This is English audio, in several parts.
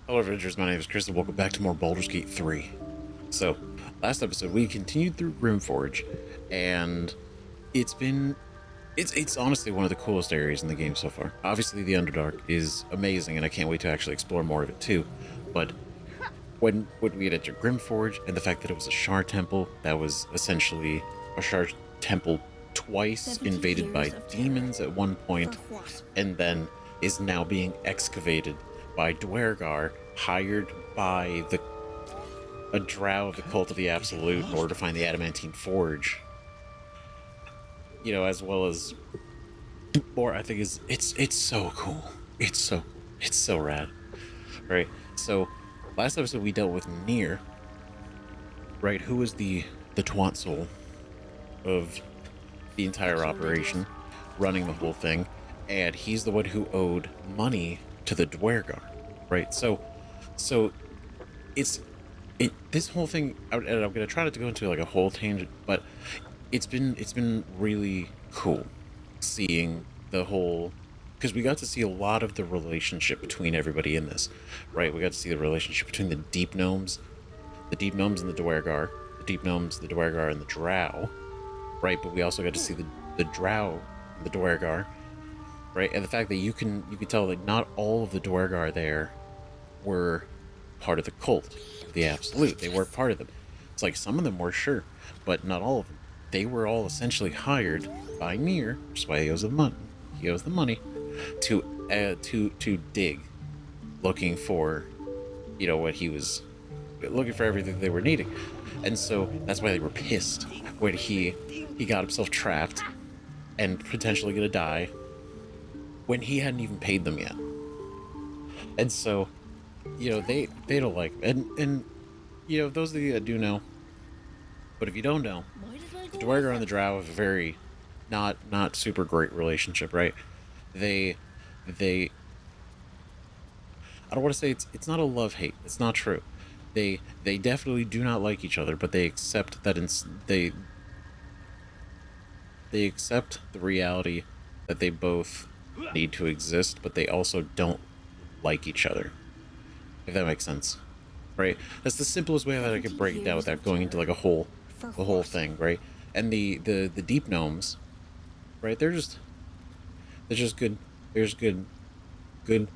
Hello Avengers, my name is Chris and welcome back to more Baldur's Gate 3. So, last episode we continued through Grymforge, and it's been it's honestly one of the coolest areas in the game so far. Obviously the Underdark is amazing and I can't wait to actually explore more of it too. But when we entered Grymforge and the fact that it was a Shar temple that was essentially a Shar temple twice 70 invaded by years of demons at one point For what? and then is now being excavated by Duergar, hired by a drow of the Cult of the Absolute in order to find the adamantine forge. You know, as well as more. I think is it's so cool. It's so rad, right? So, last episode we dealt with Nere, right? Who was the twant soul of the entire operation, running the whole thing, and he's the one who owed money to the Duergar, right? So it's this whole thing. And I'm gonna try not to go into like a whole tangent, but it's been really cool seeing the whole, because we got to see a lot of the relationship between everybody in this, right? We got to see the relationship between the deep gnomes and the Duergar, the deep gnomes, the Duergar, and the Drow, right? But we also got to see the Drow, the Duergar, right? And the fact that you can tell like not all of the Duergar there were part of the cult, the Absolute. They were part of them. It's like some of them were sure, but not all of them. They were all essentially hired by Nere, which is why he owes the money. He owes the money to dig, looking for, you know, what he was looking for, everything they were needing, and so that's why they were pissed when he got himself trapped and potentially gonna die when he hadn't even paid them yet. And so, you know, they don't like him. And you know, those of you that do know, but if you don't know, Might as well the go Duergar with and the it. Drow have a very not super great relationship, right? They they I don't want to say it's not a love hate. It's not true. They definitely do not like each other, but they accept that they accept the reality that they both need to exist, but they also don't like each other. If that makes sense, right? That's the simplest way that I could 70 break it down years without of going into like a whole For the whole what? thing, right? And the deep gnomes, right? They're just good. They're just good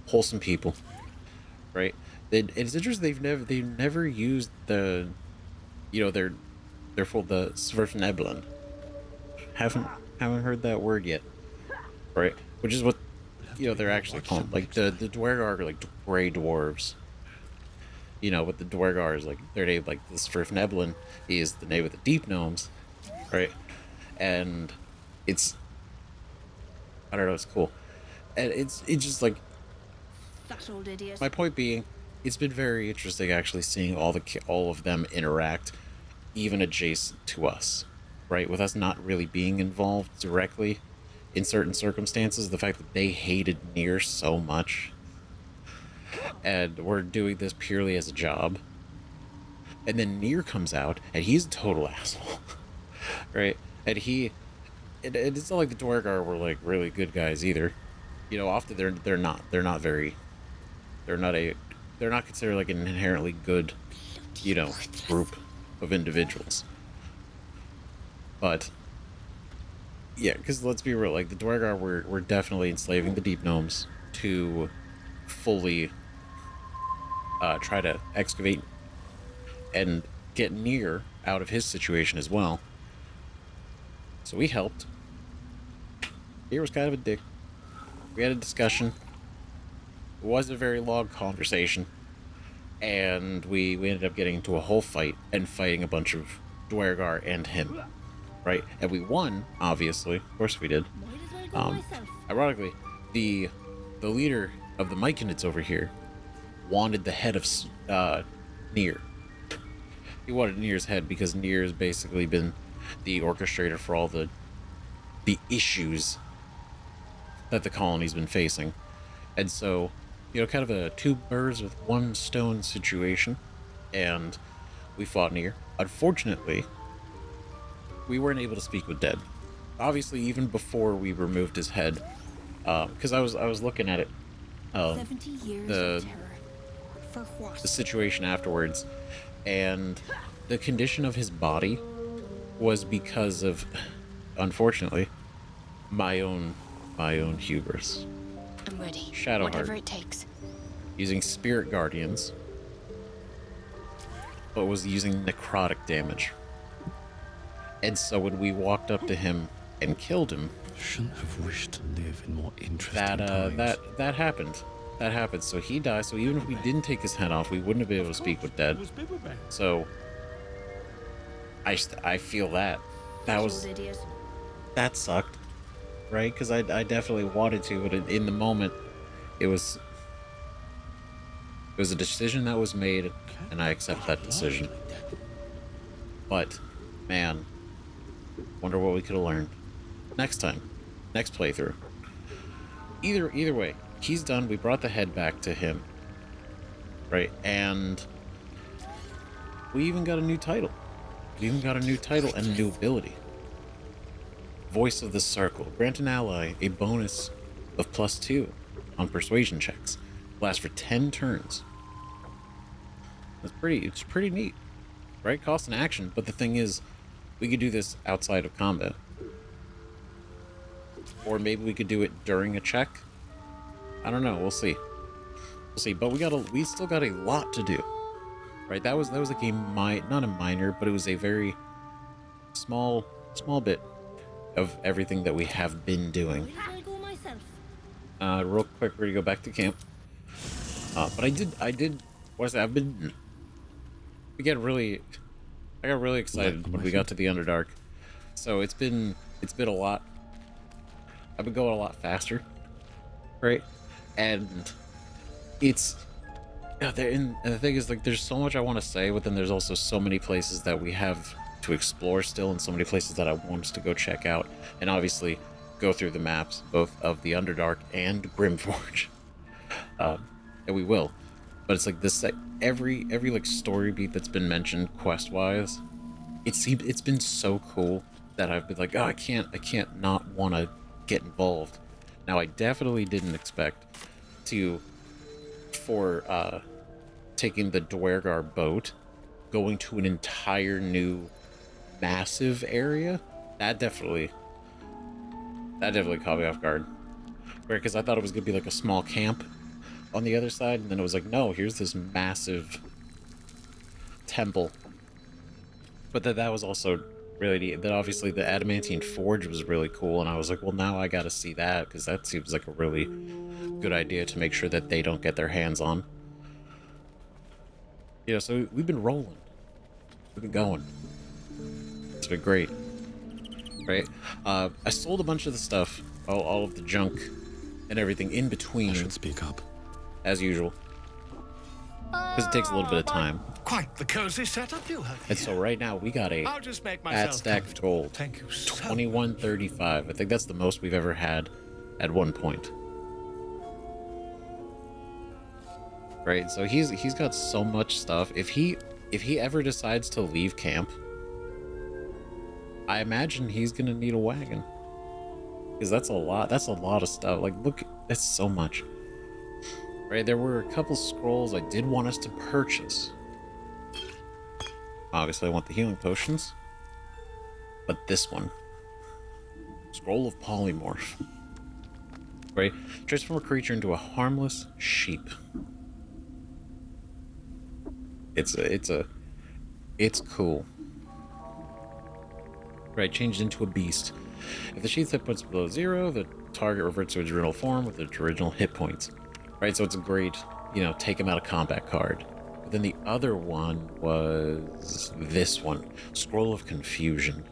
wholesome people, right? It's interesting they've never used the, you know, their full the Sverfneblen. Haven't haven't heard that word yet, right? Which is what, you know, they're actually called. Like the Duergar are like gray dwarves, you know, but the Duergar is like their name. Like the Sverfneblen is the name of the deep gnomes, right? And it's, I don't know, it's cool, and it's just like, That old idiot. my point being, it's been very interesting actually seeing all of them interact, even adjacent to us, right? With us not really being involved directly in certain circumstances, the fact that they hated Nier so much, and we're doing this purely as a job, and then Nier comes out and he's a total asshole, right? And it's not like the Duergar were like really good guys either. You know, often they're not very they're not a they're not considered like an inherently good, you know, group of individuals. But yeah, because let's be real, like the Duergar were definitely enslaving the deep gnomes to fully try to excavate and get Nere out of his situation as well. So we helped. Nere was kind of a dick. We had a discussion. It wasn't a very long conversation, and we ended up getting into a whole fight and fighting a bunch of Duergar and him, right? And we won, obviously. Of course we did. Might as well go Um, myself. Ironically, the the leader of the Myconids over here wanted the head of Nere. He wanted Nere's head because Nere has basically been the orchestrator for all the issues that the colony's been facing. And so, you know, kind of a two birds with one stone situation. And we fought Nere. Unfortunately, we weren't able to speak with Dead. Obviously, even before we removed his head, because I was looking at it. Um, 70 years the of terror. For what? the situation afterwards, and the condition of his body was because of, unfortunately, my own hubris. I'm ready. Shadowheart. Whatever it takes. Using spirit guardians, but was using necrotic damage. And so when we walked up to him and killed him, Shouldn't have wished to live in more interesting that times. that happened. That happened. So he died. So even if we didn't take his head off, we wouldn't have been able to speak with Dead. So I feel that Old idiot. that sucked, right? Because I definitely wanted to, but in the moment, it was a decision that was made, and I accept that decision. But man, wonder what we could have learned next time, next playthrough. Either way, he's done. We brought the head back to him, right? And we even got a new title. We even got a new title and a new ability. Voice of the Circle. Grant an ally a bonus of +2 on persuasion checks. Lasts for 10 turns. It's pretty neat, right? Cost an action, but the thing is, we could do this outside of combat. Or maybe we could do it during a check. I don't know, we'll see. We'll see, but we still got a lot to do. Right? That was like not a minor, but it was a very small bit of everything that we have been doing. Where did I go myself? Real quick, we're gonna go back to camp. But I did. What's that? I got really excited when we got to the Underdark. So it's been a lot. I've been going a lot faster, right? And it's and the thing is, like, there's so much I want to say, but then there's also so many places that we have to explore still, and so many places that I want us to go check out, and obviously go through the maps both of the Underdark and Grymforge. And we will. But it's like this, every like story beat that's been mentioned quest wise, it's been so cool that I've been like, oh, I can't not want to get involved. Now I definitely didn't expect for taking the Duergar boat, going to an entire new massive area. That definitely caught me off guard. Because I thought it was gonna be like a small camp on the other side, and then it was like, no, here's this massive temple. But that was also really neat. Then obviously the adamantine forge was really cool, and I was like, well, now I gotta see that, because that seems like a really good idea to make sure that they don't get their hands on. So we've been rolling. We've been going. It's been great. Right? I sold a bunch of the stuff, all of the junk and everything in between. I should speak up. As usual. Because it takes a little bit of time. Quite the cozy setup you have. And so right now we got a I'll just make fat myself stack of comfortable. gold. Thank you so 2135. I think that's the most we've ever had at one point. Right, so he's got so much stuff. If he ever decides to leave camp, I imagine he's gonna need a wagon. Because that's a lot of stuff. Like, look, that's so much. Right, there were a couple scrolls I did want us to purchase. Obviously I want the healing potions. But this one. Scroll of Polymorph. Right? Transform a creature into a harmless sheep. It's cool. Right, changed into a beast. If the sheep's hit points below 0, the target reverts to its original form with its original hit points. Right, so it's a great, take him out of combat card. But then the other one was this one, Scroll of Confusion.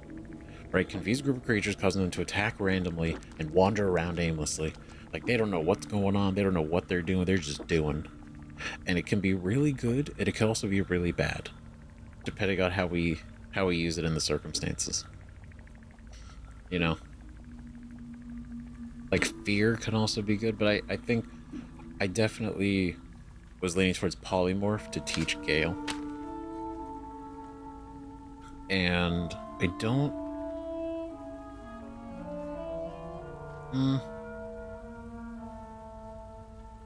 Right, confuse a group of creatures, causing them to attack randomly and wander around aimlessly. Like, they don't know what's going on, they don't know what they're doing, they're just doing. And it can be really good, and it can also be really bad, depending on how we use it in the circumstances. Like, fear can also be good, but I think I definitely was leaning towards Polymorph to teach Gale. And I don't...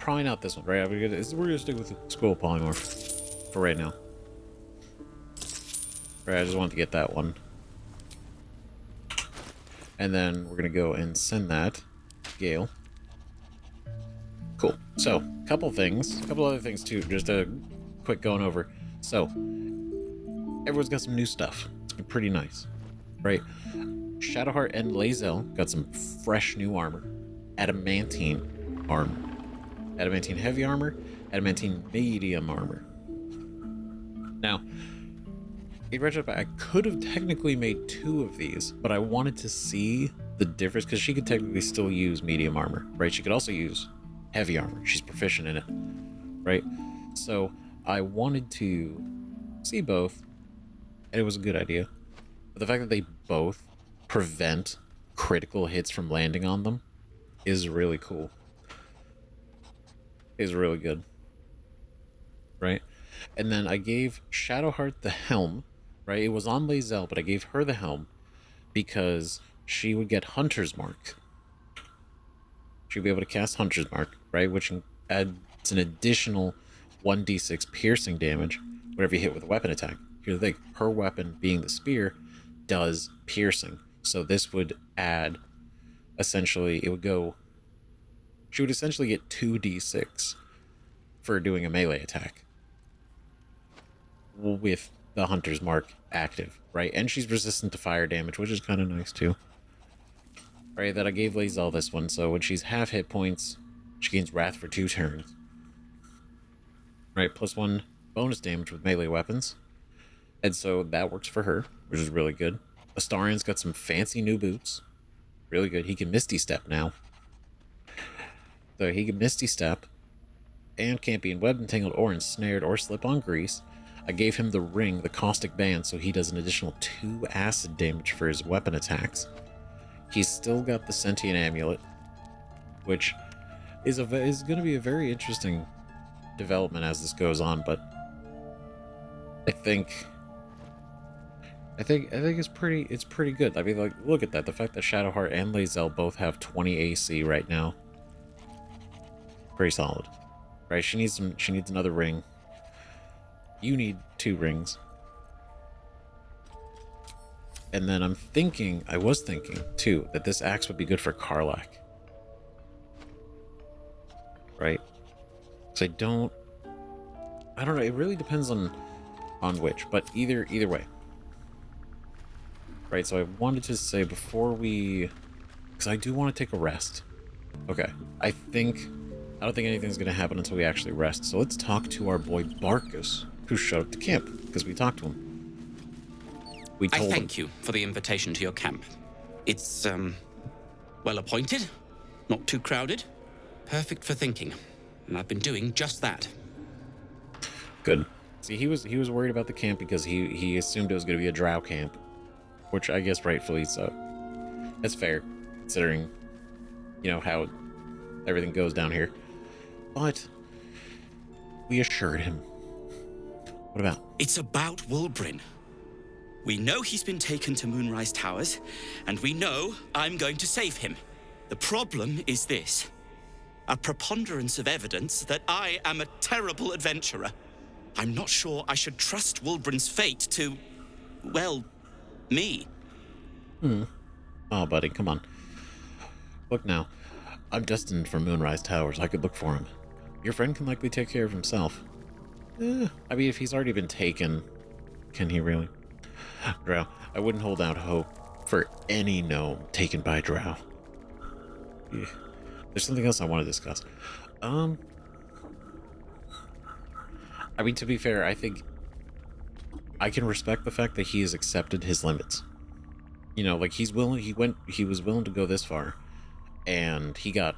probably not this one, right? We're gonna stick with the scroll polymorph for right now. Right, I just wanted to get that one. And then we're gonna go and send that to Gale. Cool. So, a couple other things too, just a quick going over. So, everyone's got some new stuff. It's been pretty nice, right? Shadowheart and Lae'zel got some fresh new armor. Adamantine armor. Adamantine heavy armor. Adamantine medium armor. Now, in retrospect, I could have technically made 2 of these, but I wanted to see the difference, because she could technically still use medium armor, right? She could also use heavy armor. She's proficient in it, right? So I wanted to see both, and it was a good idea. But the fact that they both prevent critical hits from landing on them is really cool. Is really good, right? And then I gave Shadowheart the helm, right? It was on Lae'zel, but I gave her the helm because she would get Hunter's Mark. She'd be able to cast Hunter's Mark, right? Which adds an additional 1d6 piercing damage whenever you hit with a weapon attack. Here's the thing, her weapon, being the spear, does piercing. So this would add, essentially, she would essentially get 2d6 for doing a melee attack with the Hunter's Mark active, right? And she's resistant to fire damage, which is kind of nice too. Right, that I gave Lae'zel this one, so when she's half hit points, she gains Wrath for 2 turns. Right, +1 bonus damage with melee weapons. And so that works for her, which is really good. Astarian's got some fancy new boots. Really good. He can Misty Step now. So he can Misty Step and can't be enwebbed, entangled, or ensnared, or slip on grease. I gave him the ring, the Caustic Band, so he does an additional 2 acid damage for his weapon attacks. He's still got the Sentient Amulet, which is going to be a very interesting development as this goes on, but I think it's pretty good. I mean, like, look at that. The fact that Shadowheart and Lae'zel both have 20 AC right now. Pretty solid. Right, she needs another ring. You need 2 rings. And then I was thinking too, that this axe would be good for Karlach. Right? Because I don't know, it really depends on which, but either way. Right, so I wanted to say before because I do want to take a rest. Okay, I don't think anything's going to happen until we actually rest. So let's talk to our boy Barkus, who showed up to camp, because we talked to him. I thank you for the invitation to your camp. It's, well appointed, not too crowded, perfect for thinking, and I've been doing just that. Good. See, he was worried about the camp because he assumed it was going to be a drow camp, which I guess rightfully so. That's fair, considering, how everything goes down here. But we assured him. What about? It's about Wulbren. We know he's been taken to Moonrise Towers, and we know I'm going to save him. The problem is this: a preponderance of evidence that I am a terrible adventurer. I'm not sure I should trust Wulbren's fate to, well, me. Oh, buddy, come on. Look now. I'm destined for Moonrise Towers. I could look for him. Your friend can likely take care of himself. I mean, if he's already been taken, can he really? Drow, I wouldn't hold out hope for any gnome taken by Drow. There's something else I want to discuss. I mean, to be fair, I think I can respect the fact that he has accepted his limits. Like he was willing to go this far, and he got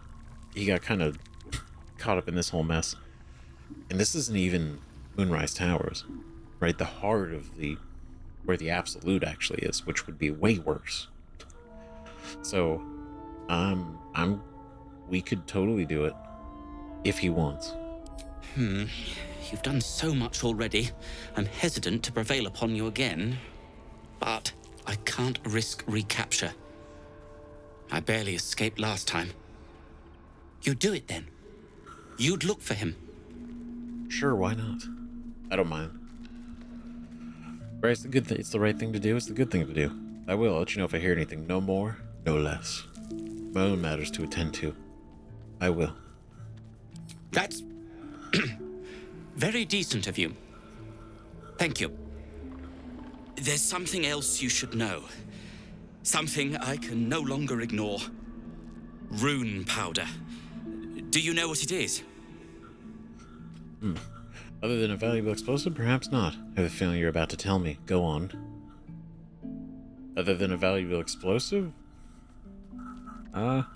kind of caught up in this whole mess. And this isn't even Moonrise Towers, right? The heart of where the Absolute actually is, which would be way worse. So, we could totally do it if he wants. You've done so much already. I'm hesitant to prevail upon you again, but I can't risk recapture. I barely escaped last time. You do it then. you'd look for him. Sure, why not? I don't mind. Right, it's the good thing. It's the right thing to do. It's the good thing to do. I will let you know if I hear anything. No more, no less. My own matters to attend to. I will. That's very decent of you. Thank you. There's something else you should know. Something I can no longer ignore. Rune powder. Do you know what it is? Other than a valuable explosive, perhaps not. I have a feeling you're about to tell me. Go on. Other than a valuable explosive? Well?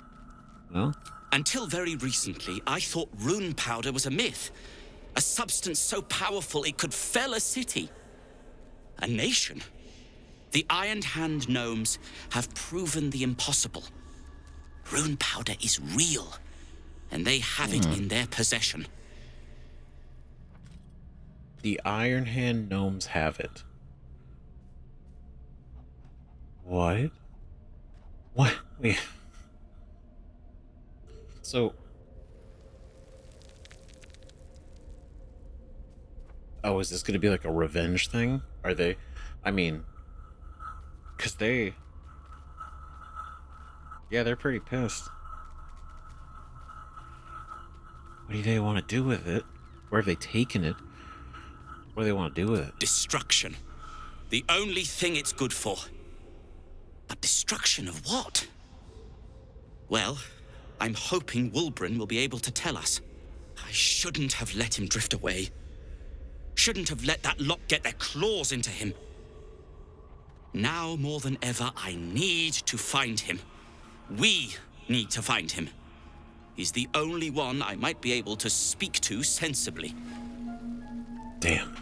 Until very recently, I thought rune powder was a myth. A substance so powerful it could fell a city. A nation. The Iron Hand gnomes have proven the impossible. Rune powder is real, and they have it in their possession. The Iron Hand gnomes have it. What? What? Wait. So... Oh, is this going to be like a revenge thing? Are they... I mean... Because they... Yeah, they're pretty pissed. What do they want to do with it? Where have they taken it? What do they want to do with it? Destruction. The only thing it's good for. But destruction of what? Well, I'm hoping Wulbren will be able to tell us. I shouldn't have let him drift away. Shouldn't have let that lot get their claws into him. Now more than ever, I need to find him. We need to find him. He's the only one I might be able to speak to sensibly. Damn.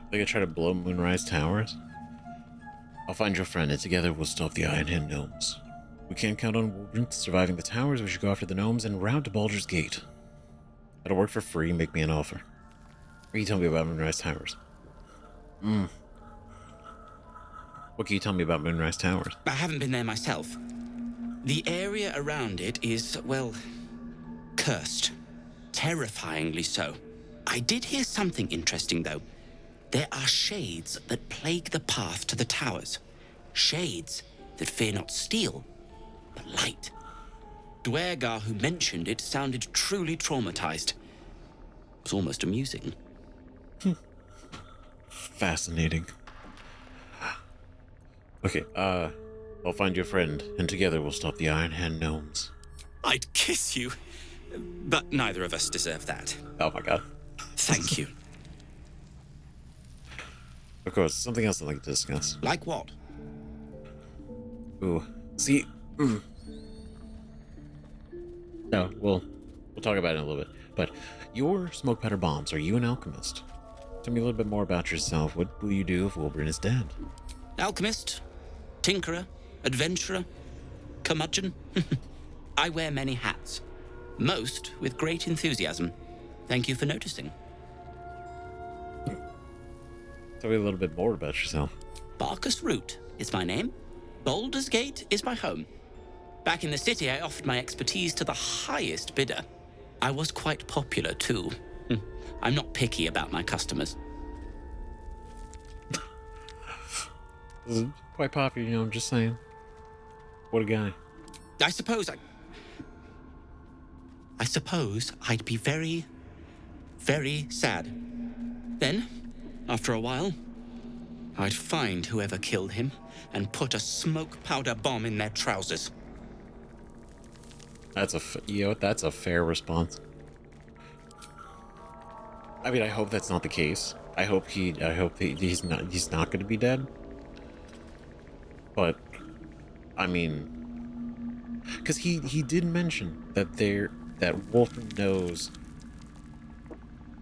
They gonna try to blow Moonrise Towers? I'll find your friend, and together we'll stop the Iron Hand gnomes. We can't count on Wulbren surviving the towers. We should go after the gnomes and route to Baldur's Gate. That'll work for free. Make me an offer. What can you tell me about Moonrise Towers? What can you tell me about Moonrise Towers? I haven't been there myself. The area around it is, well, cursed. Terrifyingly so. I did hear something interesting, though. There are shades that plague the path to the towers. Shades that fear not steel, but light. Duergar, who mentioned it, sounded truly traumatized. It was almost amusing. Fascinating. Okay, I'll find your friend, and together we'll stop the Iron Hand gnomes. I'd kiss you, but neither of us deserve that. Oh my god. Thank you. Of course, something else I'd like to discuss. Like what? Ooh. See... No, we'll talk about it in a little bit. But your smoke powder bombs, are you an alchemist? Tell me a little bit more about yourself. What will you do if Wulbren is dead? Alchemist, tinkerer, adventurer, curmudgeon. I wear many hats, most with great enthusiasm. Thank you for noticing. Tell me a little bit more about yourself. Barkus Root is my name. Baldur's Gate is my home. Back in the city, I offered my expertise to the highest bidder. I was quite popular, too. I'm not picky about my customers. This is quite popular, you know, I'm just saying. What a guy. I suppose I'd be very, very sad. Then, after a while, I'd find whoever killed him and put a smoke powder bomb in their trousers. That's that's a fair response. I mean, I hope that's not the case. I hope he's not going to be dead. But, I mean, because he did mention that Wolfen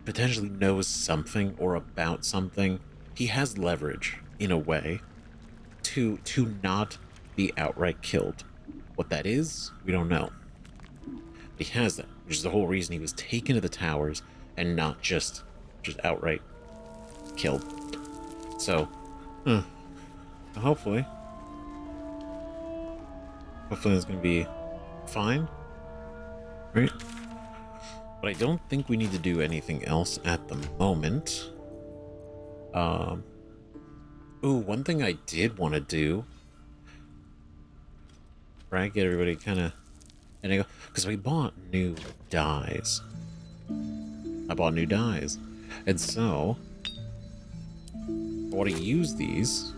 potentially knows something or about something. He has leverage in a way to not be outright killed. What that is, we don't know. But he has that, which is the whole reason he was taken to the towers and not just outright killed. So, hopefully it's going to be fine, right? But I don't think we need to do anything else at the moment. Ooh, one thing I did want to do, right? Get everybody kind of, and because we bought new dyes. I bought new dyes, and so I want to use these.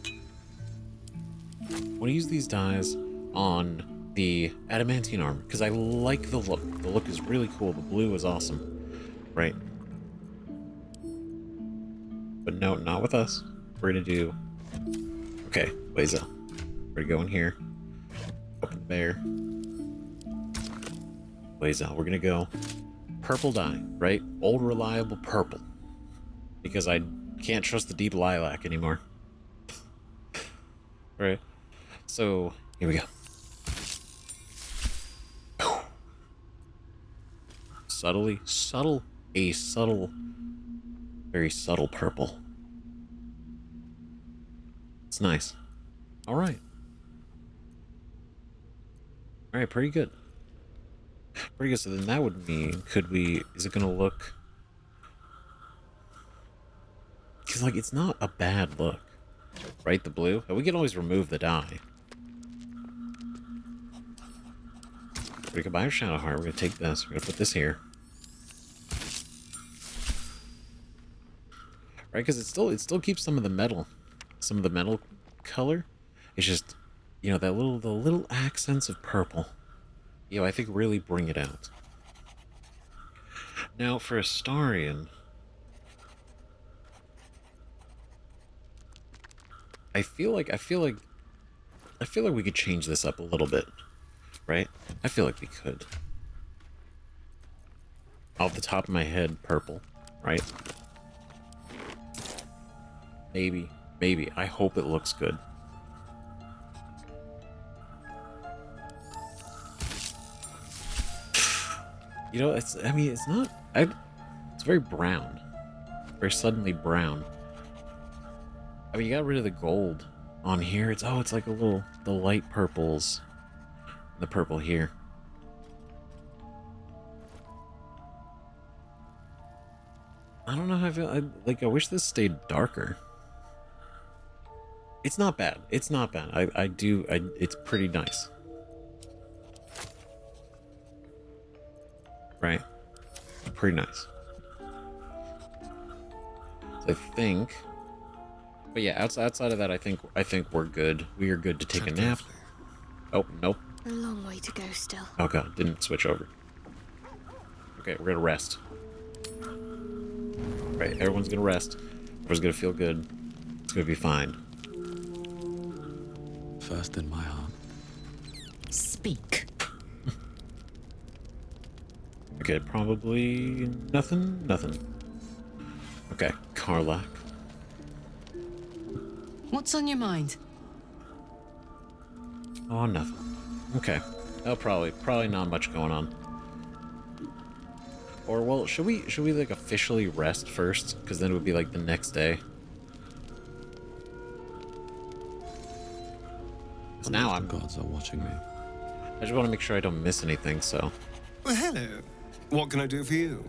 I want to use these dyes on the adamantine armor because I like the look. The look is really cool. The blue is awesome, right? But no, not with us. We're gonna do. Okay, Blaza. We're gonna go in here. Open the bear. Blaza. We're gonna go purple dye, right? Old reliable purple. Because I can't trust the deep lilac anymore. Right? So here we go. Very subtle purple. It's nice. All right. All right, pretty good. Pretty good. So then that would mean, is it going to look... Because, like, it's not a bad look. Right, the blue? We can always remove the dye. We can buy our Shadow Heart. We're going to take this. We're going to put this here. Right, because it still keeps some of the metal color. It's just, you know, the little accents of purple. You know, I think really bring it out. Now for Astarion, I feel like we could change this up a little bit, right? I feel like we could. Off the top of my head, purple, right? Maybe. I hope it looks good. You know, it's not... it's very brown. Very suddenly brown. I mean, you got rid of the gold on here. It's like the light purples. The purple here. I don't know how I feel. I wish this stayed darker. It's not bad. It's not bad. It's pretty nice. Right? Pretty nice. So I think... But yeah, outside of that, I think we're good. We are good to take a nap. Oh, nope. A long way to go still. Oh god, didn't switch over. Okay, we're gonna rest. Right, everyone's gonna rest. Everyone's gonna feel good. It's gonna be fine. First in my heart. Speak. Okay, probably nothing. Okay, Karlach. What's on your mind? Oh, nothing. Okay. Oh, probably not much going on. Or well, should we like officially rest first? Because then it would be like the next day. Because now The gods are watching me. I just want to make sure I don't miss anything. So. Well, hello. What can I do for you?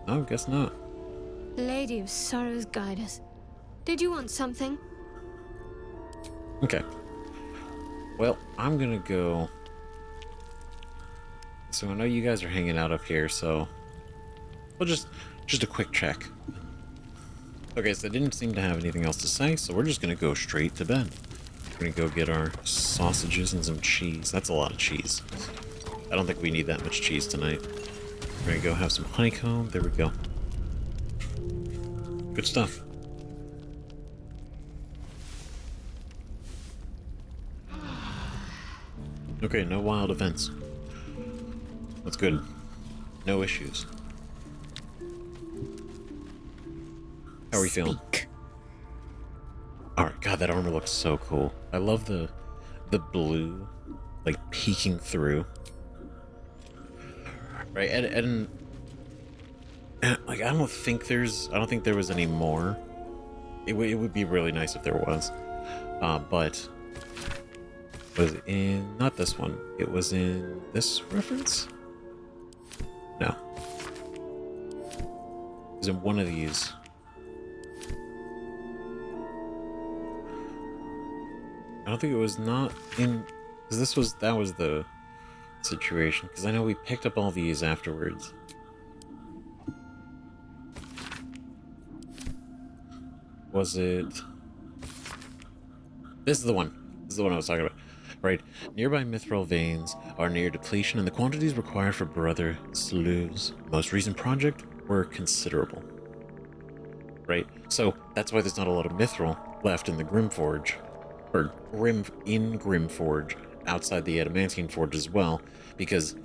Oh, guess not. Lady of Sorrows, guide us. Did you want something? Okay. Well, I'm gonna go. So I know you guys are hanging out up here, so we'll just a quick check. Okay, so they didn't seem to have anything else to say, so we're just gonna go straight to bed. We're gonna go get our sausages and some cheese. That's a lot of cheese. I don't think we need that much cheese tonight. We're gonna go have some honeycomb. There we go. Good stuff. Okay, no wild events. That's good. No issues. How are we feeling? Alright, god, that armor looks so cool. I love the blue, like, peeking through. Right, and like, I don't think there was any more. It would be really nice if there was. But Was in not this one. It was in this reference? No. It was in one of these. I don't think it was not in, because that was the situation, because I know we picked up all these afterwards. Was it? This is the one. This is the one I was talking about. Right. Nearby mithril veins are near depletion, and the quantities required for Brother Slew's most recent project were considerable. Right. So that's why there's not a lot of mithril left in the Grymforge, or Grymforge, outside the adamantine forge as well, because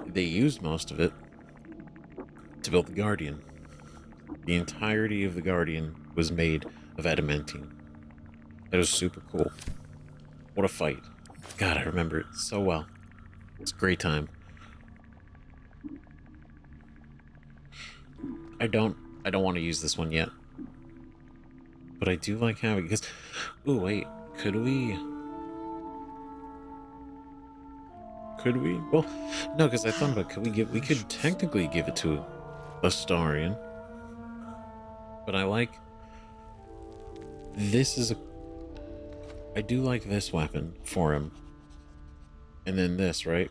they used most of it to build the Guardian. The entirety of the Guardian was made of adamantine. That was super cool. What a fight. God, I remember it so well. It's a great time. I don't want to use this one yet. But I do like having, because... Ooh, wait. Could we? Well, no, because I thought about, we could technically give it to Astarion. But I do like this weapon for him. And then this, right?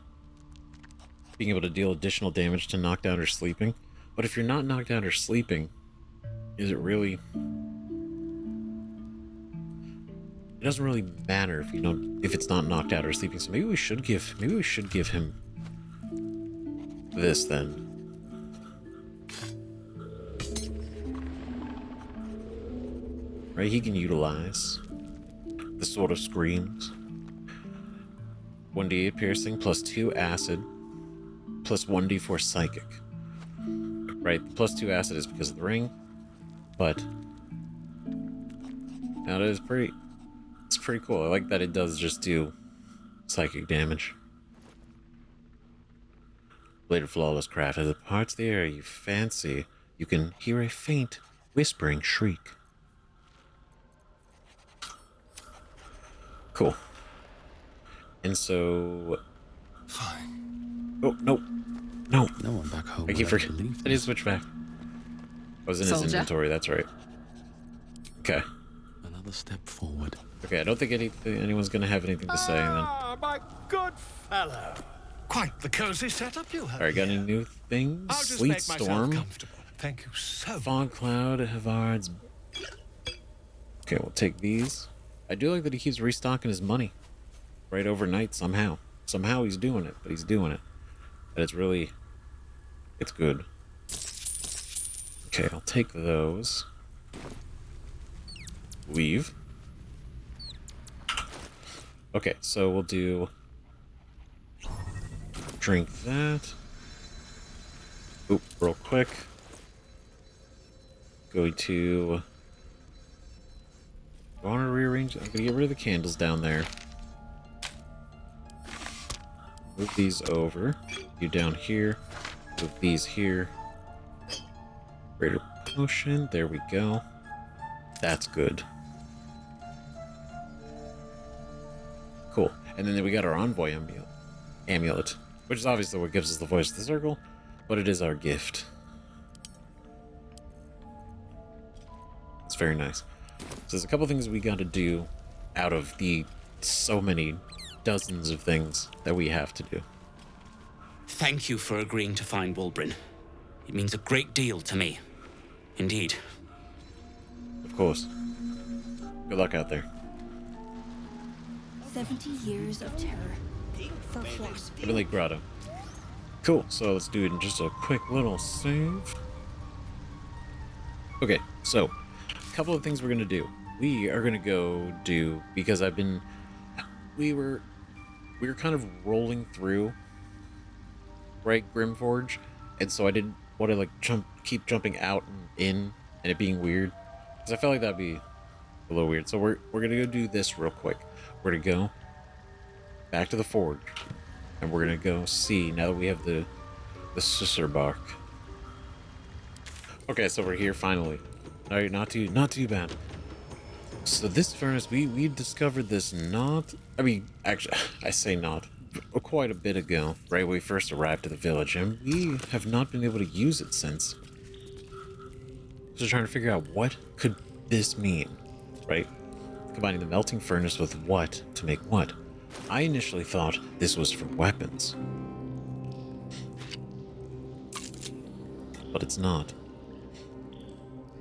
Being able to deal additional damage to knocked out or sleeping. But if you're not knocked out or sleeping, is it really... It doesn't really matter if it's not knocked out or sleeping. So maybe we should give him this then. Right, he can utilize the Sword of Screams. 1d8 piercing plus 2 acid plus 1d4 psychic. Right, plus 2 acid is because of the ring, but now it's pretty cool. I like that it does just do psychic damage. Blade of Flawless Craft has the parts of the air you fancy. You can hear a faint, whispering shriek. Cool. And so... Fine. Oh, no. No. No one back home. I keep would ever forgetting. believe I need to this. switch back. I was in his inventory, that's right. Okay. Another step forward. Okay, I don't think anyone's going to have anything to say then. Ah, my good fellow. Quite the cozy setup you have. Alright, got any here. new things? I'll just Sleet make myself Storm. comfortable. Thank you so much. Fog Cloud, Havard's. Okay, we'll take these. I do like that he keeps restocking his money. Right overnight somehow. Somehow he's doing it, but he's doing it. And it's good. Okay, I'll take those. Leave. Okay, so we'll do... Drink that. Oop, real quick. Going to... I want to rearrange... I'm going to get rid of the candles down there. Move these over. You down here. Move these here. Greater potion. There we go. That's good. Cool. And then we got our envoy amulet, which is obviously what gives us the voice of the circle, but it is our gift. It's very nice. So there's a couple things we got to do out of the so many dozens of things that we have to do. Thank you for agreeing to find Wulbrin. It means a great deal to me. Indeed. Of course. Good luck out there. 70 years of terror. For what? Heavenly Grotto. Cool, so let's do it in just a quick little save. Okay, so, a couple of things we're gonna do. We are gonna go do, because we were kind of rolling through, right, Grymforge, and so I didn't want to keep jumping out and in, and it being weird, because I felt like that'd be a little weird. So we're gonna go do this real quick. We're gonna go back to the forge, and we're gonna go see, now that we have the Sussur bark. Okay, so we're here finally. Alright, not too bad. So this furnace, we discovered this not, I mean, actually, I say not, quite a bit ago, right when we first arrived at the village, and we have not been able to use it since. So trying to figure out what could this mean, right? Combining the melting furnace with what to make what. I initially thought this was for weapons. But it's not.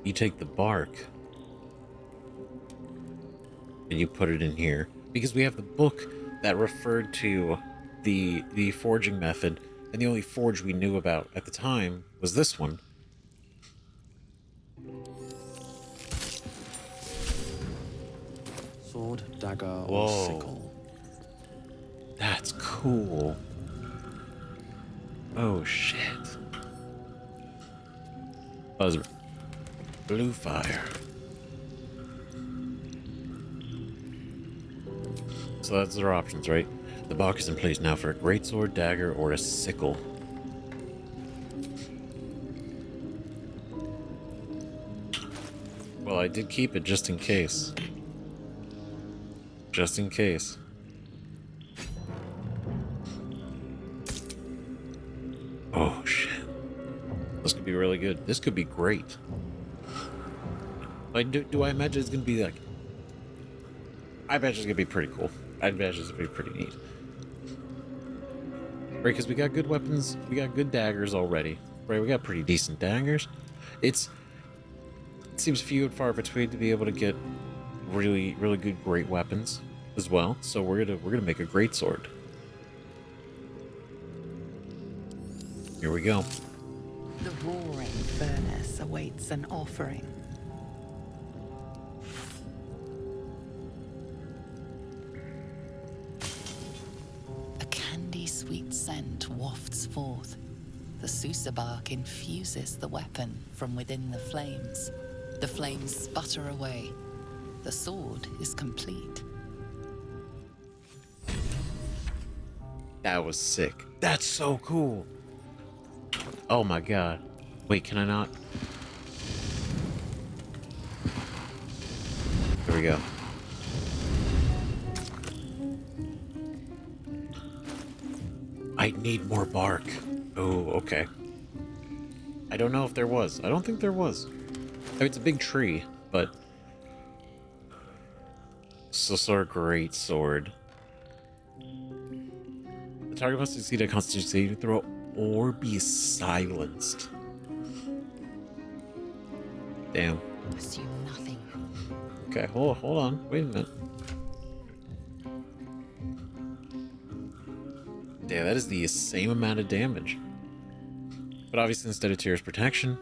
You take the bark and you put it in here because we have the book that referred to the forging method, and the only forge we knew about at the time was this one. Sword, dagger, Whoa. or sickle. That's cool. Oh shit. Buzzer. Blue fire. So that's their options, right? The box is in place now for a greatsword, dagger, or a sickle. Well, I did keep it just in case. Just in case. Oh shit. This could be really good. This could be great. Like, do I imagine it's gonna be like... I imagine it's gonna be pretty cool. I imagine it's gonna be pretty neat. Right, because we got good weapons, we got good daggers already. Right, we got pretty decent daggers. It seems few and far between to be able to get really, really good, great weapons as well. So we're gonna make a great sword. Here we go. The roaring furnace awaits an offering. A candy-sweet scent wafts forth. The Sussur bark infuses the weapon from within the flames. The flames sputter away. The sword is complete. That was sick. That's so cool. Oh my god. Wait, can I not? There we go. I need more bark. Oh, okay. I don't know if there was. I don't think there was. I mean, it's a big tree, but... Sussur great sword. The target must succeed at a constitution saving throw or be silenced. Damn. Assume nothing. Okay, hold on. Wait a minute. Damn, that is the same amount of damage. But obviously, instead of Tyr's protection,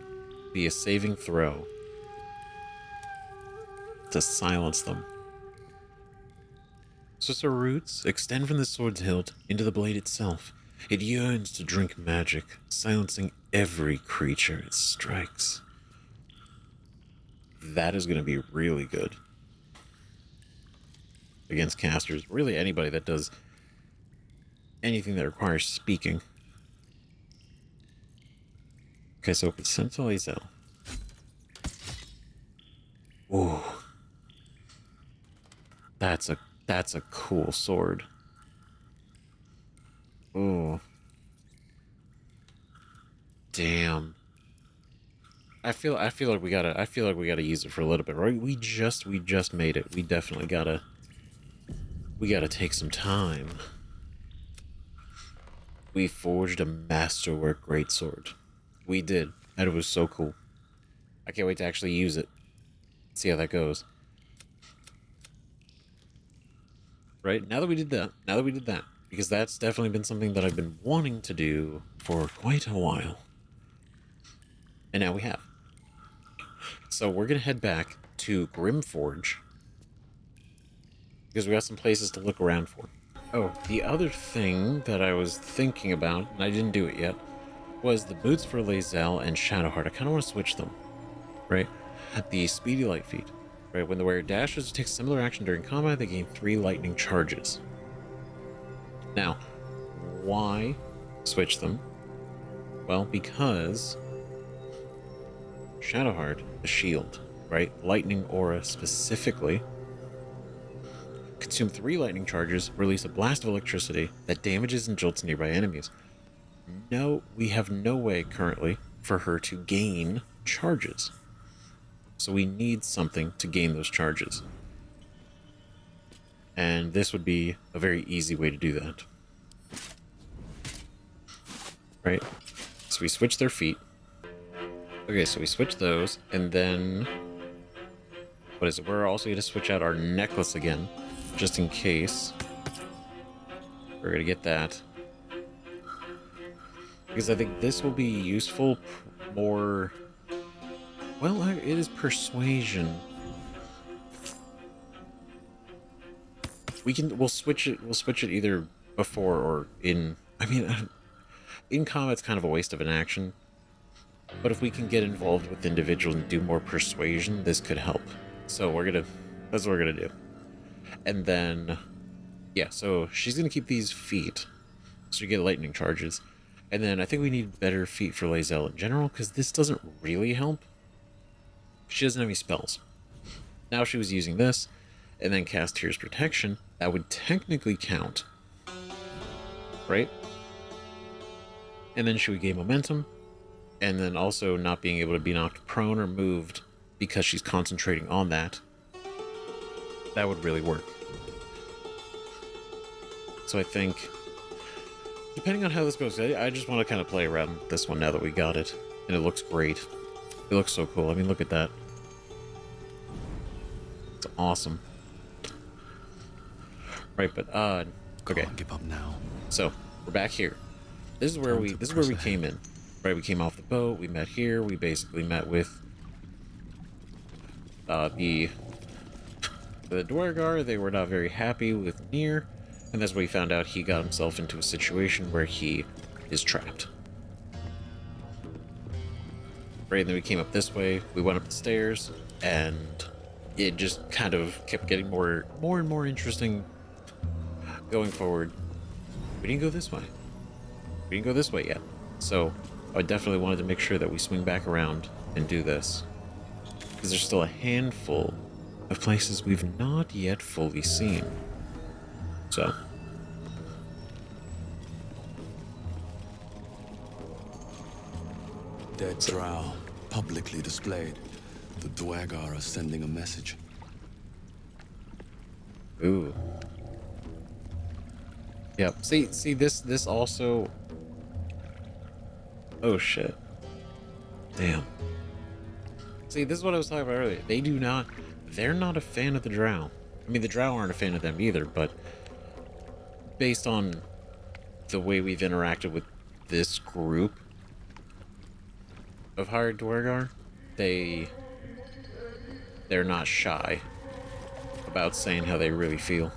be a saving throw to silence them. Sussur roots extend from the sword's hilt into the blade itself. It yearns to drink magic, silencing every creature it strikes. That is going to be really good against casters. Really anybody that does anything that requires speaking. Okay, so consent to Lazel. Ooh. That's a cool sword. Ooh. Damn. I feel like we gotta use it for a little bit, right? We just made it. We definitely gotta take some time. We forged a masterwork greatsword. We did, and it was so cool. I can't wait to actually use it. See how that goes. Right? Now that we did that, because that's definitely been something that I've been wanting to do for quite a while. And now we have. So we're going to head back to Grymforge, because we got some places to look around for. Oh, the other thing that I was thinking about, and I didn't do it yet, was the boots for Lazel and Shadowheart. I kind of want to switch them, right? The Speedy Light feat, right? When the wearer dashes or takes similar action during combat, they gain 3 lightning charges. Now, why switch them? Well, because Shadowheart, the shield, right? Lightning aura specifically. Consume 3 lightning charges, release a blast of electricity that damages and jolts nearby enemies. No, we have no way currently for her to gain charges. So we need something to gain those charges. And this would be a very easy way to do that. Right? So we switch their feet. Okay, so we switch those, and then... What is it? We're also going to switch out our necklace again, just in case. We're going to get that. Because I think this will be useful more... Well, it is persuasion. We'll switch it either before or in... I mean, in combat's kind of a waste of an action. But if we can get involved with individuals and do more persuasion, this could help. So that's what we're gonna do. And then, yeah, so she's gonna keep these feet. So you get lightning charges. And then I think we need better feet for Lae'zel in general, because this doesn't really help. She doesn't have any spells. Now she was using this, and then cast Tear's Protection. That would technically count. Right? And then she would gain momentum, and then also not being able to be knocked prone or moved because she's concentrating on that. That would really work. So I think, depending on how this goes, I just want to kind of play around with this one now that we got it. And it looks great. It looks so cool. I mean, look at that. It's awesome. Right, but, okay. Can't give up now. So, we're back here. This is where we came in. Right, we came off the boat, we met here, we basically met with the Duergar. They were not very happy with Nere, and that's when we found out he got himself into a situation where he is trapped. Right, and then we came up this way, we went up the stairs, and it just kind of kept getting more and more interesting going forward. We didn't go this way. We didn't go this way yet. So I definitely wanted to make sure that we swing back around and do this. Because there's still a handful of places we've not yet fully seen. So. Dead drow, publicly displayed. The Duergar are sending a message. Ooh. Yep. See this also... Oh shit. Damn. See, this is what I was talking about earlier. They're not a fan of the drow. I mean, the drow aren't a fan of them either, but based on the way we've interacted with this group of hired Duergar, they're not shy about saying how they really feel.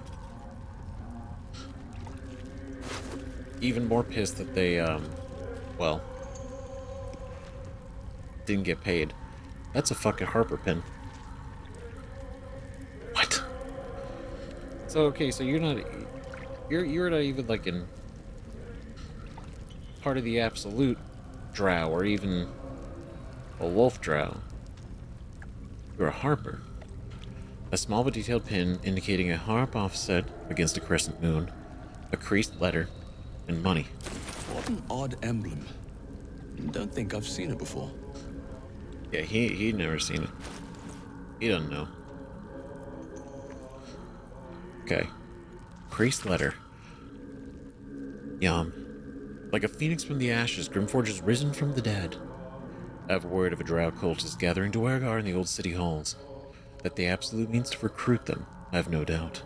Even more pissed that they, well, didn't get paid. That's a fucking Harper pin. What? So, okay, so you're not even like in part of the absolute drow or even a wolf drow. You're a Harper. A small but detailed pin indicating a harp offset against a crescent moon, a creased letter, and money. What an odd emblem. Don't think I've seen it before. Yeah, he'd never seen it. He doesn't know. Okay. Creased letter. Yum. Like a phoenix from the ashes, Grymforge has risen from the dead. I have word of a drow cult is gathering Duergar in the old city halls. That the absolute means to recruit them, I have no doubt.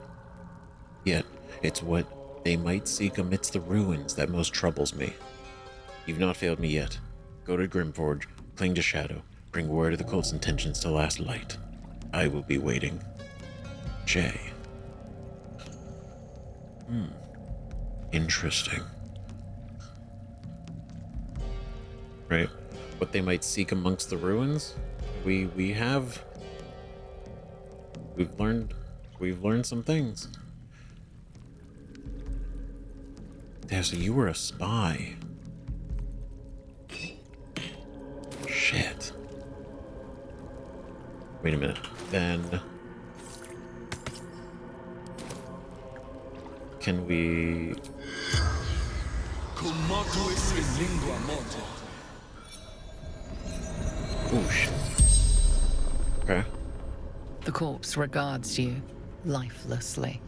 Yet, it's what they might seek amidst the ruins that most troubles me. You've not failed me yet. Go to Grymforge, cling to Shadow, bring word of the cult's intentions to last light. I will be waiting. Jay. Interesting. Right? What they might seek amongst the ruins? We've learned some things. Yeah, so you were a spy. Shit. Wait a minute. Then can we? Oh shit. Okay. The corpse regards you lifelessly.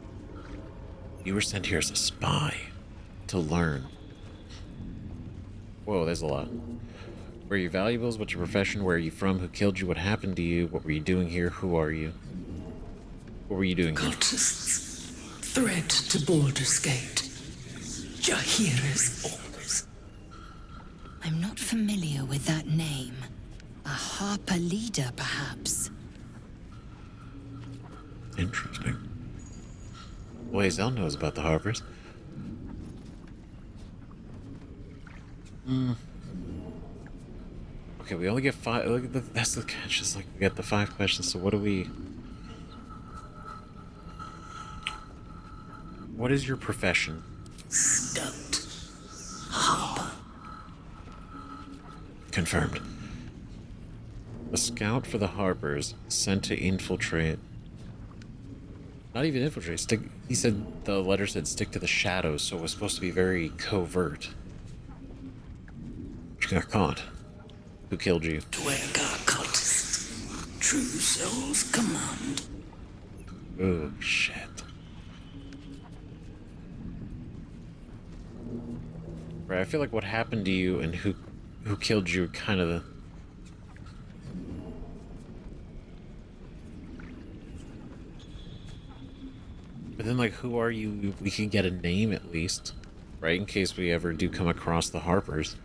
You were sent here as a spy to learn. Whoa, there's a lot. Where are your valuables? What's your profession? Where are you from? Who killed you? What happened to you? What were you doing here? Who are you? What were you doing here? Cultists. Threat to Baldur's Gate. Jahira's orders. I'm not familiar with that name. A Harper leader, perhaps. Interesting. Well, Hazel knows about the Harpers. Okay, we only get 5. Look at that's the catch. It's like we got the 5 questions. So what do we? What is your profession? Scout. Harper. Confirmed. A scout for the Harpers sent to infiltrate. Not even infiltrate. Stick. He said the letter said stick to the shadows, so it was supposed to be very covert. But you got caught. Who killed you? Duergar cultist. True Soul's command. Oh shit. Right, I feel like what happened to you and who killed you kind of the. But then, like, who are you? We can get a name at least, right? In case we ever do come across the Harpers.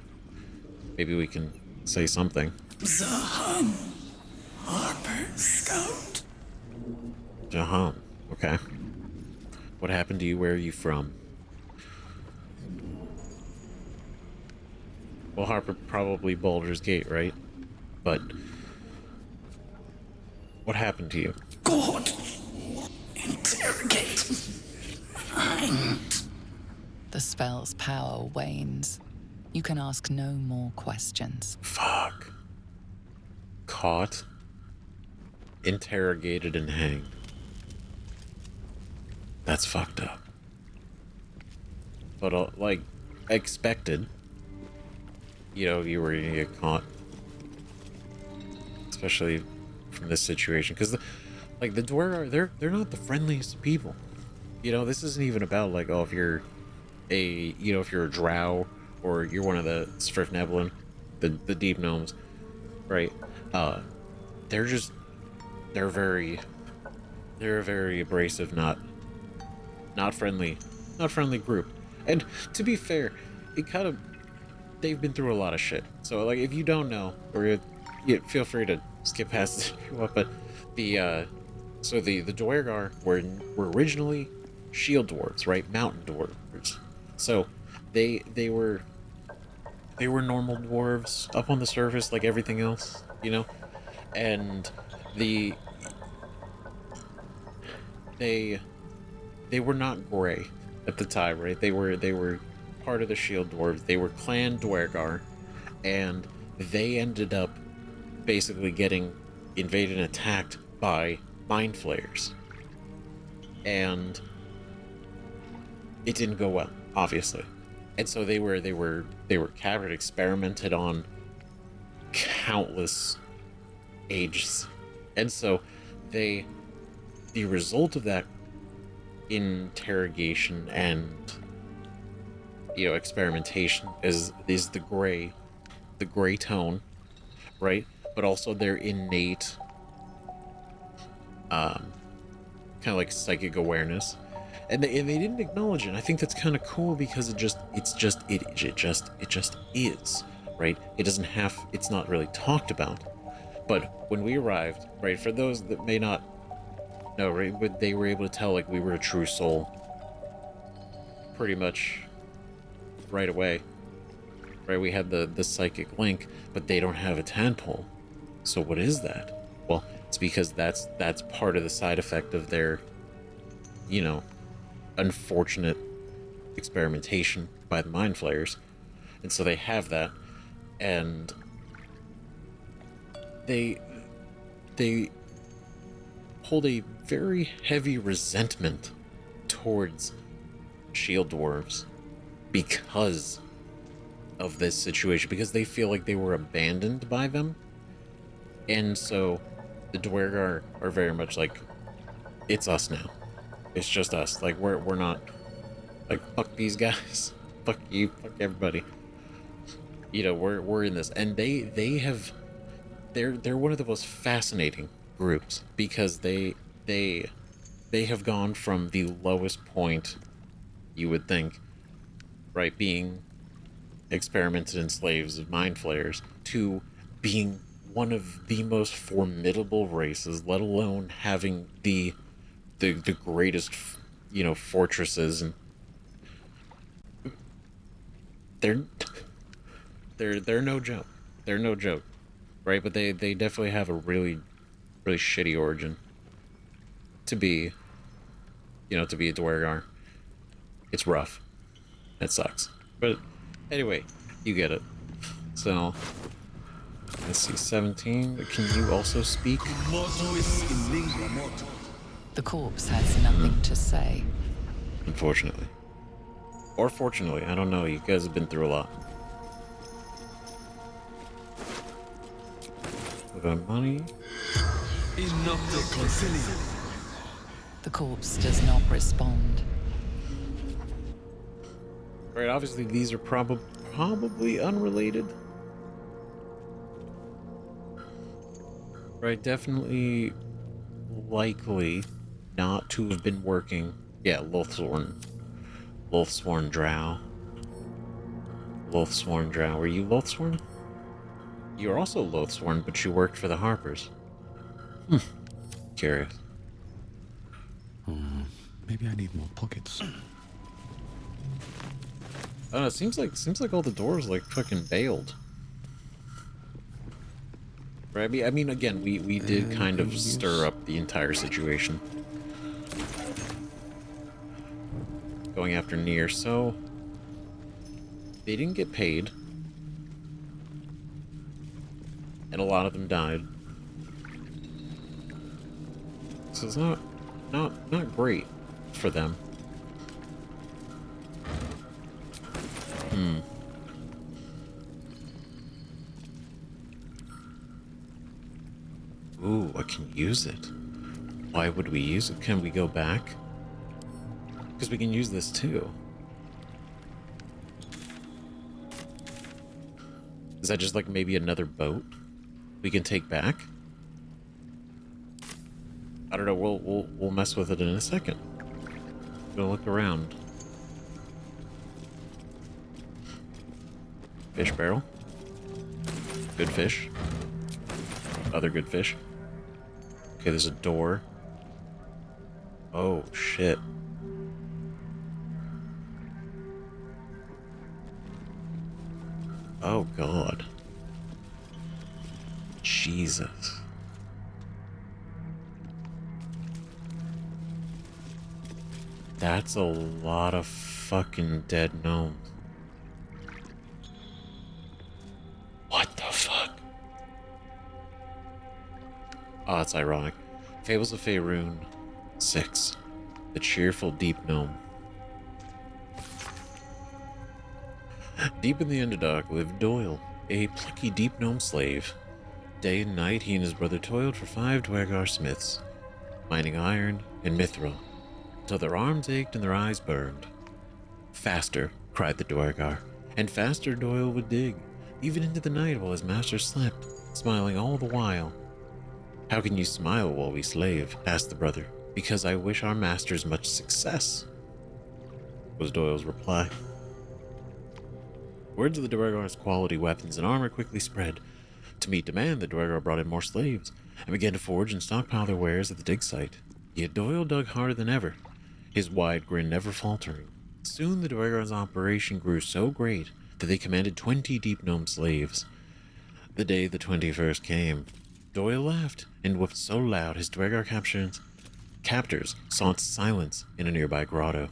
Maybe we can say something. Zahan. Harper Scout. Jahan. Okay. What happened to you? Where are you from? Well, Harper, probably Baldur's Gate, right? But what happened to you? God. Interrogate. The spell's power wanes. You can ask no more questions. Fuck. Caught, interrogated, and hanged. That's fucked up. But, like, expected. You know, you were gonna get caught. Especially from this situation. Because, like, the Duergar, they're not the friendliest people. You know, this isn't even about, like, oh, if you're if you're a drow, or you're one of the Svrfneblin, the deep gnomes, right? They're a very abrasive, not friendly group. And to be fair, they've been through a lot of shit. So, like, if you don't know, or you feel free to skip past it if you want, but the Duergar were originally shield dwarves, right? Mountain dwarves. So they were normal dwarves up on the surface like everything else, you know? And they were not gray at the time, right? They were part of the shield dwarves. They were clan Duergar, and they ended up basically getting invaded and attacked by mind flayers. And it didn't go well, obviously. And so they were captured, experimented on countless ages. And so the result of that interrogation and experimentation is the gray tone, right? But also their innate kind of like psychic awareness, and they didn't acknowledge it. And I think that's kind of cool because it just is, right? It's not really talked about. But when we arrived, right, for those that may not know, right, but they were able to tell, like, we were a true soul pretty much right away, right? We had the psychic link, but they don't have a tadpole. So what is that? Well, it's because that's part of the side effect of their unfortunate experimentation by the mind flayers. And so they have that, and they hold a very heavy resentment towards shield dwarves because of this situation, because they feel like they were abandoned by them. And so the Duergar are very much like, it's us now. It's just us. Like, we're not, like, fuck these guys. Fuck you, fuck everybody. You know, we're in this. And they're one of the most fascinating groups, because they have gone from the lowest point, you would think, right, being experimented in slaves of mind flayers, to being one of the most formidable races, let alone having the greatest, you know, fortresses. And they're no joke. They're no joke, right? But they definitely have a really shitty origin to be, you know, to be a Duergar. It's rough. It sucks. But anyway, you get it. So let's see, 17. Can you also speak? The corpse has nothing to say. Unfortunately. Or fortunately, I don't know. You guys have been through a lot. About money. The corpse does not respond. Right, obviously these are probably unrelated. Right, definitely likely not to have been working. Yeah, Lothsworn Drow. Lothsworn Drow. Were you Lothsworn? You're also Lothsworn, but you worked for the Harpers. Curious. Maybe I need more pockets. I don't know, it seems like all the doors like fucking bailed. Right? I mean, again, we did kind of stir up the entire situation. Going after Nere, so they didn't get paid. And a lot of them died. So it's not great for them. Ooh, I can use it. Why would we use it? Can we go back? Because we can use this too. Is that just like maybe another boat we can take back? I don't know. We'll mess with it in a second. Go look around. Fish barrel. Good fish. Other good fish. Okay, there's a door. Oh, shit. Oh, God. Jesus. That's a lot of fucking dead gnomes. What the fuck? Oh, that's ironic. Fables of Faerun 6. The Cheerful Deep Gnome. Deep in the Underdark lived Doyle, a plucky deep gnome slave. Day and night he and his brother toiled for 5 Duergar smiths, mining iron and mithril, till their arms ached and their eyes burned. Faster, cried the Duergar, and faster Doyle would dig, even into the night while his master slept, smiling all the while. How can you smile while we slave? Asked the brother. Because I wish our masters much success, was Doyle's reply. Words of the Duergar's quality weapons and armor quickly spread. To meet demand, the Duergar brought in more slaves, and began to forge and stockpile their wares at the dig site. Yet Doyle dug harder than ever, his wide grin never faltering. Soon the Duergar's operation grew so great that they commanded 20 deep gnome slaves. The day the 21st came, Doyle laughed and whooped so loud his Duergar captors sought silence in a nearby grotto.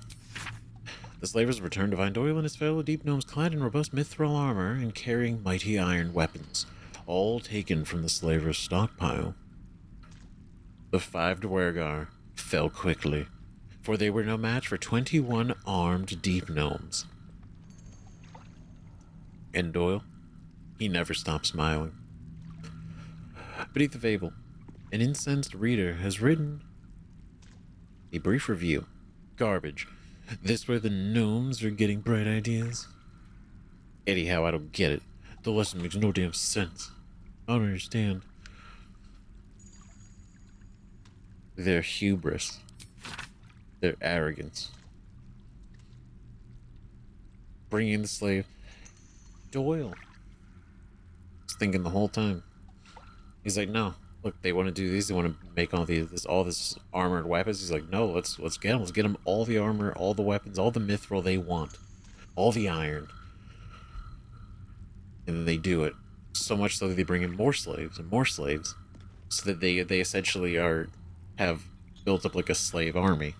The slavers returned to find Doyle and his fellow deep gnomes clad in robust mithril armor and carrying mighty iron weapons, all taken from the slavers' stockpile. The 5 Duergar fell quickly, for they were no match for 21 armed deep gnomes. And Doyle, he never stopped smiling. Beneath the fable, an incensed reader has written a brief review. Garbage. This where the gnomes are getting bright ideas? Anyhow, I don't get it. The lesson makes no damn sense. I don't understand. Their hubris. Their arrogance. Bringing the slave. Doyle was thinking the whole time. He's like, no, look, they want to do these. They want to make all this armored weapons. He's like, no, let's get them. Let's get them all the armor, all the weapons, all the mithril they want, all the iron. And then they do it. So much so that they bring in more slaves and more slaves, so that they essentially have built up like a slave army.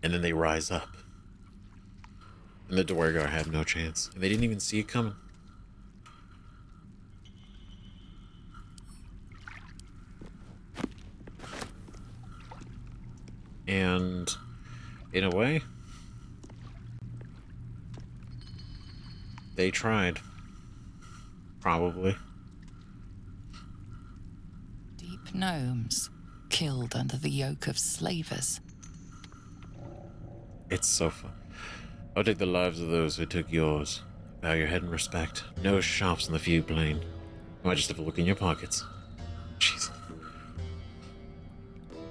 And then they rise up. And the Duergar have no chance. And they didn't even see it coming. And in a way, they tried. Probably. Deep gnomes, killed under the yoke of slavers. It's so fun. I'll take the lives of those who took yours. Bow your head in respect. No shops in the feud plane. You might just have a look in your pockets. Jeez.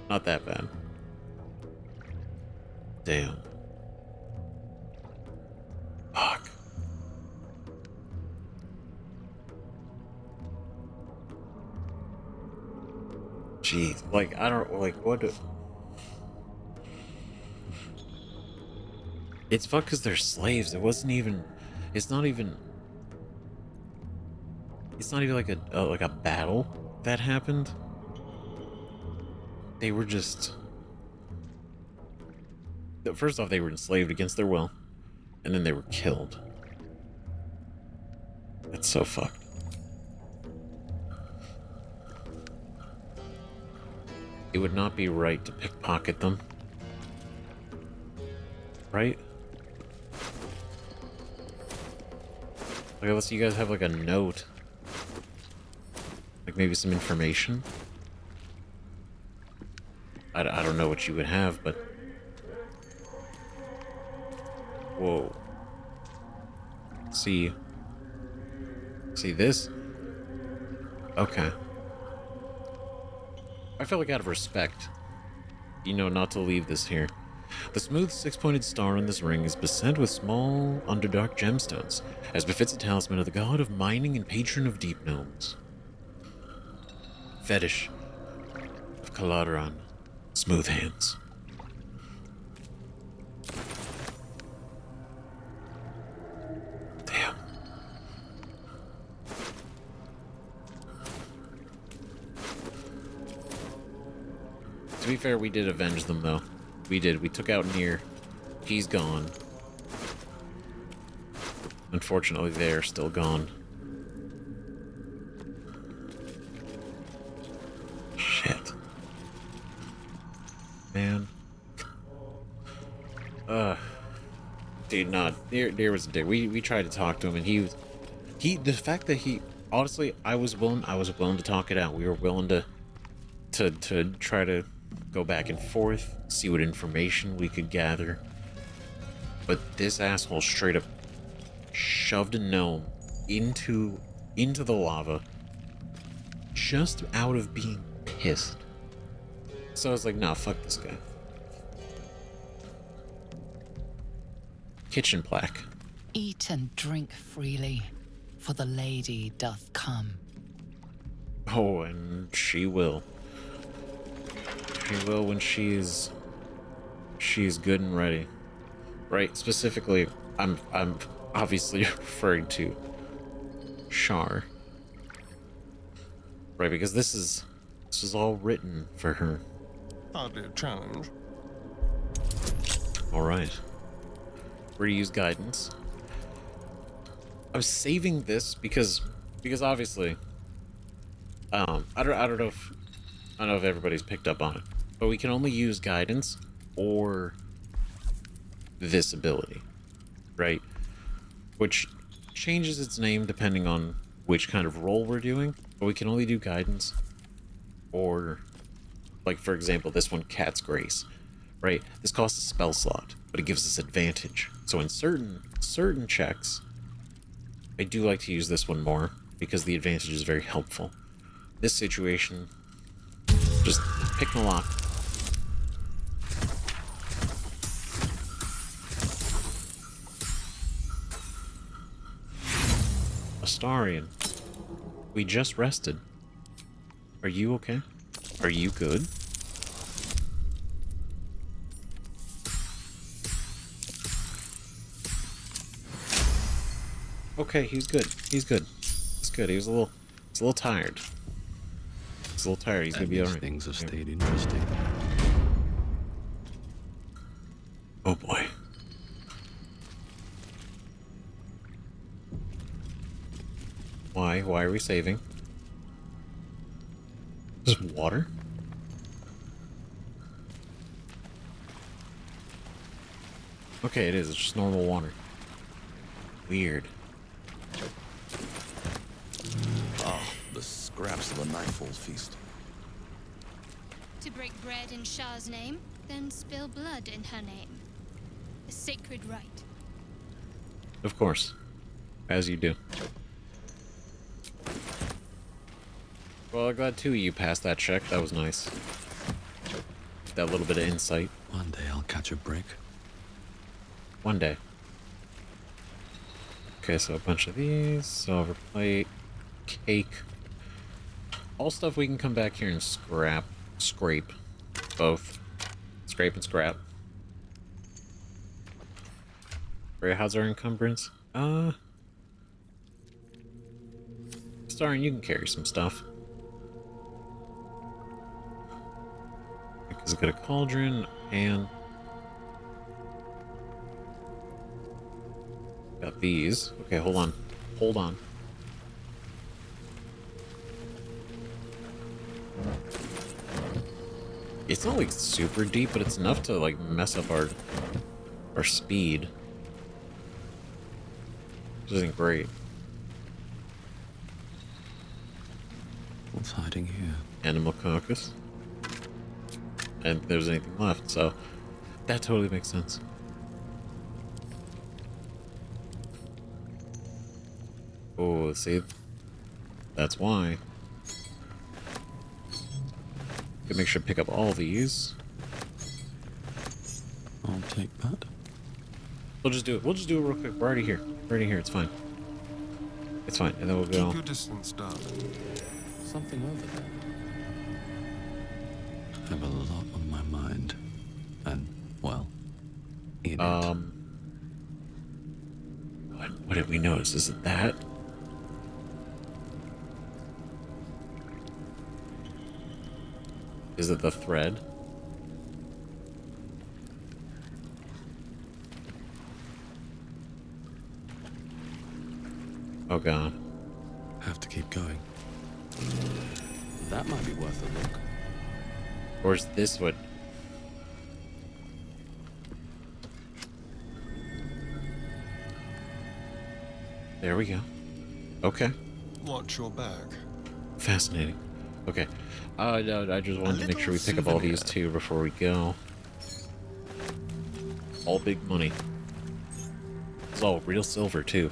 Not that bad. Damn. Fuck. Jeez. Like, I don't, like, what do... It's fucked because they're slaves. It wasn't even... It's not even like a battle that happened. They were just... First off, they were enslaved against their will, and then they were killed. That's so fucked. It would not be right to pickpocket them. Right? Like, unless you guys have like a note. Like maybe some information. I don't know what you would have, but... Whoa. See this? Okay. I feel like out of respect, not to leave this here. The smooth six-pointed star on this ring is beset with small Underdark gemstones, as befits a talisman of the god of mining and patron of deep gnomes. Fetish of Kaladron. Smooth hands. Damn. To be fair, we did avenge them, though. We did. We took out Nere. He's gone. Unfortunately, they're still gone. Shit. Man. Dude, Nere was a dick. We tried to talk to him, and the fact that honestly, I was willing to talk it out. We were willing to try to go back and forth, see what information we could gather. But this asshole straight up shoved a gnome into the lava just out of being pissed. So I was like, nah, fuck this guy. Kitchen plaque. Eat and drink freely, for the lady doth come. Oh, and she will. She will when she's good and ready. Right, specifically, I'm obviously referring to Shar. Right, because this was all written for her. Hardly a challenge. Alright. We're gonna use guidance. I was saving this because obviously, I don't know if I don't know if everybody's picked up on it, but we can only use guidance or this ability, right? Which changes its name depending on which kind of role we're doing, but we can only do guidance or, like, for example, this one, Cat's Grace, right? This costs a spell slot, but it gives us advantage. So in certain checks, I do like to use this one more because the advantage is very helpful. This situation, just pick the lock. Astarion, we just rested. Are you okay? Are you good? Okay, he's good. He's good. He's good. He's a little tired. He's a little tired. He's gonna be alright. Things have stayed interesting. Oh boy. Why? Why are we saving? Just water? Okay, it is. It's just normal water. Weird. Ah, the scraps of the Nightfall's feast. To break bread in Shar's name, then spill blood in her name. A sacred rite. Of course. As you do. Well, I'm glad two of you passed that check. That was nice. That little bit of insight. One day I'll catch a break. One day. Okay, so a bunch of these. Silver plate. Cake. All stuff we can come back here and scrape. Both. Scrape and scrap. Right, how's our encumbrance? Starring, you can carry some stuff. Because I've got a cauldron and got these. Okay, hold on. Hold on. It's not like super deep, but it's enough to like mess up our speed. Which isn't great. What's hiding here? Animal carcass. And if there's anything left, so that totally makes sense. Oh, see? That's why. Gotta make sure to pick up all these. I'll take that. We'll just do it. We'll just do it real quick. We're already here. We're already here. It's fine. It's fine. And then we'll go. Keep your distance, darling. Something over there. I have a lot on my mind. And, well, in it. What did we notice? Is it that? Is it the thread? Oh god. Have to keep going. That might be worth a look. Or is this what? There we go. Okay. Watch your back. Fascinating. Okay. No, I just wanted to make sure we pick up all these too before we go. All big money. It's all real silver too.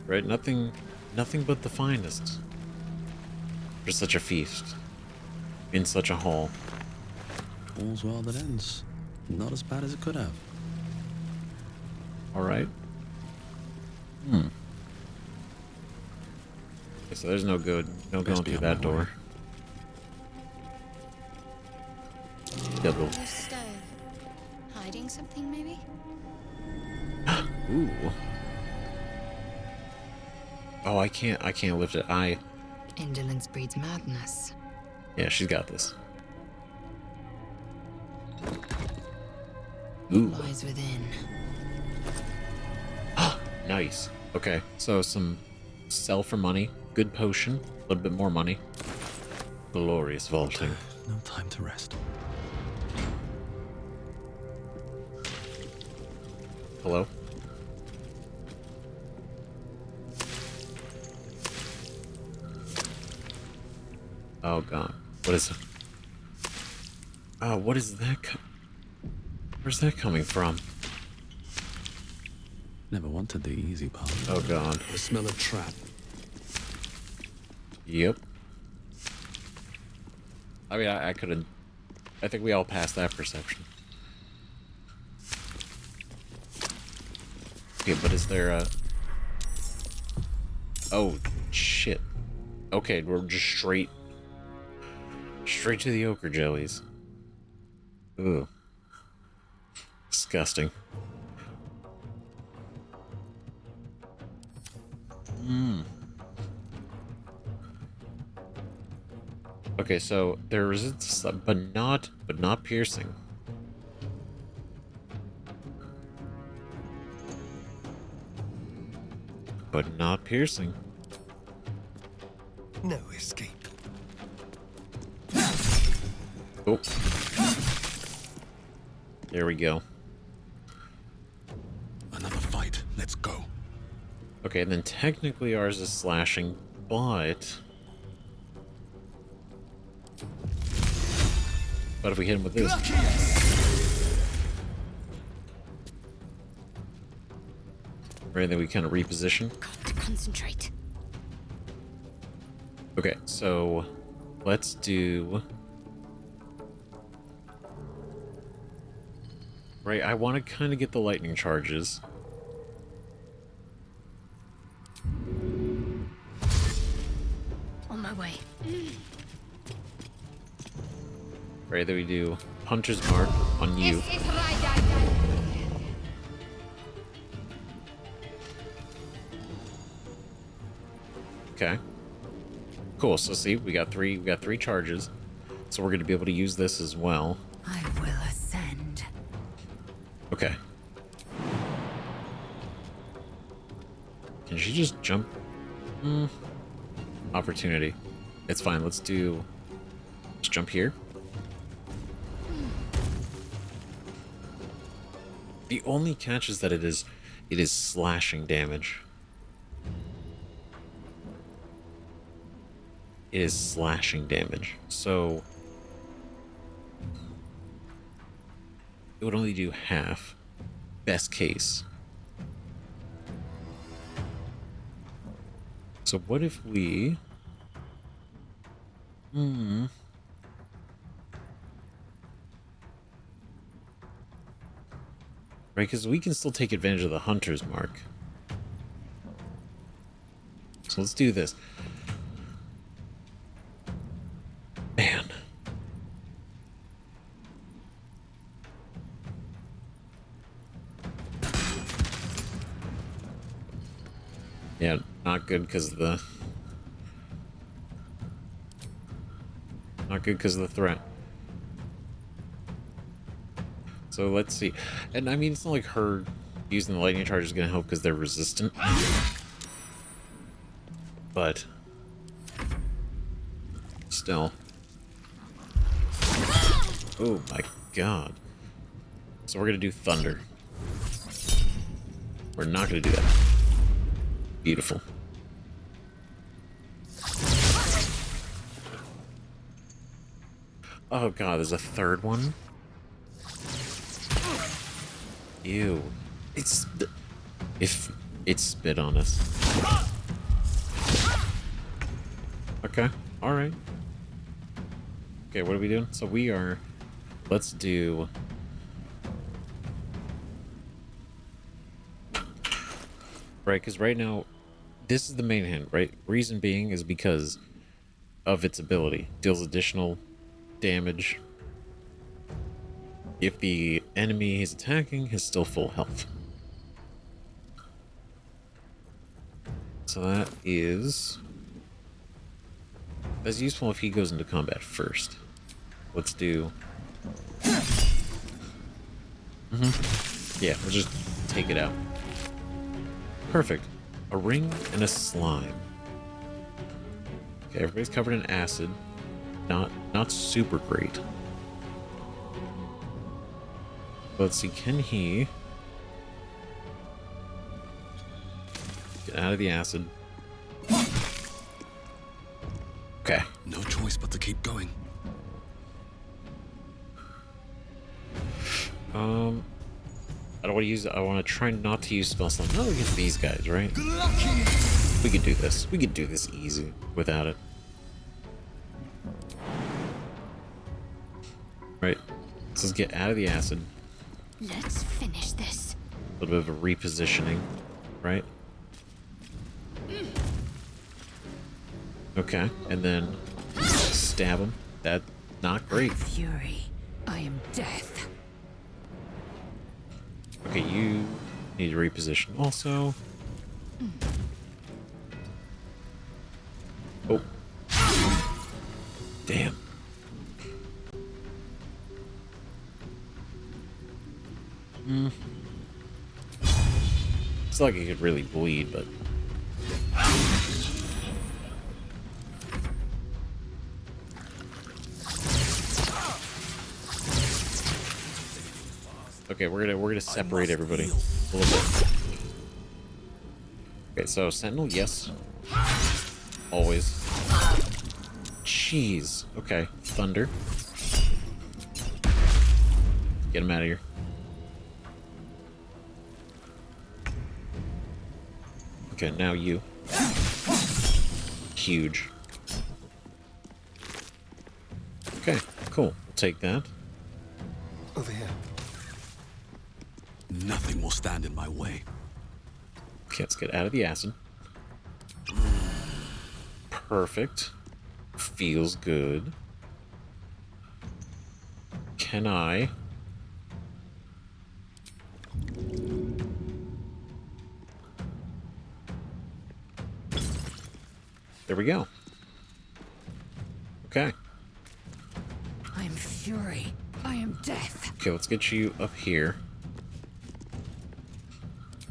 Right? Nothing but the finest. For such a feast. In such a hall. All's well that ends. Not as bad as it could have. Alright. Okay, so there's no going through that door. Double. Your stove. Hiding something, maybe? Ooh. Oh, I can't lift it. Indolence breeds madness. Yeah, she's got this. Ooh. Lies within. Nice. Okay, so some sell for money. Good potion. A little bit more money. Glorious vaulting. No time to rest. Hello? Oh god. What is it? Oh, what is that? Where's that coming from? Never wanted the easy part. Oh god. I smell a trap. Yep. I mean, I could have... I think we all passed that perception. Okay, but is there a... Oh, shit. Okay, we're just straight to the ochre jellies. Ugh. Disgusting. Okay, so there resistance, but not piercing. But not piercing. No escape. Oh. There we go. Another fight. Let's go. Okay, and then technically ours is slashing, but if we hit him with this? Right, then we kind of reposition. Got to concentrate. Okay, so let's do... Right, I want to kind of get the lightning charges. On my way. Right, then we do Hunter's Mark on you. Okay. Cool, so see, we got three charges. So we're gonna be able to use this as well. I will ascend. Okay. Can she just jump? Opportunity. It's fine, let's jump here. The only catch is that it is slashing damage. It is slashing damage. So it would only do half. Best case. So what if we... Right, because we can still take advantage of the Hunter's Mark. So let's do this. Man. Yeah, not good because of the... Not good because of the threat. So let's see. And I mean, it's not like her using the lightning charge is going to help because they're resistant. But still. Oh my god. So we're going to do thunder. We're not going to do that. Beautiful. Oh god, there's a third one? Ew. If it spit on us. Okay, alright. Okay, what are we doing? So we are... Let's do... Right, because right now, this is the main hand, right? Reason being is because of its ability. Deals additional damage if the enemy he's attacking is still full health. So that's useful if he goes into combat first. Let's do... Yeah, we'll just take it out. Perfect. A ring and a slime. Okay, everybody's covered in acid. Not super great. Let's see, can he get out of the acid? Okay. No choice but to keep going. I don't want to use. I want to try not to use spell slime. Not against these guys, right? We could do this. We could do this easy without it. Right. Let's just get out of the acid. Let's finish this. A little bit of a repositioning, right? Okay, and then stab him. That not great. Fury, I am death. Okay, you need to reposition also. Oh. Damn. It's like it could really bleed, but... Okay, we're gonna separate everybody a little bit. Okay, so Sentinel, yes. Always. Jeez. Okay, Thunder. Get him out of here. Okay, now you. Huge. Okay, cool. We'll take that. Over here. Nothing will stand in my way. Okay, let's get out of the acid. Perfect. Feels good. Can I... There we go. Okay. I am fury. I am death. Okay, let's get you up here.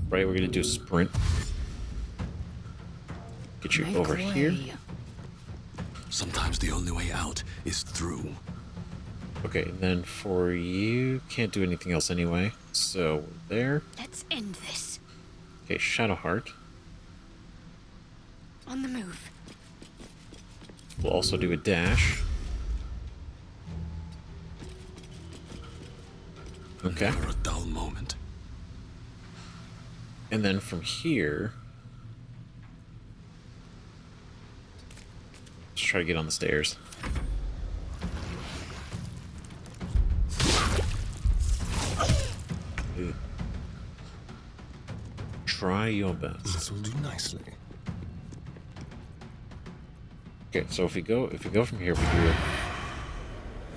Right, we're gonna do a sprint. Get you Make over way. here. Sometimes the only way out is through. Okay, and then for you, can't do anything else anyway. So, there. Let's end this. Okay, Shadowheart. On the move. We'll also do a dash. Okay. Never a dull moment. And then from here... Let's try to get on the stairs. Ooh. Try your best. This will do nicely. Okay, so if we go from here, we do a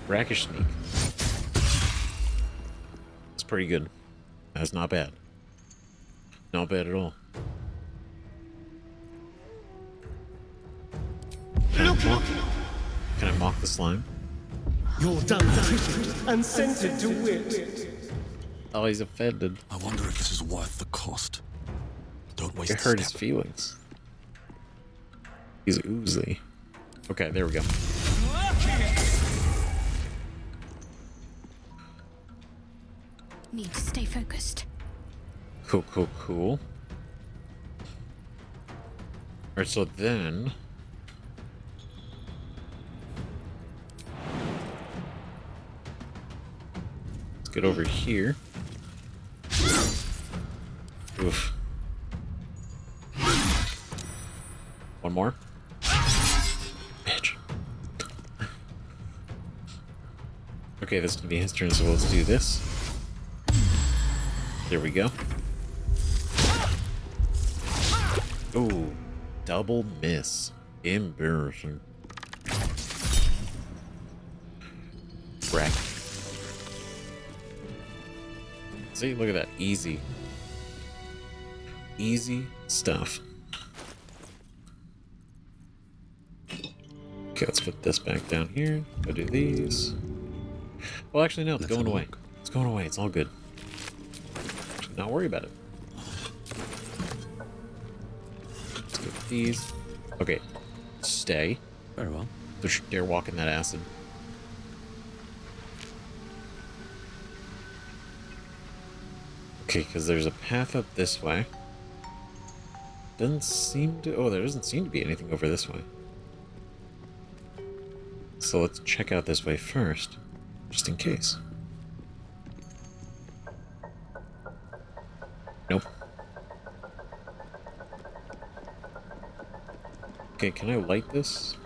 brackish sneak. It's pretty good. That's not bad. Not bad at all. Can I mock the slime? You're done twisted and scented to wit. Oh, he's offended. I wonder if this is worth the cost. Don't waste It a hurt his step. feelings. He's oozly. Okay, there we go. Need to stay focused. Cool, cool, cool. Alright, so then... Let's get over here. Oof. One more. Bitch. Okay, this is gonna be his turn, so let's do this. There we go. Ooh, double miss. Embarrassing. Brack. See, look at that. Easy. Easy stuff. Okay, let's put this back down here. Go do these. Well, actually, no, it's going away. It's going away. It's all good. Not worry about it. these. Okay, stay. Very well. Don't you dare walk in that acid. Okay, because there's a path up this way. Doesn't seem to... Oh, there doesn't seem to be anything over this way. So let's check out this way first, just in case. Nope. Okay, can I light this?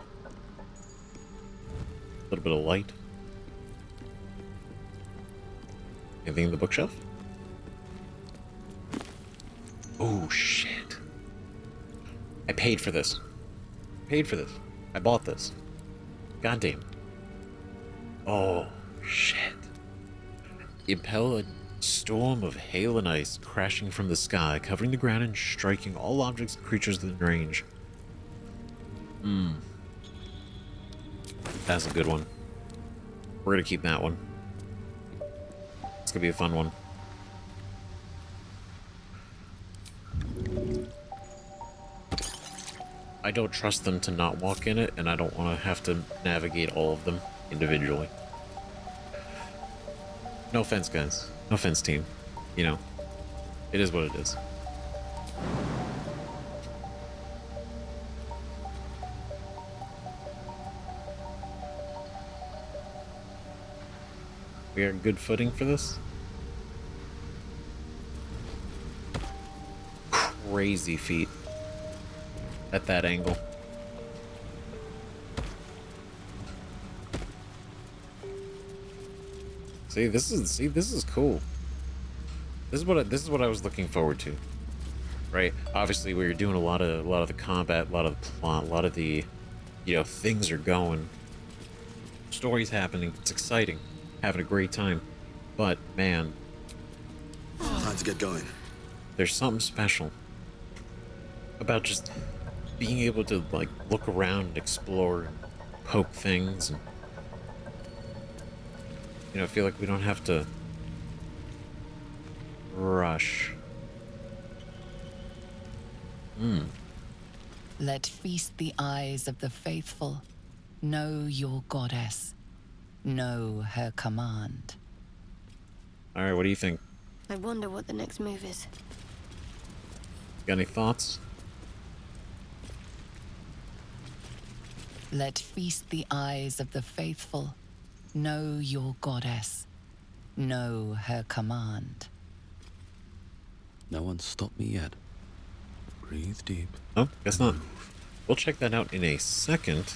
A little bit of light. Anything in the bookshelf? Oh, shit. I paid for this. Paid for this. I bought this. Goddamn. Oh, shit. Impel a storm of hail and ice crashing from the sky, covering the ground and striking all objects and creatures within range. That's a good one. We're gonna keep that one. It's gonna be a fun one. I don't trust them to not walk in it, and I don't want to have to navigate all of them individually. No offense, guys. No offense, team. You know, it is what it is. We are good footing for this. Crazy feet at that angle. See, this is cool. This is what I was looking forward to. Right? Obviously, we were doing a lot of the combat, a lot of the plot, a lot of the, you know, things are going. Story's happening. It's exciting. Having a great time. But man, Time to get going. there's something special about just being able to like look around and explore and poke things and, you know, feel like we don't have to rush. Let feast the eyes of the faithful. Know your goddess. Know her command. All right, what do you think? I wonder what the next move is. Got any thoughts? Let feast the eyes of the faithful. Know your goddess. Know her command. No one's stopped me yet. Breathe deep. Oh, guess not. We'll check that out in a second.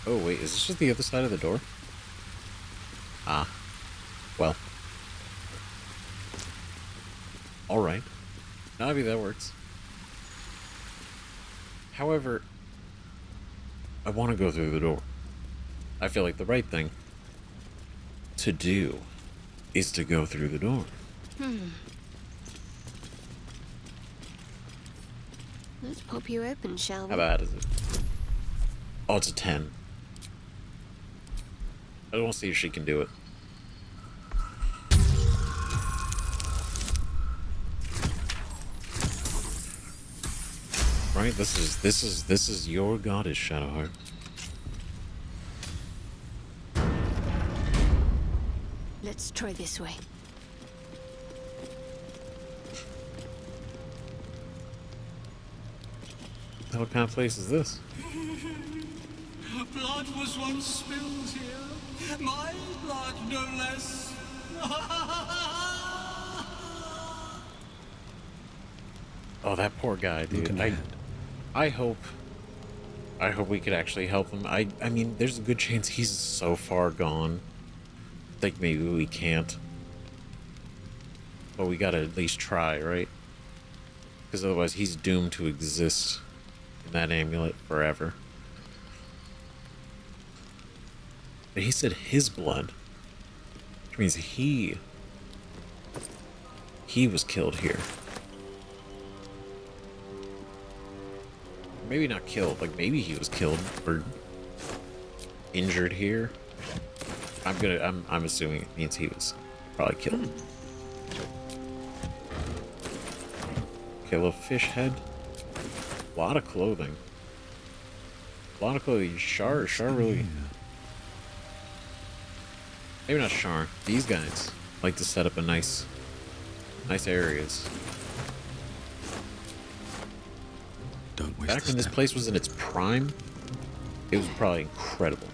Oh, wait, is this just the other side of the door? Ah. Well. Alright. Maybe that works. However, I want to go through the door. I feel like the right thing to do is to go through the door. Let's pop you open, shall we? How bad is it? Oh, it's a 10. I want to see if she can do it. Right? This is your goddess, Shadowheart. Let's try this way. What kind of place is this? Blood was once spilled here. My blood, no less. Oh, that poor guy, dude. Looking ahead. I hope we could actually help him. I mean, there's a good chance he's so far gone. Like maybe we can't. But we gotta at least try, right? Because otherwise he's doomed to exist in that amulet forever. But he said his blood. Which means he was killed here. Maybe not killed, like maybe he was killed or injured here. I'm assuming it means he was probably killed. Okay, little fish head. A lot of clothing. A lot of clothing. Shar really... Maybe not Shar. These guys like to set up a nice areas. Don't waste Back when this place was in its prime, it was probably incredible.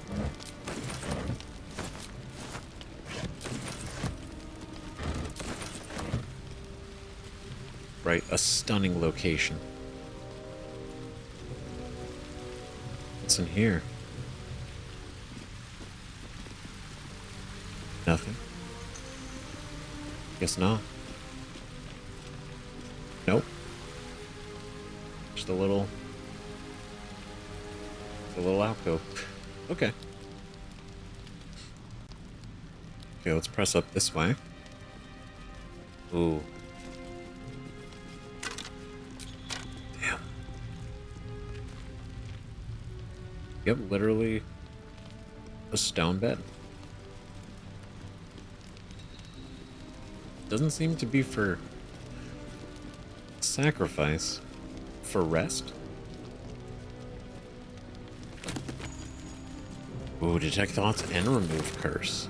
Right, a stunning location. What's in here? Nothing. Guess not. Nope. Just a little alcove. Okay. Okay, let's press up this way. Ooh. Damn. Yep, literally a stone bed. Doesn't seem to be for sacrifice. For rest? Ooh, detect thoughts and remove curse.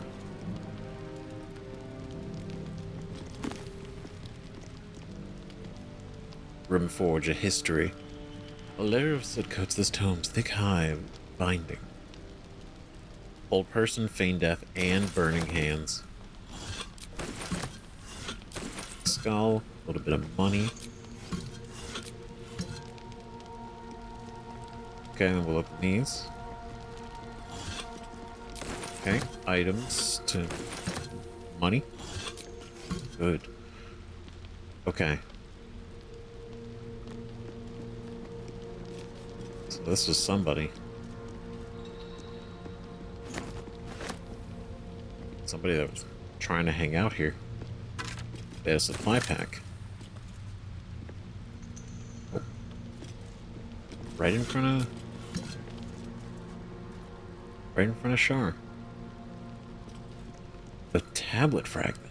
Grymforge, a history. A layer of soot coats this tome's thick hive binding. Old person, feigned death, and burning hands. Skull, a little bit of money. Okay, then we'll open these. Okay, items to money. Good. Okay. So this was somebody. Somebody that was trying to hang out here. They had a supply pack. Oh. Right in front of Shar. A tablet fragment.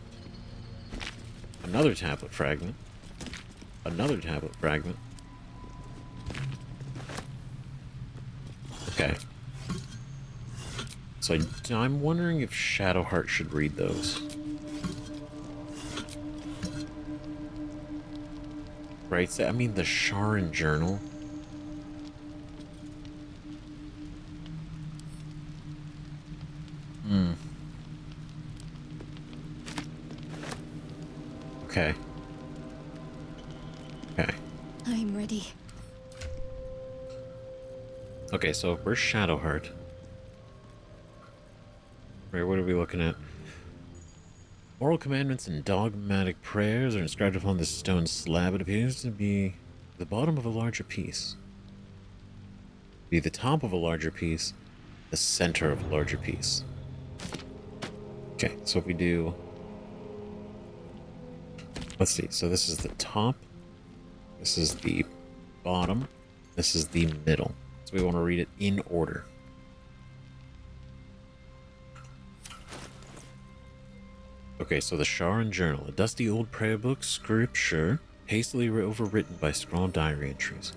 Another tablet fragment. Another tablet fragment. Okay. So I'm wondering if Shadowheart should read those. Right, so, I mean the Sharan journal. Okay. Okay. I'm ready. Okay, so where's Shadowheart? Right, what are we looking at? Moral commandments and dogmatic prayers are inscribed upon this stone slab. It appears to be the bottom of a larger piece. Be the top of a larger piece, the center of a larger piece. Okay, so if we do... Let's see, so this is the top, this is the bottom, this is the middle. So we want to read it in order. Okay, so the Sharan Journal, a dusty old prayer book, scripture, hastily overwritten by scrawled diary entries.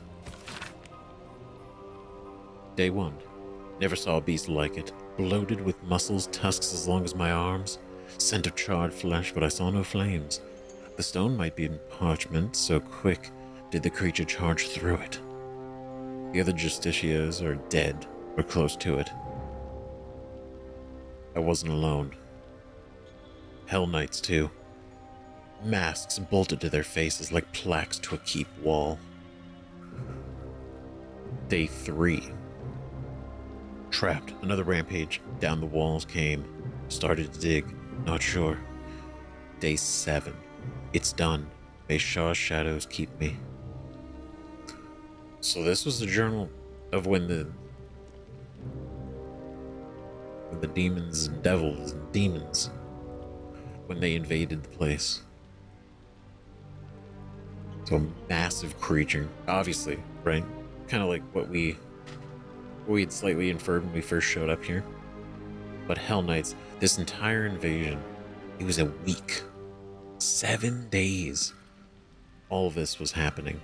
Day 1. Never saw a beast like it. Bloated with muscles, tusks as long as my arms. Scent of charred flesh, but I saw no flames. The stone might be in parchment, so quick did the creature charge through it. The other justiciars are dead, or close to it. I wasn't alone. Hell Knights, too. Masks bolted to their faces like plaques to a keep wall. Day 3. Trapped. Another rampage. Down the walls came. Started to dig. Not sure. Day 7. It's done. May Shar's shadows keep me. So this was the journal of when the demons and devils and demons, when they invaded the place. So a massive creature, obviously, right? Kind of like what we had slightly inferred when we first showed up here. But Hell Knights, this entire invasion, it was a week. 7 days. All of this was happening.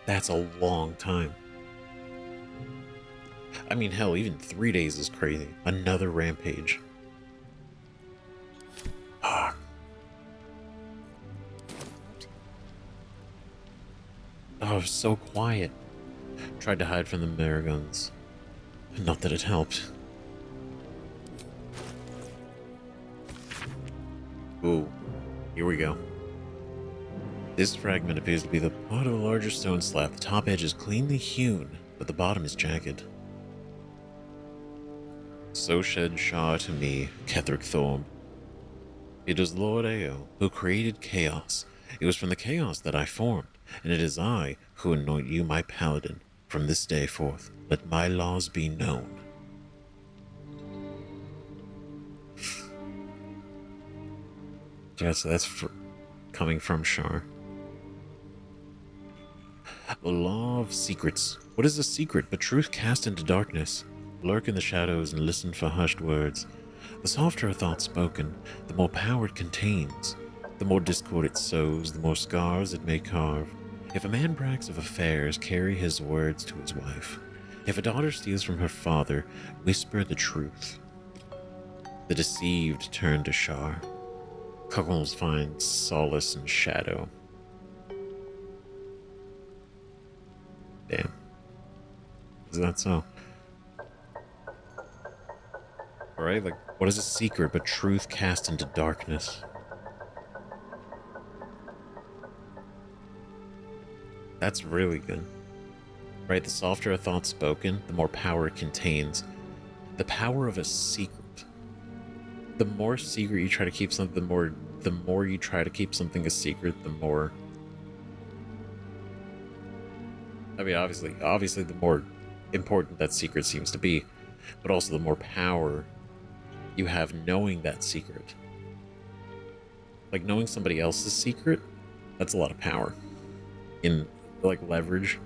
That's a long time. I mean, hell, even 3 days is crazy. Another rampage. Ah. Oh, so quiet. Tried to hide from the Marigons. Not that it helped. Ooh, here we go. This fragment appears to be the part of a larger stone slab. The top edge is cleanly hewn, but the bottom is jagged. So shed Shar to me, Ketheric Thorm. It is Lord Ao who created chaos. It was from the chaos that I formed, and it is I who anoint you my paladin. From this day forth, let my laws be known. Yeah, so that's coming from Shar. The law of secrets. What is a secret but truth cast into darkness? Lurk in the shadows and listen for hushed words. The softer a thought spoken, the more power it contains. The more discord it sows, the more scars it may carve. If a man brags of affairs, carry his words to his wife. If a daughter steals from her father, whisper the truth. The deceived turn to Shar. Cuckolds find solace in shadow. Damn. Is that so? Alright, like, what is a secret but truth cast into darkness? That's really good. Right, the softer a thought spoken, the more power it contains. The power of a secret. The more secret you try to keep something, the more you try to keep something a secret, the more... I mean, obviously the more important that secret seems to be, but also the more power you have knowing that secret. Like, knowing somebody else's secret, that's a lot of power. In, like, leverage.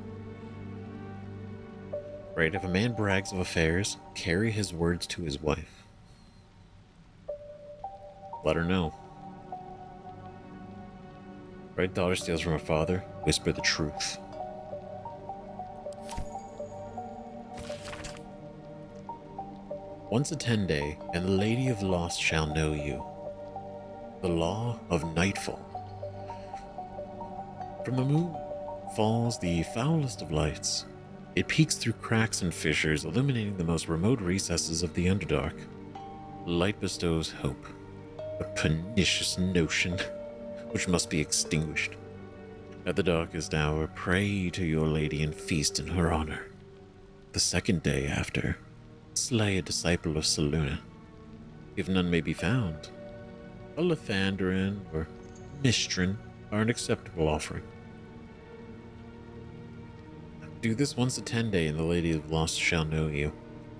Right, if a man brags of affairs, carry his words to his wife. Let her know. Right, daughter steals from her father, whisper the truth. Once a 10-day, and the Lady of Lost shall know you. The law of nightfall. From the moon falls the foulest of lights. It peeks through cracks and fissures, illuminating the most remote recesses of the Underdark. Light bestows hope, a pernicious notion which must be extinguished. At the darkest hour, pray to your lady and feast in her honor. The second day after, slay a disciple of Selûne. If none may be found, a Lathandarin or Mistrin are an acceptable offering. Do this once a 10-day and the Lady of Lost shall know you.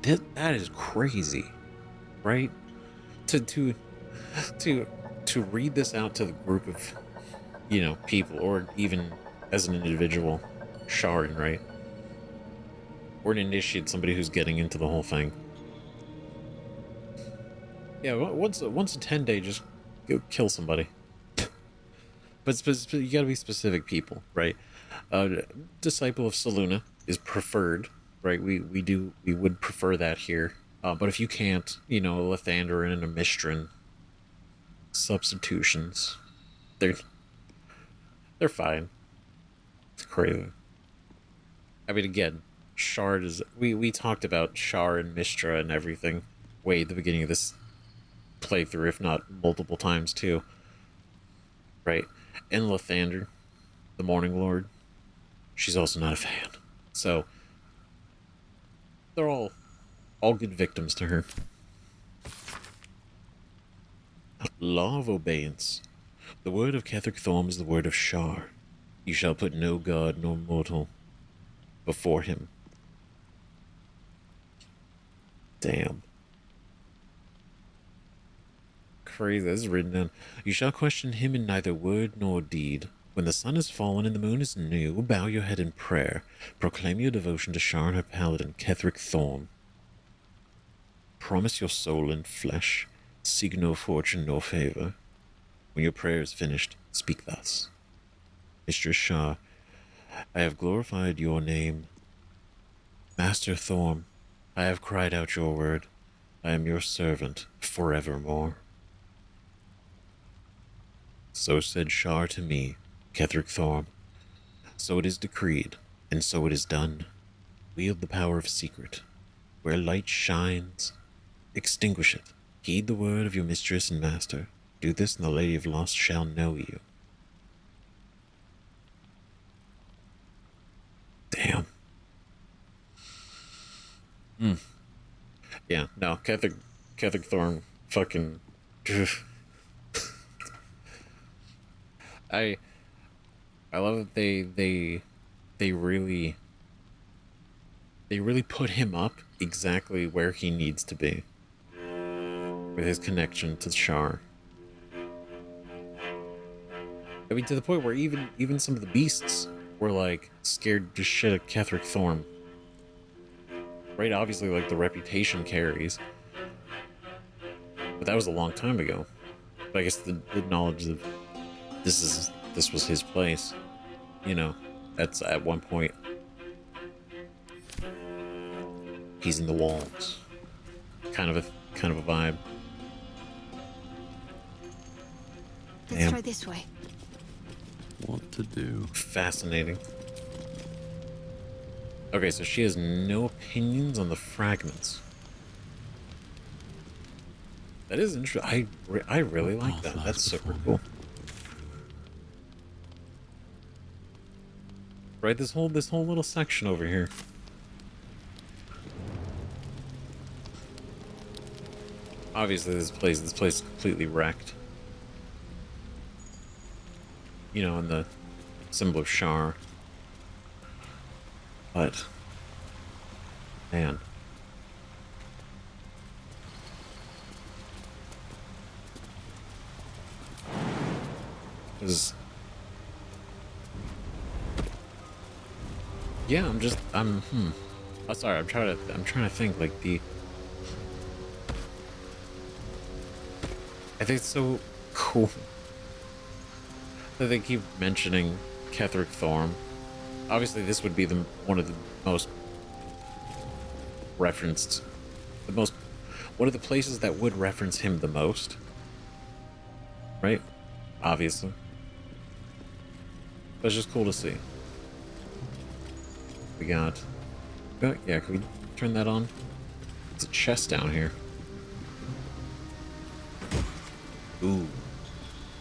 That is crazy, right? To read this out to the group of, you know, people, or even as an individual, Sharin, right? Or an initiate, somebody who's getting into the whole thing. Yeah, once a 10-day, just go kill somebody. But you gotta be specific people, right? Disciple of Selûne is preferred, right? We would prefer that here. But if you can't, you know, a Lathandarin and a Mistrin, substitutions, they're fine. It's crazy. I mean, again, Shard is... We talked about Shar and Mistra and everything way at the beginning of this playthrough, if not multiple times too. Right? And Lathander, the Morning Lord, she's also not a fan. So, they're all good victims to her. Law of Obeyance. The word of Ketheric Thorm is the word of Shar. You shall put no god nor mortal before him. Damn. Crazy. This is written down. You shall question him in neither word nor deed. When the sun is fallen and the moon is new, bow your head in prayer. Proclaim your devotion to Shar and her paladin, Ketheric Thorm. Promise your soul and flesh. Seek no fortune nor favor. When your prayer is finished, speak thus. Mistress Shar, I have glorified your name. Master Thorm, I have cried out your word. I am your servant forevermore. So said Shar to me, Ketheric Thorm. So it is decreed, and so it is done. Wield the power of secret. Where light shines, extinguish it. Heed the word of your mistress and master. Do this, and the Lady of Lost shall know you. Damn. Yeah, no, Ketheric Thorm, fucking. I love that they really put him up exactly where he needs to be with his connection to Shar. I mean, to the point where even some of the beasts were like scared to shit of Ketheric Thorm. Right? Obviously, like the reputation carries, but that was a long time ago. But I guess the knowledge of this was his place. You know, that's at one point. He's in the walls. Kind of a vibe. Let's Damn. try this way. What to do? Fascinating. Okay, so she has no opinions on the fragments. That is interesting. I really like that. That's super cool. Right, this whole little section over here. Obviously, this place is completely wrecked. You know, in the symbol of Shar. But, man. Yeah, I'm oh, sorry, I'm trying to think, like, I think it's so cool that they keep mentioning Ketheric Thorm. Obviously, this would be one of the most referenced, one of the places that would reference him the most, right? Obviously, but it's just cool to see. We got, oh, yeah. Can we turn that on? It's a chest down here. Ooh,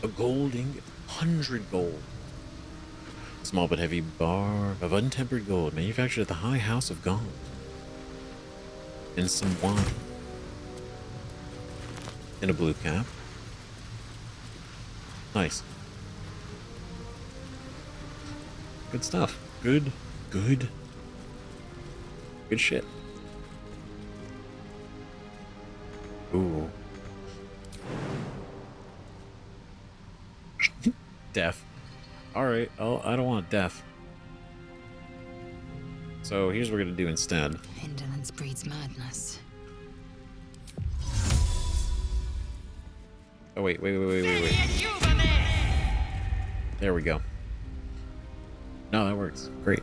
a gold ingot, 100 gold. Small but heavy bar of untempered gold, manufactured at the High House of Gold. And some wine. And a blue cap. Nice. Good stuff. Good shit. Ooh. Death. Alright, I don't want death. So here's what we're gonna do instead. Indolence breeds madness. Oh, wait. There we go. No, that works. Great.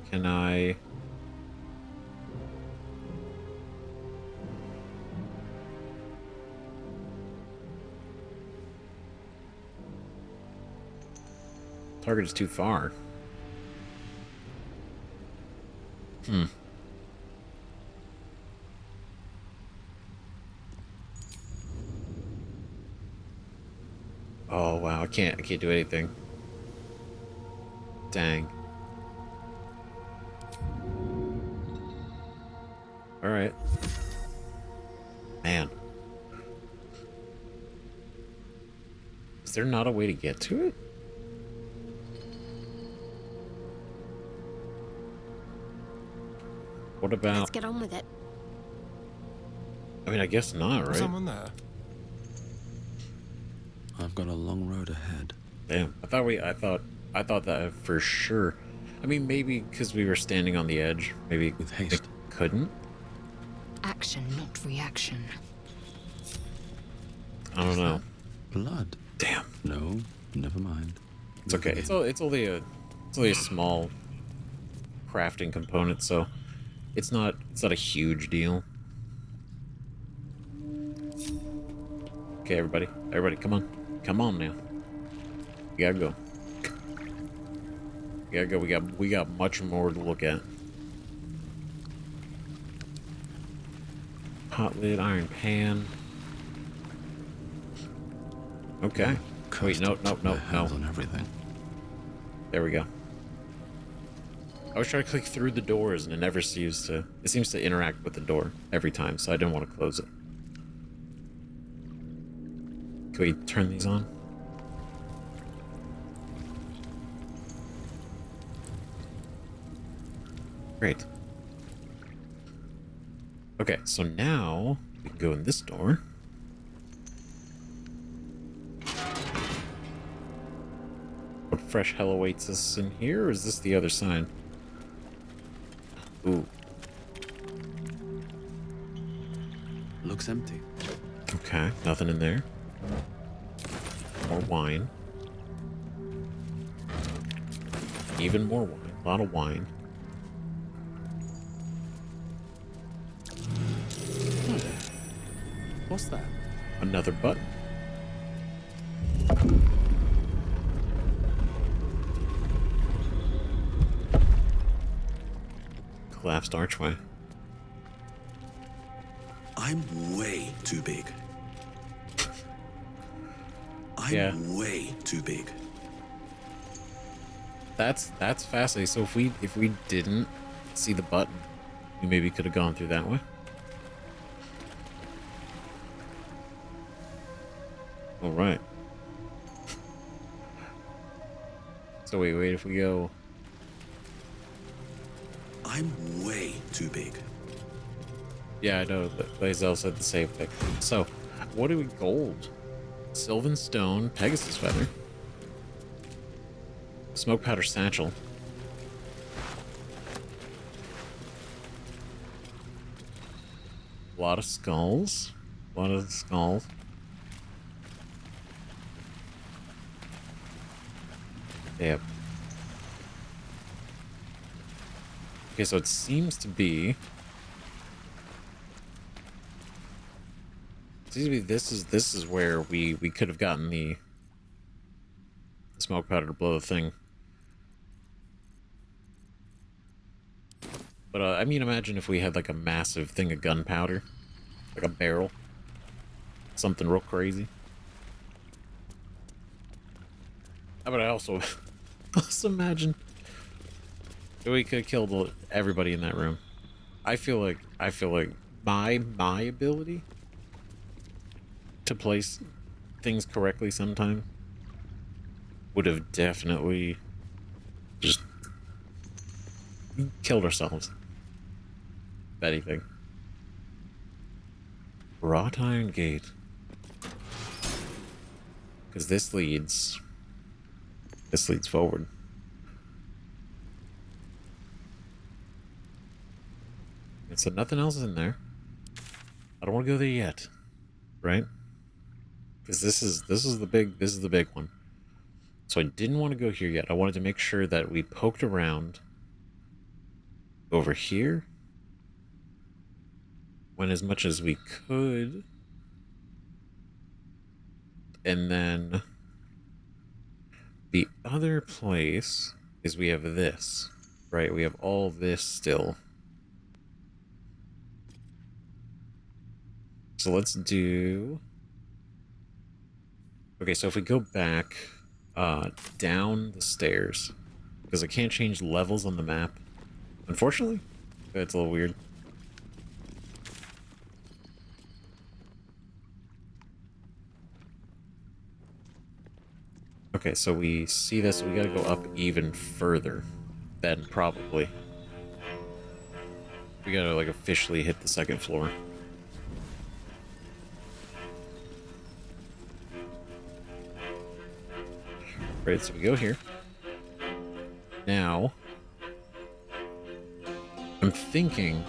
Can I... Target is too far. Oh wow, I can't do anything. Dang. All right. Man. Is there not a way to get to it? What about... Let's get on with it. I mean, I guess not, right? Someone there. I've got a long road ahead. Damn. I thought that for sure. I mean, maybe because we were standing on the edge. Maybe With haste. it couldn't. Action, not reaction. I don't know. Blood? Damn. No, never mind. It's okay. It's only a small crafting component, so it's not a huge deal. Okay, everybody, come on now. We gotta go. We gotta go. We got much more to look at. Pot lid, iron pan. Okay. Wait, no. On everything. There we go. I was trying to click through the doors and it never seems to. It seems to interact with the door every time, so I didn't want to close it. Can we turn these on? Great. Okay, so now we can go in this door. What fresh hell awaits us in here, or is this the other side? Ooh. Looks empty. Okay, nothing in there. More wine. Even more wine. A lot of wine. What's that? Another button. Collapsed archway. I'm way too big. I'm way too big. That's fascinating. So if we didn't see the button, we maybe could have gone through that way. All right. So wait, if we go. I'm way too big. Yeah, I know. Blazel said the same thing. So, what do we gold? Sylvan stone, Pegasus feather, smoke powder satchel. A lot of skulls. Yep. Okay, so it seems to be. This is where we could have gotten the smoke powder to blow the thing. But I mean, imagine if we had like a massive thing of gunpowder, like a barrel, something real crazy. But I also imagine we could have killed everybody in that room. I feel like my ability to place things correctly sometime would have definitely just killed ourselves. If anything. Wrought iron gate. Because this leads forward. And so nothing else is in there. I don't want to go there yet, right? Because this is the big one. So I didn't want to go here yet. I wanted to make sure that we poked around over here, went as much as we could, and then the other place is we have this, right? We have all this still. So let's do. Okay, so if we go back down the stairs, because I can't change levels on the map, unfortunately. That's a little weird. Okay, so we see this, we gotta go up even further then, probably. We gotta, like, officially hit the second floor. Right, so we go here. Now, I'm thinking,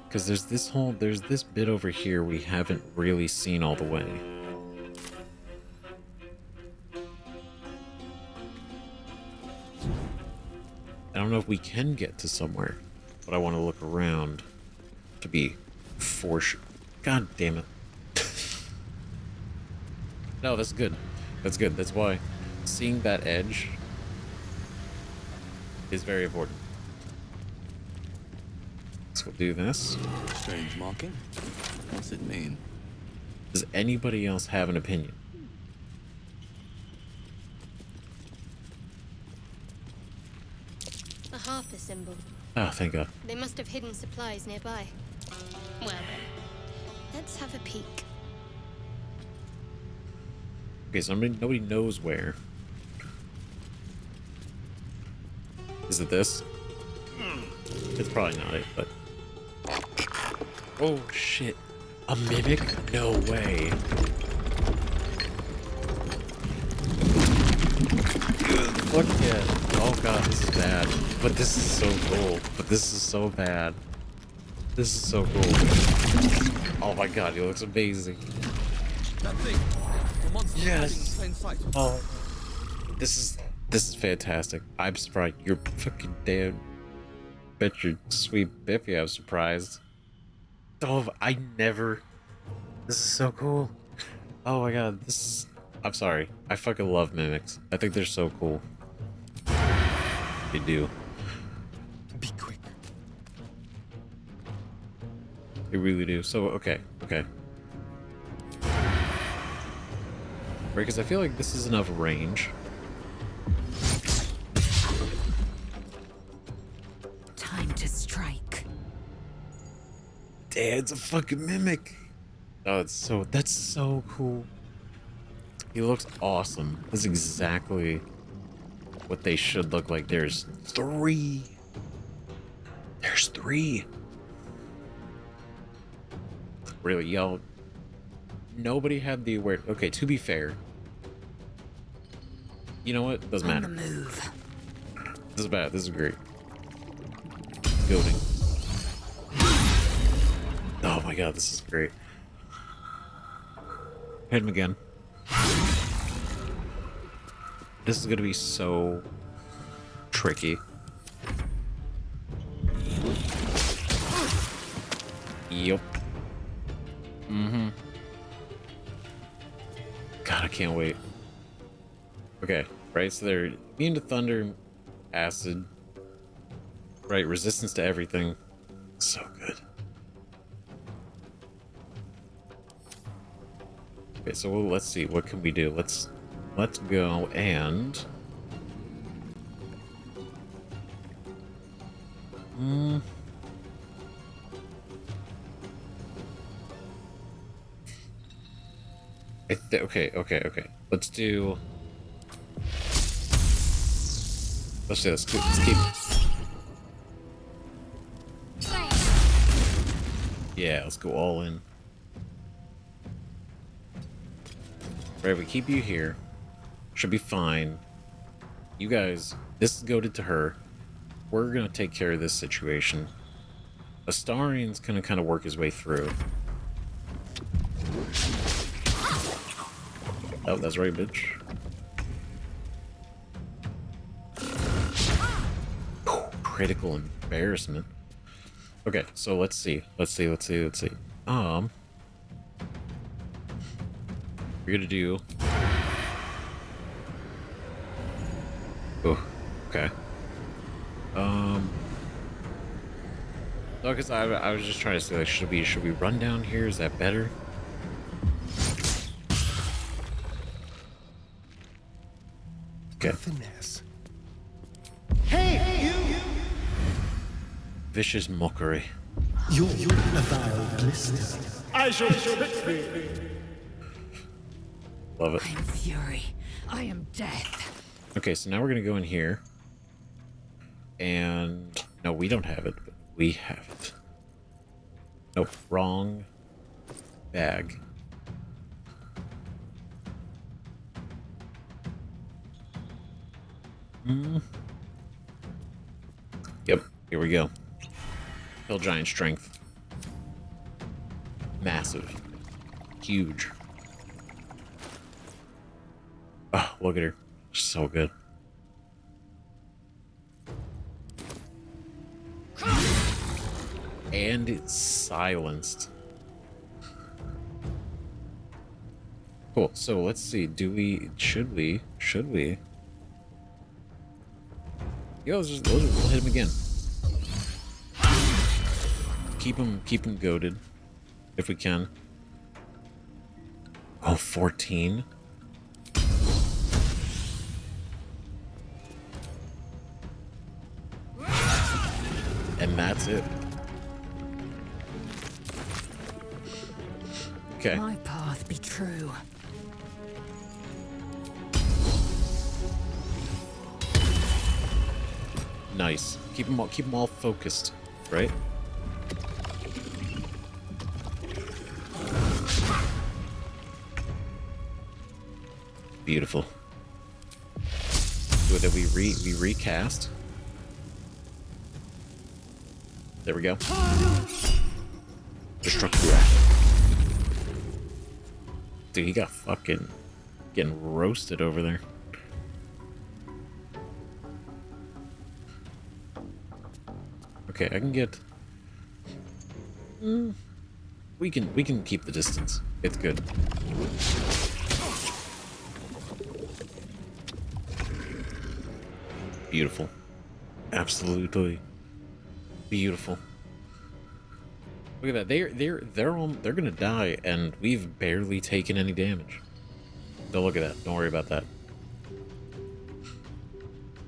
because there's this bit over here we haven't really seen all the way. I don't know if we can get to somewhere, but I want to look around to be for sure. God damn it. No, that's good. That's good. That's why seeing that edge is very important. So we'll do this. Strange marking. What's it mean? Does anybody else have an opinion? A Harper symbol. Oh, thank God. They must have hidden supplies nearby. Well then, let's have a peek. Okay, so nobody knows where. Is it this? It's probably not it, but... Oh, shit. A mimic? No way. Fuck yeah. Oh god, this is bad. But this is so cool. But this is so bad. This is so cool. Oh my god, he looks amazing. That thing. The monster's hiding in Yes. plain sight. Oh. This is fantastic. I'm surprised. You're fucking damn. Bet your sweet Biffy I'm surprised. Oh, I never. This is so cool. Oh my god, this is. I'm sorry. I fucking love mimics. I think they're so cool. They do. Be quick. They really do. So, okay. Right, because I feel like this is enough range. Time to strike. Damn, it's a fucking mimic. Oh, that's so cool. He looks awesome. That's exactly what they should look like. There's three. Really, y'all. Nobody had the awareness. Okay, to be fair. You know what? Doesn't matter. On the move. This is bad. This is great. Building. Oh my god, this is great. Hit him again. This is gonna be so tricky. Yep. Mm-hmm. God, I can't wait. Okay, right, so they're immune to thunder, acid. Right, resistance to everything. So good. Okay, so let's see, what can we do? Let's go and... Okay. Let's do this. Let's keep... Yeah, let's go all in. Right, we keep you here. Should be fine. You guys, this is goaded to her. We're gonna take care of this situation. Astarian's gonna kind of work his way through. Oh, that's right, bitch. Critical embarrassment. Okay, so let's see. We're gonna do... Oh, okay. No, because I was just trying to say, like, should we run down here? Is that better? Okay. Finesse. Hey, you! Vicious mockery. You're a vile listener. I shall trick thee. Love it. I am fury. I am death. Okay, so now we're gonna go in here. And no, we don't have it, but we have it. Nope, wrong bag. Yep, here we go. Hill giant strength. Massive. Huge. Oh, look at her. So good. And it's silenced. Cool. So let's see. Should we? Yeah, we'll hit him again. Keep him goaded if we can. Oh, 14. And that's it. Okay. My path be true. Nice. Keep them all focused, right? Beautiful. Good that we recast. There we go. Destructive. Dude, he got fucking getting roasted over there. Okay, I can get. We can keep the distance. It's good. Beautiful. Absolutely beautiful. Look at that. They're gonna die, and we've barely taken any damage. Don't look at that. Don't worry about that.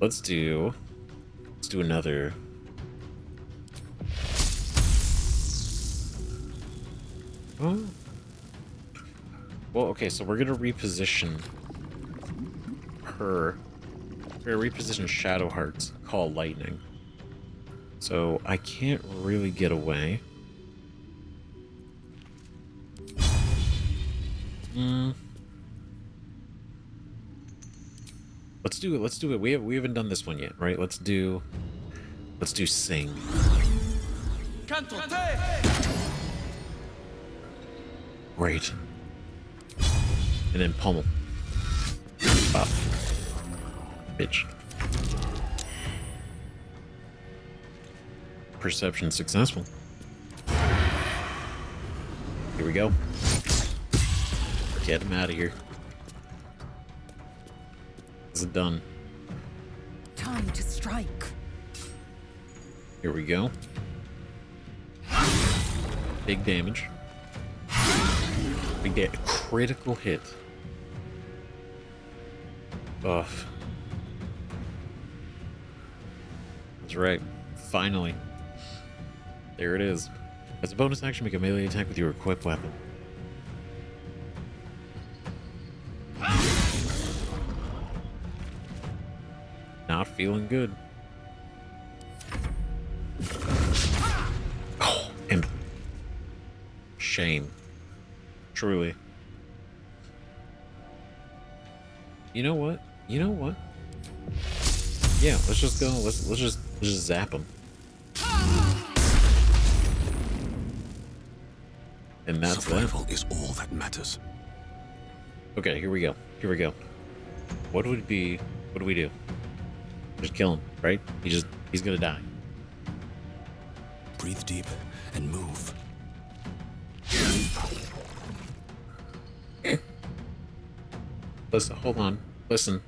Let's do another. Oh. Well, okay, so we're gonna reposition her. We're gonna reposition Shadowheart's Call Lightning. So I can't really get away. Let's do it. We haven't done this one yet, right? Let's do Sing. Great. And then Pummel. Up. Bitch. Perception successful. Here we go. Get him out of here. Is it done? Time to strike. Here we go. Big damage. We get a critical hit. Ugh. That's right. Finally. There it is. As a bonus action, make a melee attack with your equipped weapon. Not feeling good. Oh, and shame. Truly. You know what? Yeah, let's just go. Let's just zap him. And that's survival is all that matters. Okay, here we go. What do we do? Just kill him, right? He's gonna die. Breathe deep and move. Listen, hold on. Listen.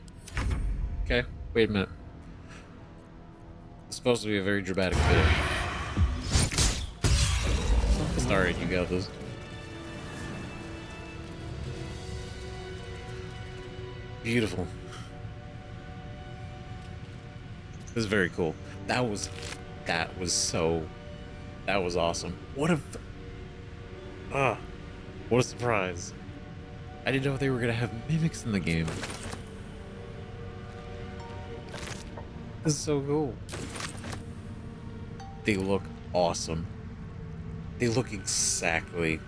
Okay, wait a minute. It's supposed to be a very dramatic finish. Sorry, you got this. Beautiful. This is very cool. That was awesome. What a surprise. I didn't know they were gonna have mimics in the game. This is so cool. They look awesome. They look exactly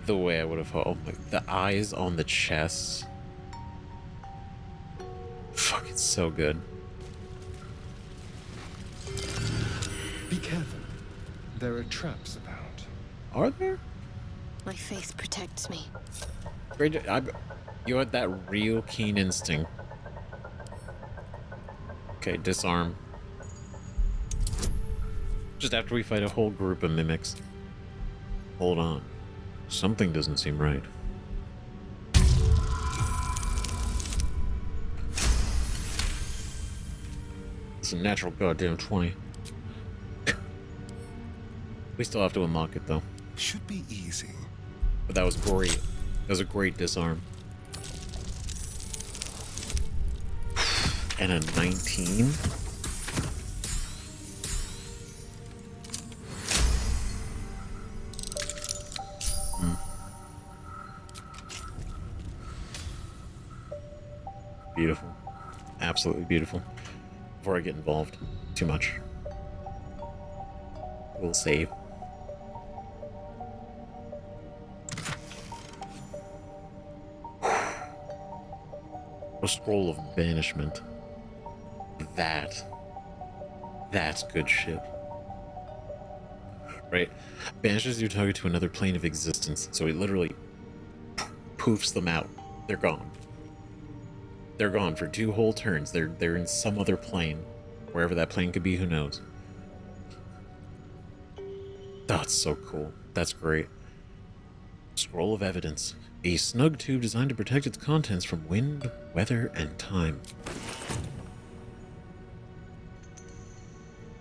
the way I would have hoped. Oh my, the eyes on the chest. Fuck, it's so good. Be careful. There are traps about. Are there? My faith protects me. Great. You had that real keen instinct. Okay, disarm. Just after we fight a whole group of mimics. Hold on. Something doesn't seem right. It's a natural goddamn 20. We still have to unlock it though. Should be easy. But that was great. That was a great disarm. And a 19? Beautiful. Absolutely beautiful. Before I get involved too much. We'll save. A scroll of banishment. That's good shit. Right? Banishes your target to another plane of existence, so it literally poofs them out. They're gone. They're gone for 2 whole turns. They're in some other plane. Wherever that plane could be, who knows? That's so cool. That's great. Scroll of Evidence. A snug tube designed to protect its contents from wind, weather, and time.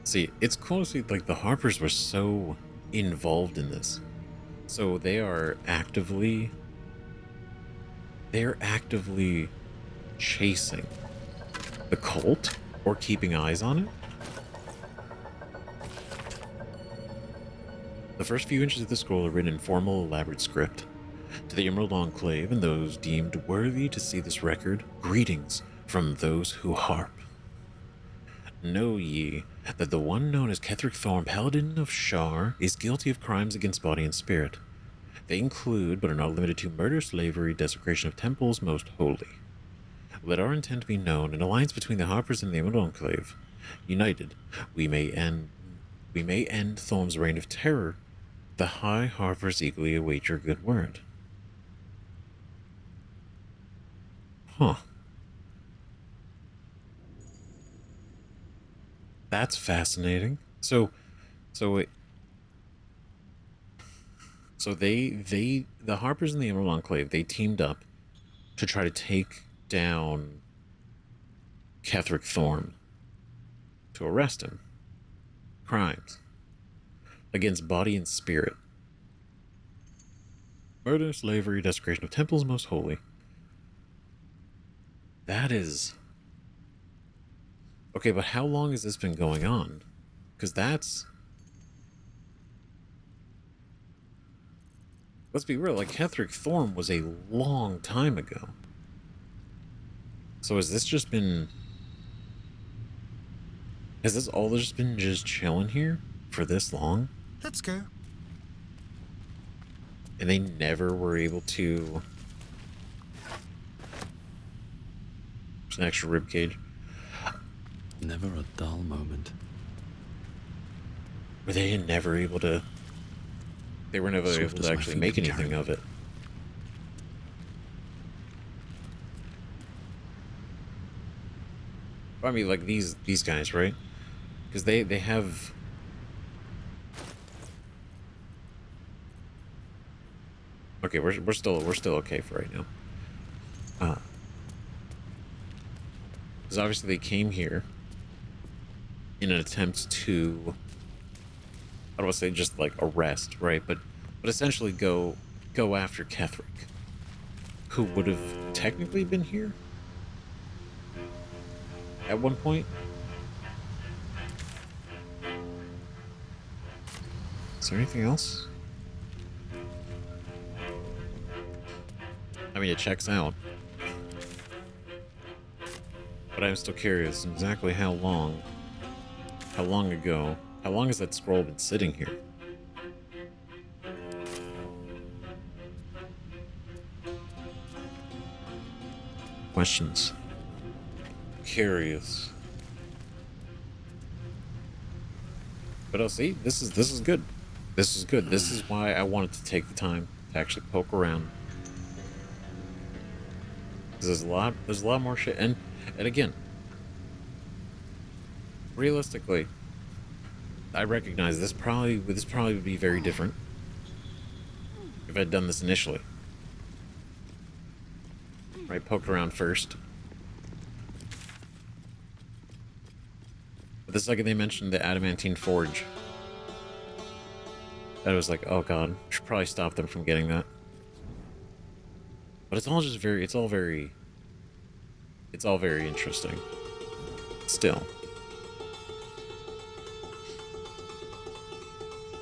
See, it's cool to see, like, the Harpers were so involved in this. So they're actively chasing the cult or keeping eyes on it. The first few inches of the scroll are written in formal, elaborate script. To the Emerald Enclave and those deemed worthy to see this record, greetings from those who harp. Know ye that the one known as Ketheric Thorn, Paladin of Shar, is guilty of crimes against body and spirit. They include, but are not limited to, murder, slavery, desecration of temples most holy. Let our intent be known, an alliance between the Harpers and the Emerald Enclave. United, we may end Thorn's reign of terror. The High Harpers eagerly await your good word. Huh. That's fascinating. So the Harpers and the Emerald Enclave, they teamed up to try to take down Ketheric Thorn, to arrest him. Crimes against body and spirit. Murder, slavery, desecration of temples most holy. That is... Okay, but how long has this been going on? Because that's... Let's be real, like, Ketheric Thorn was a long time ago. So has this just been... Has this all just been just chilling here for this long? Let's go. And they never were able to... There's an extra ribcage. Never a dull moment. Were they never able to... They were never able to actually make anything of it. I mean, like, these guys, right? Because they have... Okay, we're still okay for right now. Because obviously they came here in an attempt to, I don't want to say just like arrest, right? But essentially go after Ketheric, who would have technically been here at one point. Is there anything else? I mean, it checks out. But I'm still curious exactly how long ago, how long has that scroll been sitting here? Questions. Curious. But I'll see, this is good. This is good. This is why I wanted to take the time to actually poke around. Because there's a lot more shit, and again, realistically, I recognize this probably would be very different if I'd done this initially. Right, poked around first. But the second they mentioned the adamantine forge, that was like, oh god, should probably stop them from getting that. But it's all just very, it's all very interesting. Still.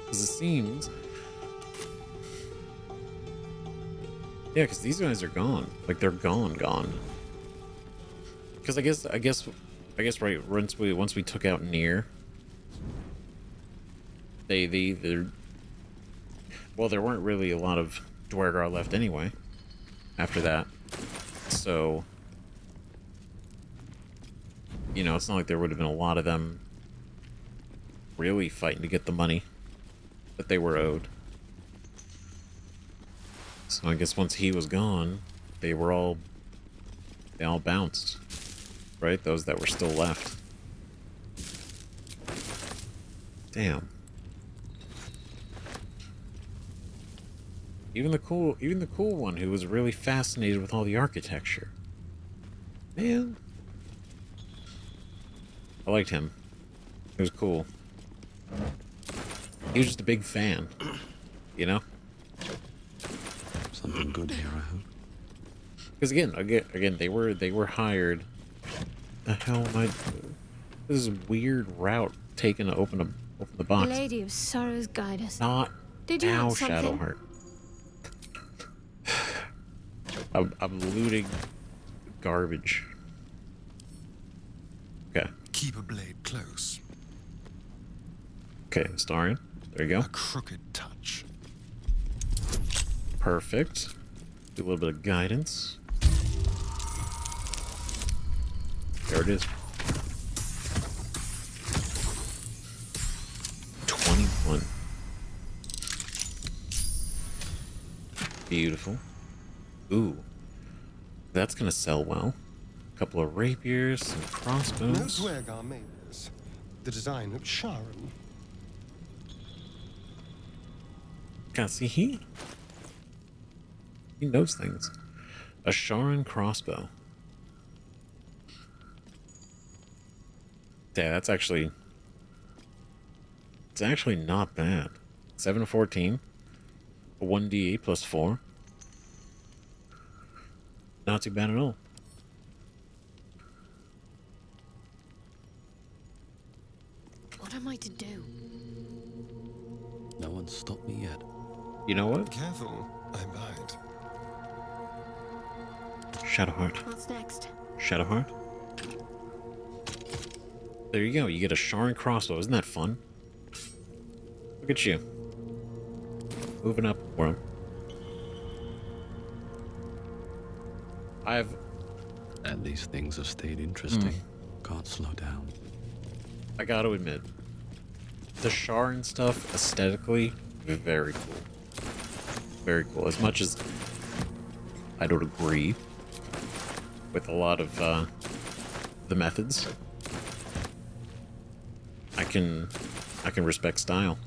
Because it seems... Yeah, because these guys are gone. Like, they're gone. Because I guess, right, once we took out Nere, well, there weren't really a lot of Duergar left anyway, after that. So, you know, it's not like there would have been a lot of them really fighting to get the money that they were owed. So I guess once he was gone, they all bounced, right? Those that were still left. Damn. Even the cool one who was really fascinated with all the architecture. Man. I liked him. He was cool. He was just a big fan. You know? Something good here, I hope. Because again, they were hired. The hell am I? This is a weird route taken to open the box. Lady of Sorrows, guide us. Not Did you now, want something? Shadowheart. I'm looting garbage. Okay. Keep a blade close. Okay, Starion. There you go. A crooked touch. Perfect. Do a little bit of guidance. There it is. 21. Beautiful. Ooh. That's gonna sell well. A couple of rapiers, some No crossbows. Duergar made this. The design looks Sharan. God, see, he knows things. A Sharan crossbow. Yeah, it's actually not bad. 7 to 14. A 1d8 plus 4. Not too bad at all. What am I to do? No one's stopped me yet. You know what? Careful, I bite. Shadowheart. What's next? Shadowheart. There you go. You get a Sharan crossbow. Isn't that fun? Look at you. Moving up, world. And these things have stayed interesting. Can't slow down. I gotta admit, the Sharan stuff, aesthetically, very cool. Very cool. As much as I don't agree with a lot of the methods, I can respect style.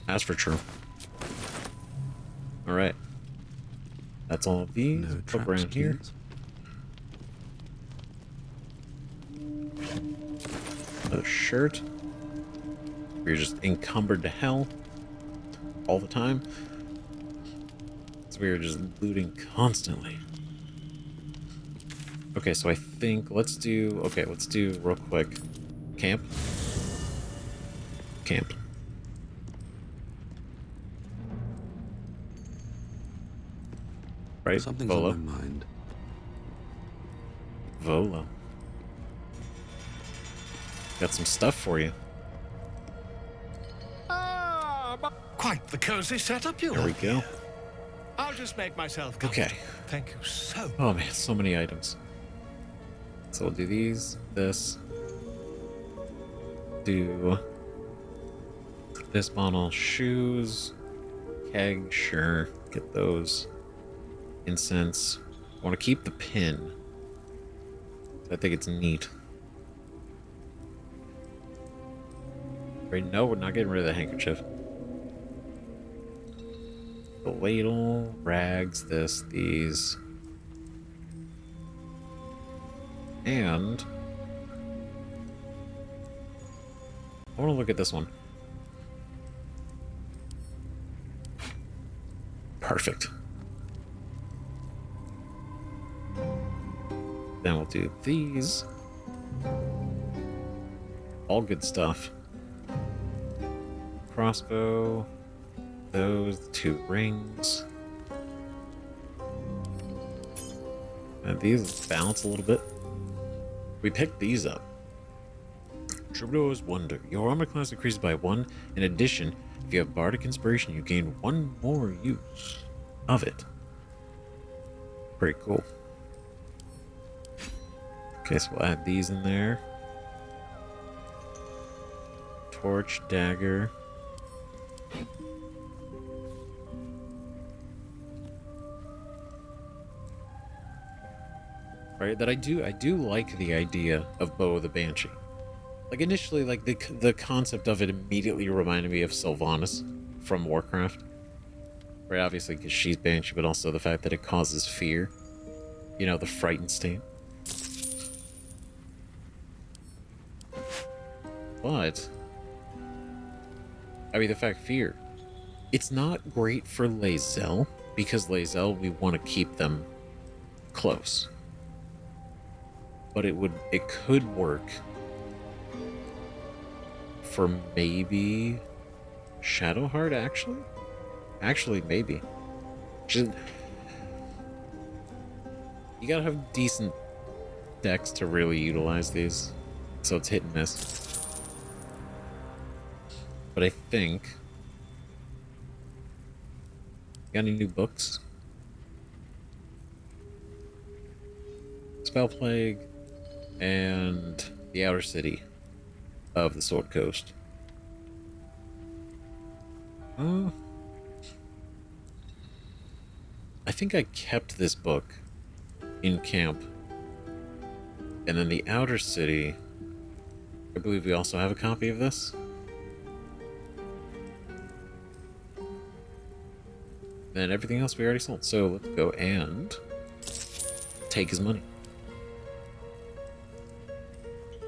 As for true. All right. That's all of these. No Put traps, around here. please. Another shirt. You're just encumbered to hell all the time. So we are just looting constantly. Okay, so I think let's do real quick. Camp. Right? Something's Volo. on my mind. Volo. Got some stuff for you. Quite the cozy setup you There we have. go. I'll just make myself comfortable. Okay. Thank you so Oh man, so many items. So we'll do these, this. Do this bottle, shoes, keg, sure. Get those. Incense. I want to keep the pin. I think it's neat. Right, no, we're not getting rid of the handkerchief. The ladle, rags, this, these. And I want to look at this one. Perfect. Then we'll do these. All good stuff. Crossbow. Those, the 2 rings. And these balance a little bit. We picked these up. Troubadour's Wonder. Your armor class increases by 1. In addition, if you have Bardic Inspiration, you gain 1 more use of it. Pretty cool. Okay, so we'll add these in there. Torch, dagger. Right, that I do like the idea of Bow of the Banshee. Like initially, like the concept of it immediately reminded me of Sylvanas from Warcraft. Right, obviously because she's Banshee, but also the fact that it causes fear. You know, the frightened state. But I mean, the fact fear. It's not great for Lae'zel because Lae'zel, we want to keep them close. But it could work for maybe Shadowheart, actually? Actually, maybe. You gotta have decent decks to really utilize these, so it's hit and miss. But I think... Got any new books? Spell Plague and the Outer City of the Sword Coast. I think I kept this book in camp. And then the Outer City, I believe we also have a copy of this. And everything else we already sold. So let's go and take his money.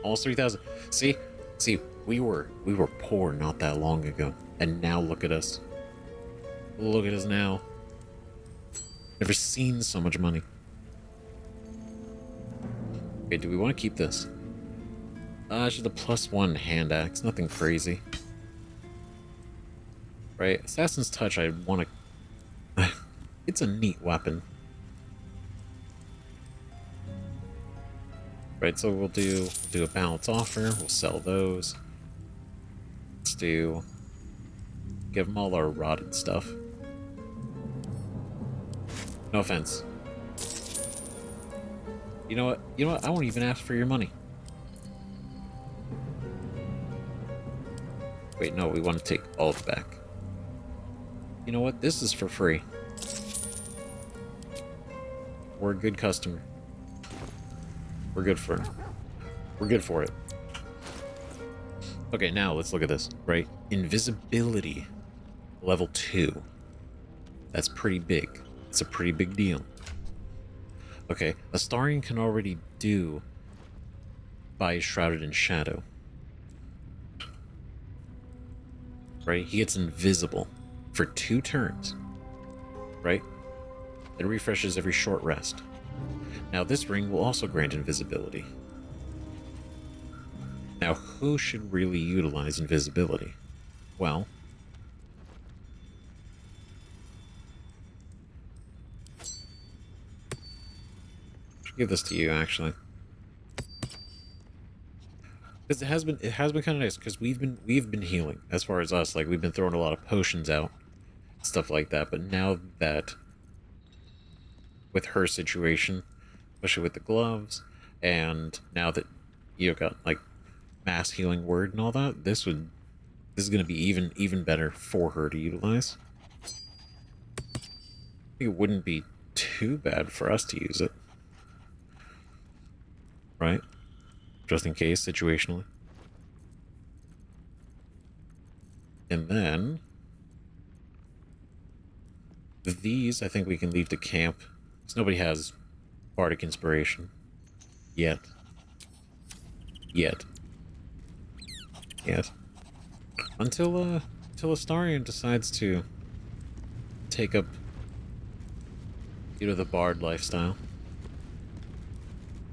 Almost 3,000. See, we were poor not that long ago, and now look at us. Look at us now. Never seen so much money. Okay, do we want to keep this? It's just a +1 hand axe, nothing crazy. Right, Assassin's Touch. I want to. It's a neat weapon. Right, so we'll do a balance offer. We'll sell those. Let's give them all our rotted stuff. No offense. You know what? I won't even ask for your money. Wait, no, we want to take all of it back. You know what? This is for free. We're a good customer. We're good for it. Okay, now let's look at this, right? Invisibility. Level 2. That's pretty big. It's a pretty big deal. Okay, Astarion can already do by Shrouded in Shadow. Right? He gets invisible for 2 turns. Right? It refreshes every short rest. Now this ring will also grant invisibility. Now who should really utilize invisibility? Well, I'll give this to you actually. Because it has been kind of nice because we've been healing as far as us, like we've been throwing a lot of potions out, stuff like that, but now that with her situation, especially with the gloves, and now that you've got like mass healing word and all that, this is going to be even better for her to utilize. I think it wouldn't be too bad for us to use it, right? Just in case, situationally. And then these I think we can leave to camp. Because nobody has bardic inspiration. Yet. Yet. Until Astarion decides to take up, you know, the bard lifestyle.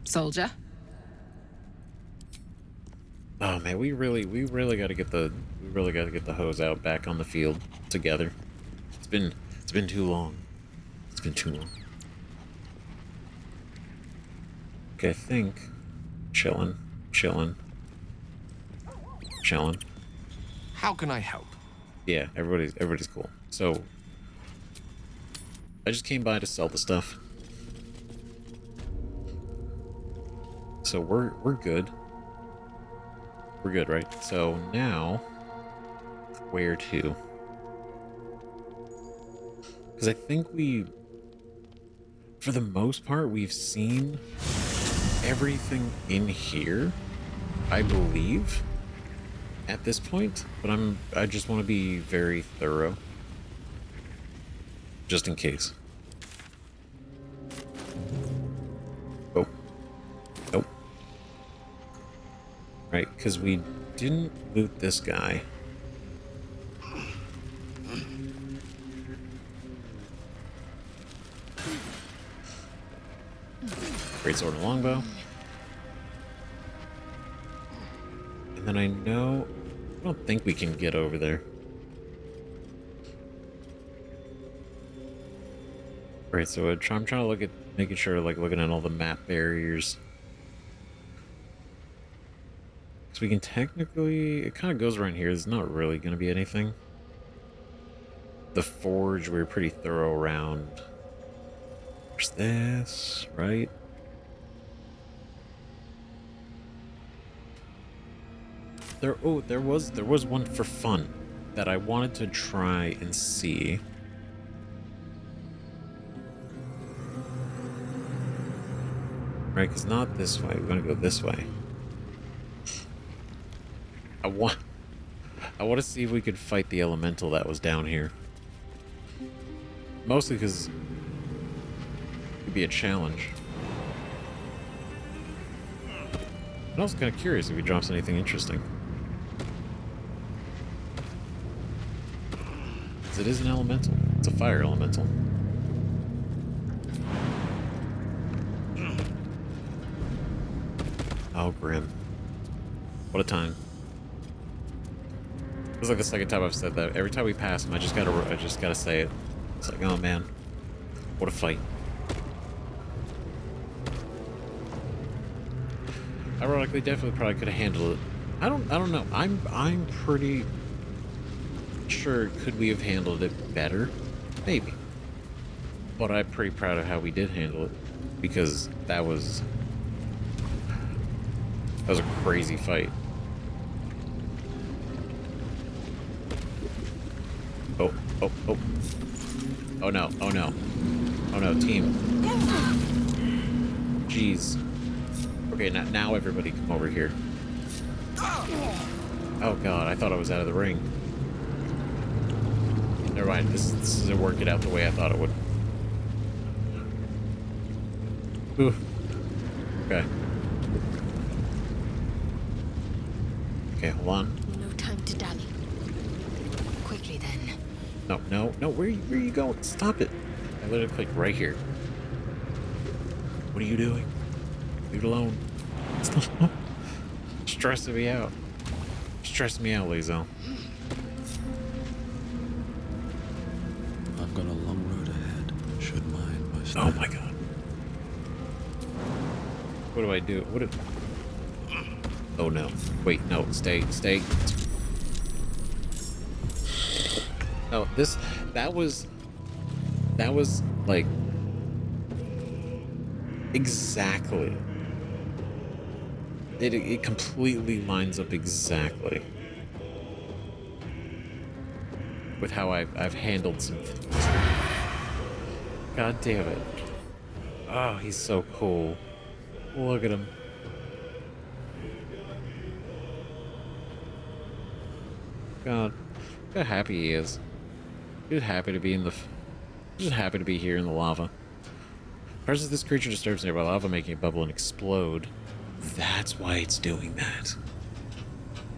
Soldier? Oh man, we really gotta get the hose out back on the field together. It's been too long. It's been too long. Okay, I think chillin'. How can I help? Yeah, everybody's cool. So I just came by to sell the stuff. So we're good. We're good, right? So now where to? Because I think for the most part, we've seen everything in here, I believe, at this point. But I just want to be very thorough, just in case. Oh, nope. Right, because we didn't loot this guy. Great sword and longbow. And then I don't think we can get over there. Right, so I'm trying to look at, making sure, like, looking at all the map barriers. So we can technically, it kind of goes around here. There's not really going to be anything. The forge, we were pretty thorough around. There's this, right? There was one for fun that I wanted to try and see. Right, because not this way. We're gonna go this way. I want to see if we could fight the elemental that was down here. Mostly because it could be a challenge. I'm also kind of curious if he drops anything interesting. Because it is an elemental. It's a fire elemental. Oh, Grim. What a time. This is like the second time I've said that. Every time we pass him, I just gotta say it. It's like, oh man, what a fight. Ironically, definitely probably could have handled it. I don't know. I'm pretty sure, could we have handled it better? Maybe. But I'm pretty proud of how we did handle it, because that was a crazy fight. Oh no, oh no, team. Jeez. Okay, now everybody come over here. Oh god, I thought I was out of the ring. Never mind, this isn't working out the way I thought it would. Ooh. Okay. Okay, hold on. No time to dally. Quickly then. No, where are you going? Stop it. I literally clicked right here. What are you doing? Leave it alone. Stop. Stressing me out. Stressing me out, Lazel. I've got a long road ahead. Should mind my step. Oh my god. What do I do? Oh no. Wait, no, stay. No, that was like exactly. It completely lines up exactly with how I've handled some things. God damn it. Oh, he's so cool. Look at him. God. Look how happy he is. He's happy to be in the... Just happy to be here in the lava. Presence of this creature disturbs nearby lava, making it bubble and explode. That's why it's doing that.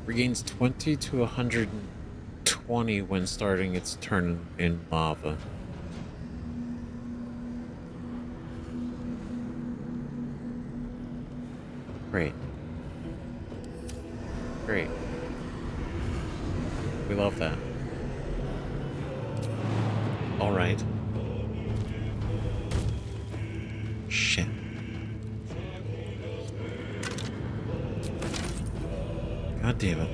Regains 20 to 120 when starting its turn in lava. Great. Great. We love that. Alright. Shit. God damn it.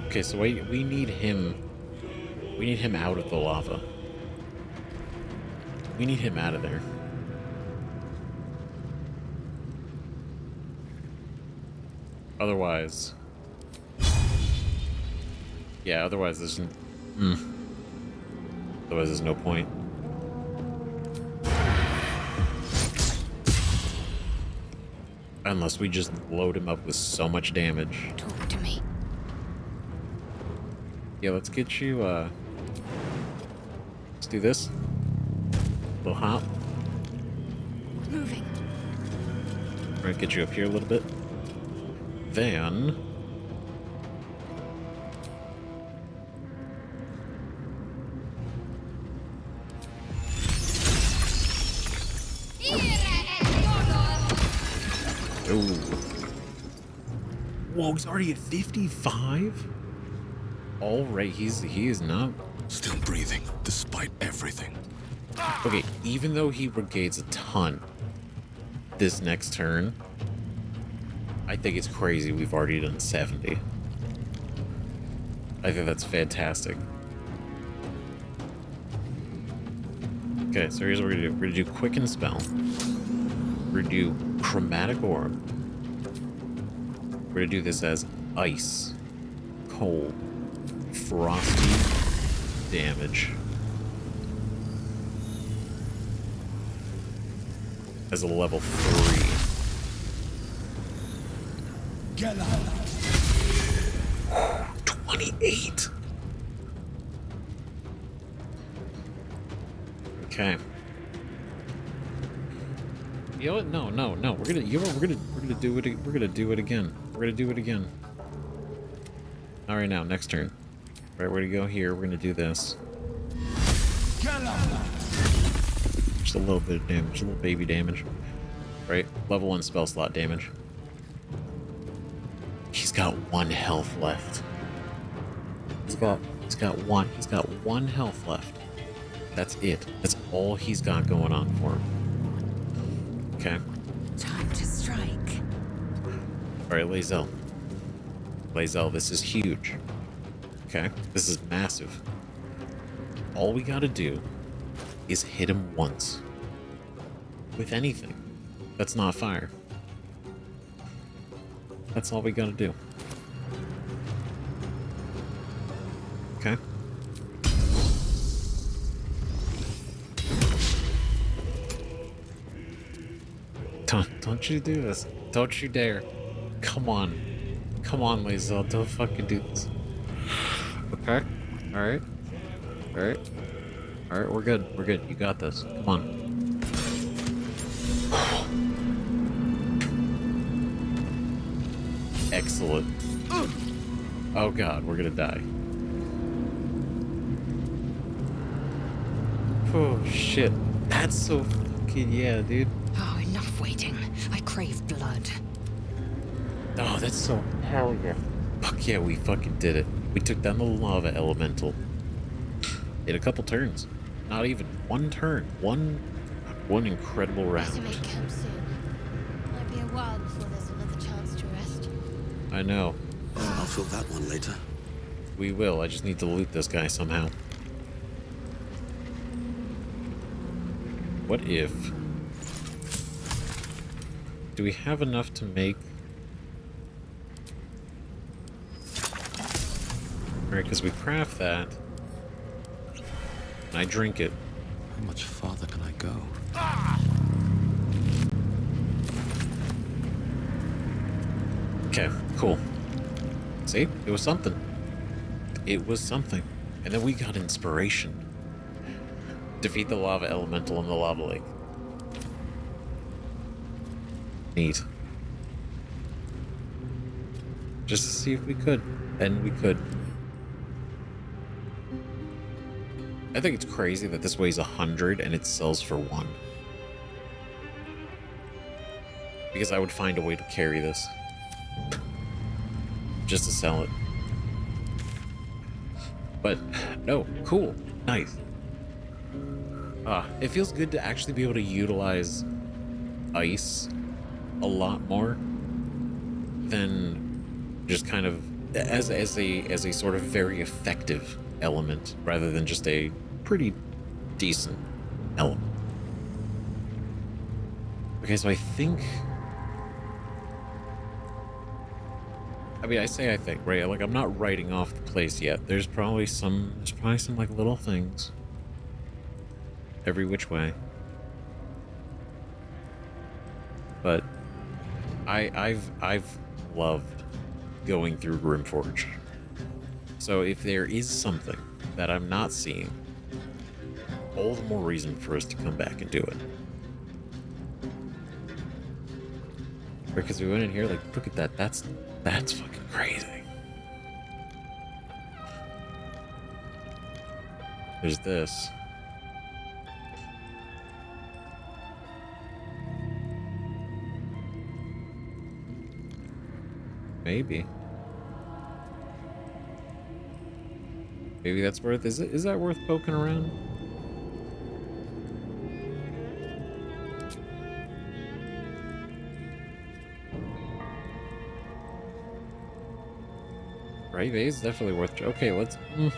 Okay, so we need him. We need him out of the lava. We need him out of there. Otherwise... Yeah, otherwise there's... Otherwise there's no point. Unless we just load him up with so much damage. Talk to me. Yeah, let's get you, let's do this. Little hop. Moving. We're gonna get you up here a little bit. Then... Oh. Whoa, he's already at 55? Alright, he is not... Still breathing, despite everything. Okay, even though he regains a ton this next turn, I think it's crazy we've already done 70. I think that's fantastic. Okay, so here's what we're gonna do. We're gonna do Quicken Spell. We're gonna do Chromatic Orb. We're gonna do this as Ice, Cold, Frosty damage. As a level 3. Get out. 28. Okay. You know what? No. We're gonna do it. We're gonna do it again. We're gonna do it again. All right, now next turn. Right, we're gonna go here. We're gonna do this. Just a little bit of damage, a little baby damage. Right, level 1 spell slot damage. He's got 1 health left. He's got one health left. That's it. That's all he's got going on for him. Okay. Time to strike. Alright, Lae'zel. Lae'zel, this is huge. Okay? This is massive. All we gotta do is hit him once. With anything. That's not fire. That's all we gotta do. Okay? Don't you do this. Don't you dare. Come on. Come on, Lae'zel. Don't fucking do this. Okay? Alright. Alright. Alright, we're good. We're good. You got this. Come on. Excellent. Oh god, we're gonna die. Oh shit. That's so fucking yeah, dude. Oh, enough waiting. I crave blood. Oh, that's so hell yeah. Fuck yeah, we fucking did it. We took down the lava elemental. In a couple turns. Not even one turn. One incredible round. To make camp soon. Might be a while before there's another chance to rest. I know. I'll fill that one later. We will. I just need to loot this guy somehow. What if... Do we have enough to make... Alright, because we craft that. And I drink it. How much farther can I go? Okay, cool. See? It was something. it was something. And then we got inspiration. Defeat the lava elemental in the lava lake. Neat. Just to see if we could. And we could. I think it's crazy that this weighs 100 and it sells for 1. Because I would find a way to carry this. Just to sell it. But, no, cool. Nice. It feels good to actually be able to utilize ice a lot more than just kind of as a sort of very effective element rather than just a pretty decent element. Okay, so I think, I mean, I think, right? Like, I'm not writing off the place yet. There's probably some like little things every which way. But I've loved going through Grymforge. So if there is something that I'm not seeing, all the more reason for us to come back and do it. Because we went in here, like, look at that. That's fucking crazy. There's this. Maybe that's worth. Is that worth poking around? Right, it's definitely worth. Okay, let's. I'm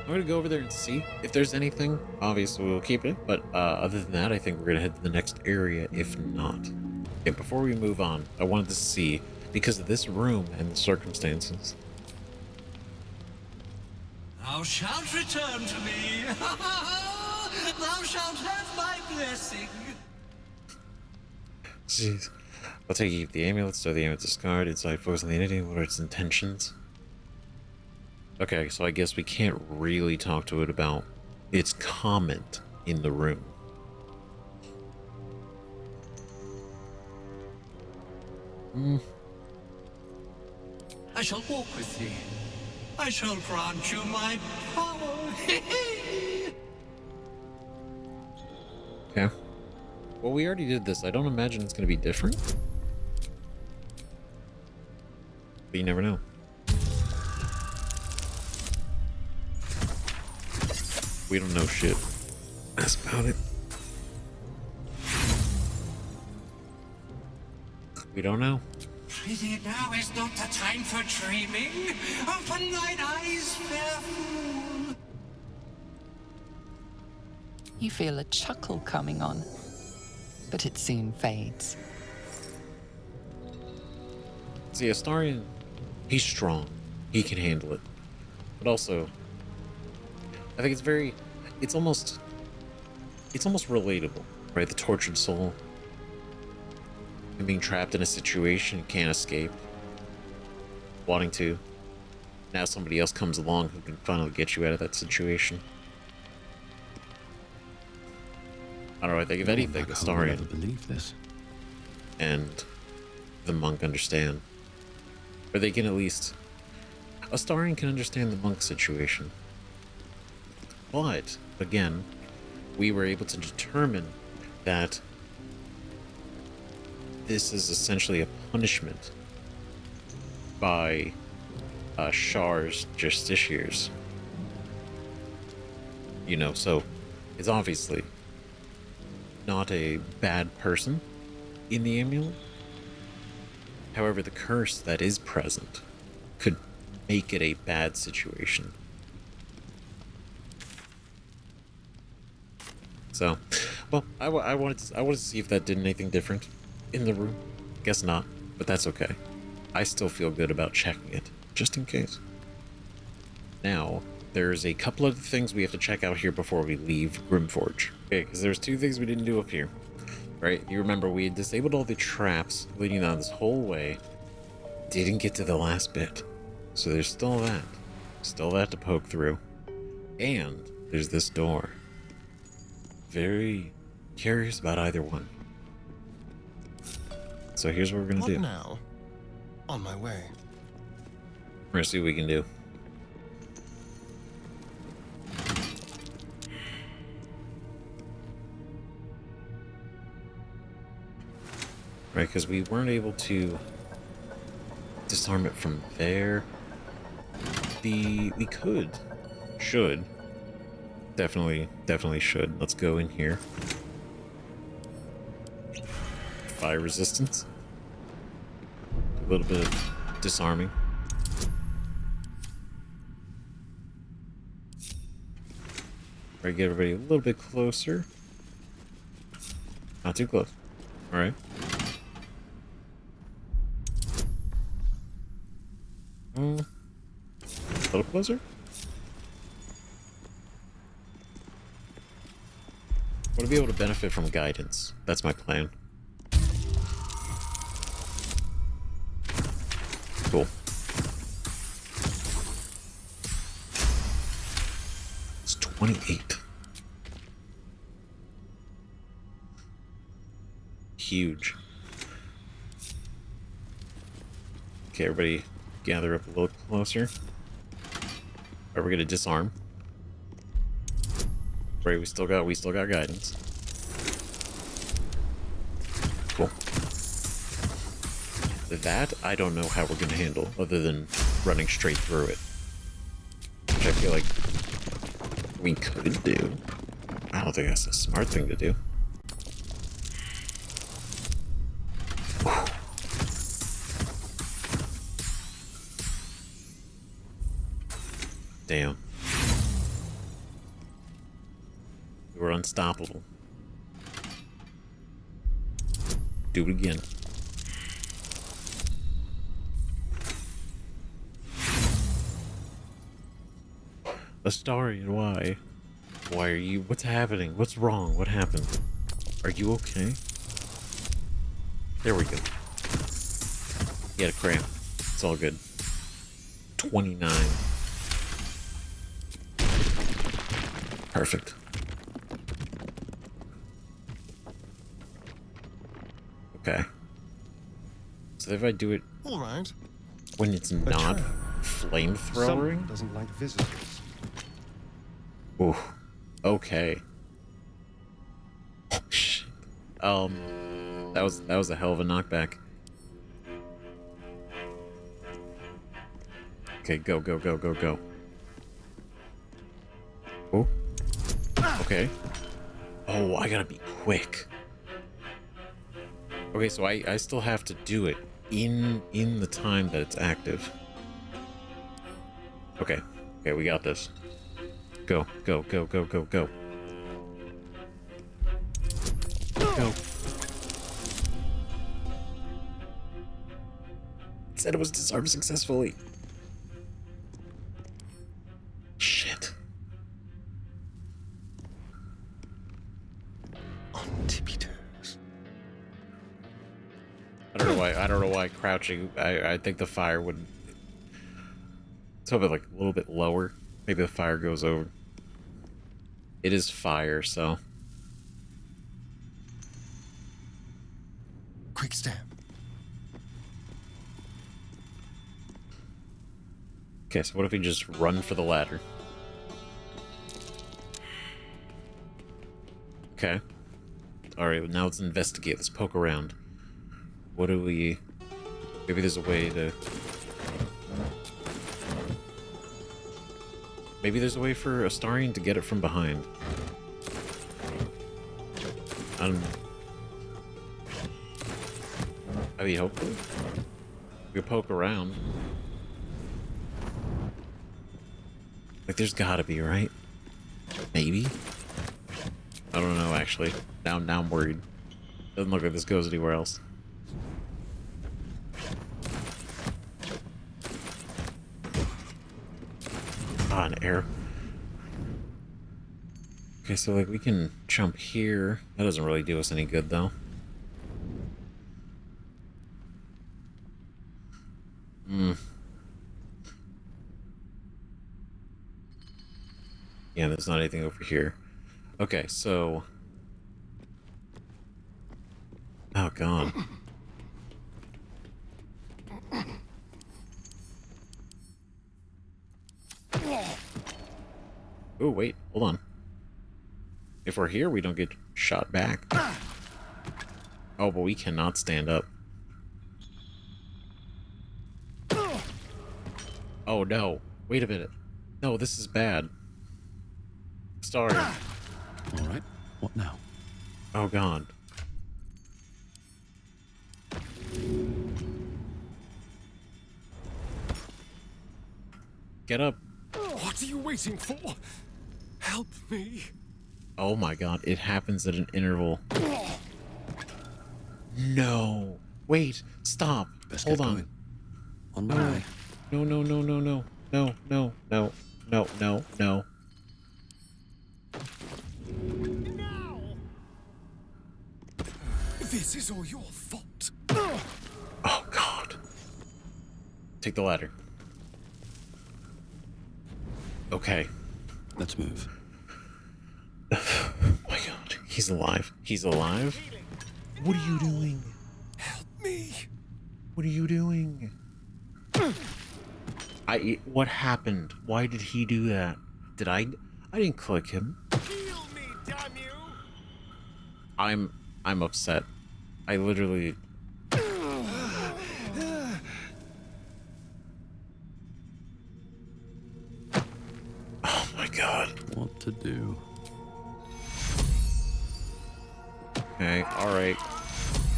gonna go over there and see if there's anything. Obviously, we'll keep it. But other than that, I think we're gonna head to the next area. If not, okay. Before we move on, I wanted to see, because of this room and the circumstances. Thou shalt return to me. Thou shalt have my blessing. Jeez. I'll take you the amulet, so the amulet discard, inside focus on the entity, what are its intentions? Okay, so I guess we can't really talk to it about its comment in the room. I shall walk with thee. I shall grant you my power. Okay. Well, we already did this. I don't imagine it's going to be different. But you never know. We don't know shit. That's about it. We don't know. Prithee, now is not the time for dreaming. Open thine eyes, fair fool. You feel a chuckle coming on, but it soon fades. See, Astarion, he's strong. He can handle it. But also, I think it's almost relatable, right? The tortured soul. And being trapped in a situation you can't escape. Wanting to. Now somebody else comes along who can finally get you out of that situation. I don't know, I think if anything, Astarion never believe this. and the monk understand. Or they can at least... Astarion can understand the monk situation. But, again, we were able to determine that this is essentially a punishment by Shar's justiciars. You know, so it's obviously not a bad person in the amulet. However, the curse that is present could make it a bad situation. So, well, I wanted to see if that did anything different in the room. Guess not, but that's okay. I still feel good about checking it, just in case. Now, there's a couple of things we have to check out here before we leave Grymforge. Okay, because there's 2 things we didn't do up here. Right? You remember we had disabled all the traps leading down this whole way. Didn't get to the last bit. So there's still that. Still that to poke through. And there's this door. Very curious about either one. So here's what we're gonna do. What now? On my way. We're gonna see what we can do. Right, because we weren't able to disarm it from there. We could. Should. Definitely should. Let's go in here. Fire resistance. A little bit of disarming. Right, get everybody a little bit closer. Not too close. Alright. A little closer. I want to be able to benefit from guidance. That's my plan. Cool. It's 28. Huge. Okay, everybody gather up a little closer. Are we gonna disarm? Right, we still got guidance. Cool. That I don't know how we're gonna handle, other than running straight through it. Which I feel like we could do. I don't think that's a smart thing to do. Damn. We were unstoppable. Do it again. Astarion, why? Why are you... What's happening? What's wrong? What happened? Are you okay? There we go. He had a cramp. It's all good. 29. Perfect. Okay. So if I do it... All right. When it's not flamethrowing? Someone doesn't like visitors. Ooh. Okay. Shit. That was a hell of a knockback. Okay, go, go, go, go, go. Oh. Okay. Oh, I gotta be quick. Okay, so I still have to do it in the time that it's active. Okay. Okay, we got this. Go, go, go, go, go, go. Go. It said it was disarmed successfully. Shit. On tippy toes. I don't know why crouching. I think the fire would... Let's hope it like a little bit lower. Maybe the fire goes over. It is fire, so... Quick step. Okay, so what if we just run for the ladder? Okay. Alright, now let's investigate. Let's poke around. What do we... Maybe there's a way to... Maybe there's a way for Astarion to get it from behind. I mean, hopefully. We poke around. Like, there's gotta be, right? Maybe? I don't know, actually. Now I'm worried. Doesn't look like this goes anywhere else. Ah, an arrow. Okay, so like we can jump here. That doesn't really do us any good though. Yeah, there's not anything over here. Okay, so... Oh, God. Oh, wait, hold on. If we're here, we don't get shot back. Oh, but we cannot stand up. Oh, no. Wait a minute. No, this is bad. Sorry. All right, what now? Oh, God. Get up. What are you waiting for? Help me. Oh, my God. It happens at an interval. No. Wait. Stop. Best Hold get on. going. On my way. No, no, no, no, no. No, no, no. No, no, no. Now! This is all your fault. Oh, God. Take the ladder. Okay. Let's move. Oh, my God. He's alive. He's alive? What are you doing? Help me. What are you doing? What happened? Why did he do that? Did I didn't click him. Heal me, damn you. I'm upset. I literally... Oh my God. What to do? Okay, alright.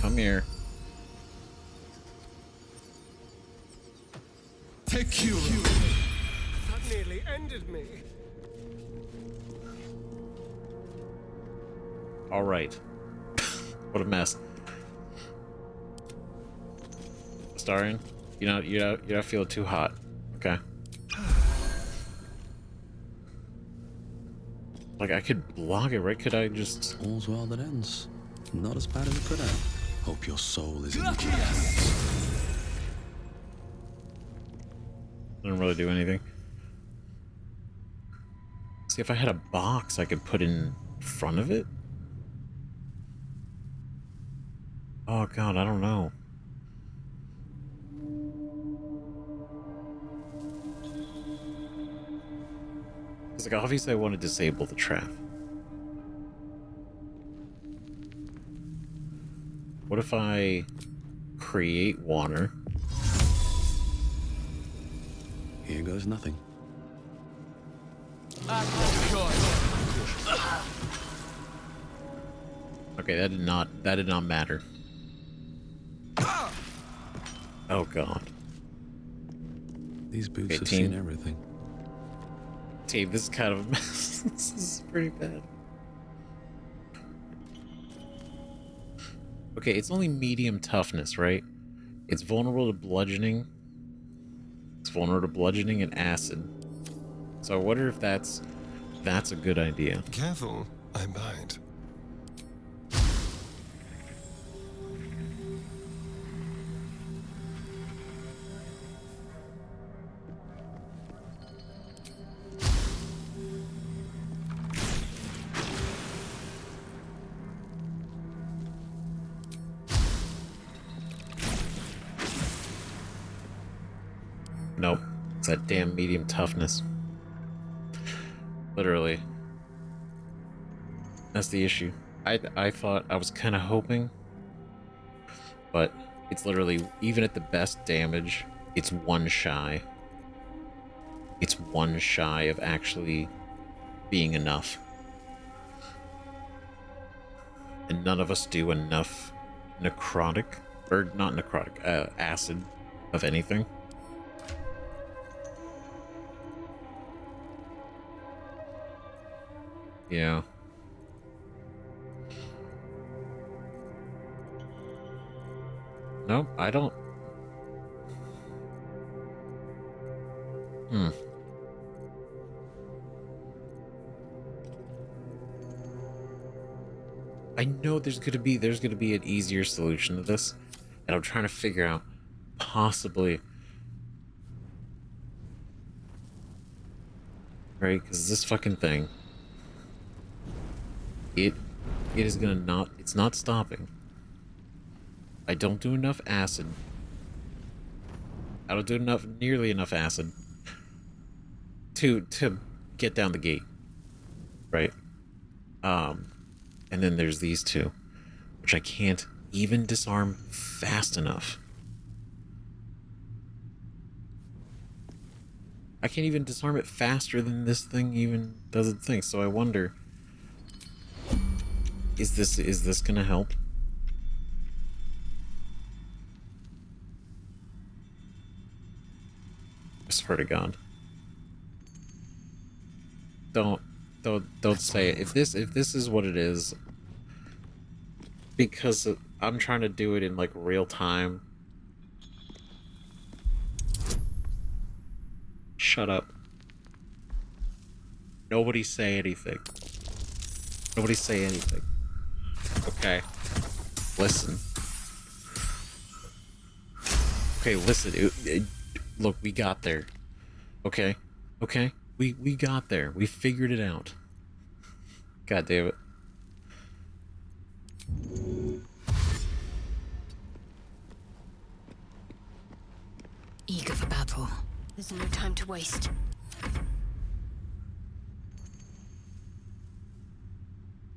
Come here. Take you. That nearly ended me. Alright. What a mess. Starion, you're not feeling too hot. Okay. Like, I could block it, right? Could I just... All's well that ends. Not as bad as it could have. Hope your soul is in your hands. Didn't really do anything. See, if I had a box I could put in front of it? Oh, God, I don't know. Because, like, obviously I want to disable the trap. What if I create water? Here goes nothing. Okay, that did not matter. Oh, God. These boots Okay, have team. seen everything. Team, this is kind of a mess. This is pretty bad. Okay, it's only medium toughness, right? It's vulnerable to bludgeoning. It's vulnerable to bludgeoning and acid. So I wonder if that's a good idea. Careful, I bite. Nope. It's that damn medium toughness. Literally. That's the issue. I thought, I was kind of hoping, but it's literally, even at the best damage, it's one shy. It's one shy of actually being enough. And none of us do enough necrotic, or not necrotic, acid of anything. Yeah. Nope, I don't. I know there's gonna be an easier solution to this, and I'm trying to figure out possibly. right? Because this fucking thing, it is gonna not, it's not stopping. I don't do enough acid. I don't do nearly enough acid to get down the gate, right? And then there's these two, which I can't even disarm fast enough. I can't even disarm it faster than this thing even does its thing. So I wonder, is this gonna help? I swear to God. Don't say it. If this is what it is, because I'm trying to do it in like real time. Shut up. Nobody say anything. Nobody say anything. Okay. Listen. Okay, listen. Look, we got there. Okay? Okay? We got there. We figured it out. God damn it. Eager for battle. There's no time to waste.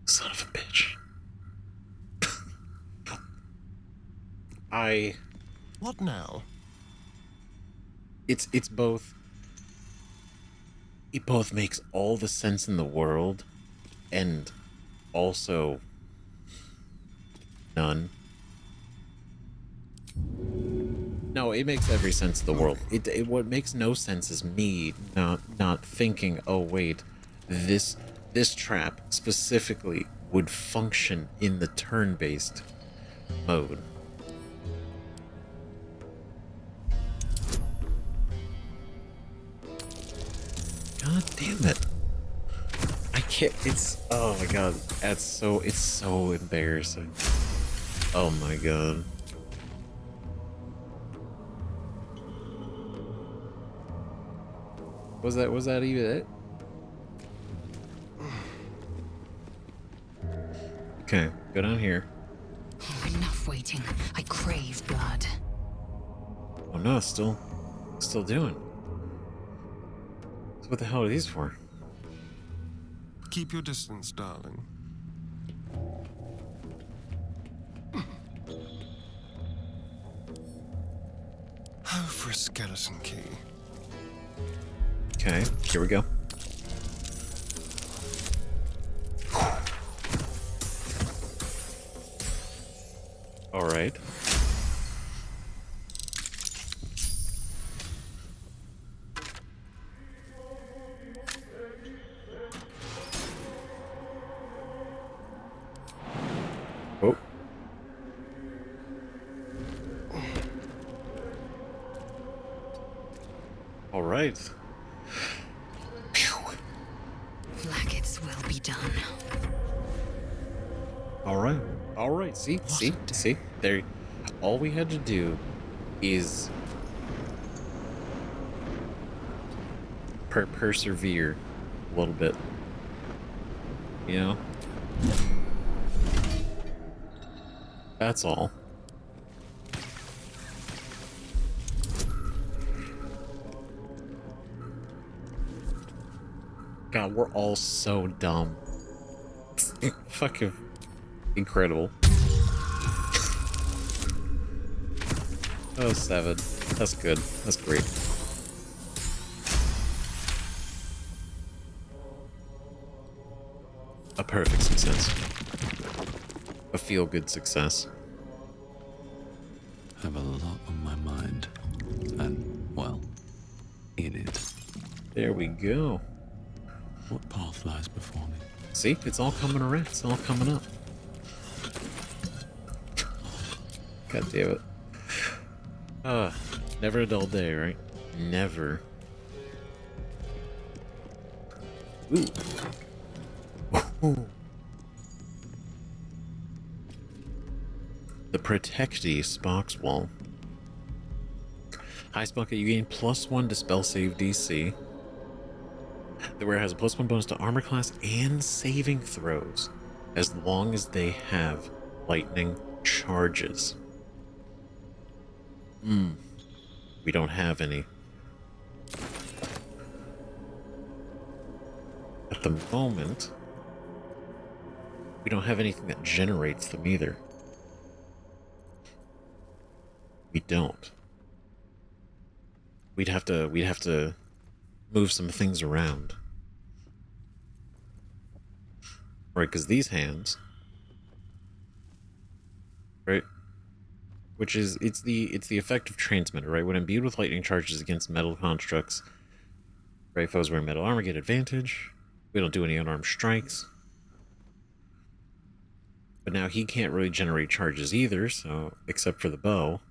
Son of a bitch. What now? It's both. It both makes all the sense in the world, and also none. No, it makes every sense in the world. What makes no sense is me not thinking, oh wait, this trap specifically would function in the turn-based mode. God damn it. I can't, oh my god, it's so embarrassing. Oh my god. Was that even it? Okay, go down here. Enough waiting. I crave blood. Oh no, it's still doing. So what the hell are these for? Keep your distance, darling. Oh, for a skeleton key. Okay, here we go. All right. Oh. All right. Blackets will be done. All right. All right. See. There. All we had to do is persevere a little bit. You know. That's all. God, we're all so dumb. Fucking incredible. Oh, 7. That's good. That's great. A perfect success. A feel-good success. I have a lot on my mind. And, well, in it. There we go. What path lies before me? See? It's all coming around. It's all coming up. God damn it. Never a dull day, right? Never. Ooh. Ooh. The Protectee Spock's Wall. High Spock, you gain +1 to spell save DC. The wearer has a +1 bonus to armor class and saving throws, as long as they have lightning charges. We don't have any. At the moment, we don't have anything that generates them either. We don't. We'd have to move some things around. Right, because these hands, right, which is it's the effect of transmitter, right? When imbued with lightning charges against metal constructs, right, foes wearing metal armor get advantage. We don't do any unarmed strikes. But now he can't really generate charges either, so except for the bow.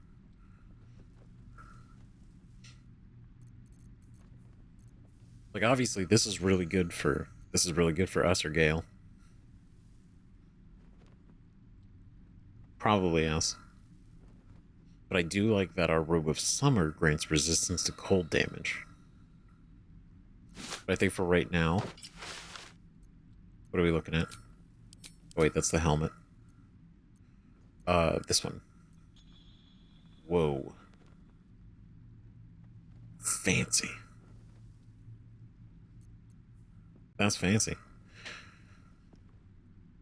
Like obviously this is really good for us or Gale. Probably us. But I do like that our Robe of Summer grants resistance to cold damage. But I think for right now, what are we looking at? Oh wait, that's the helmet. This one. Whoa. Fancy. That's fancy.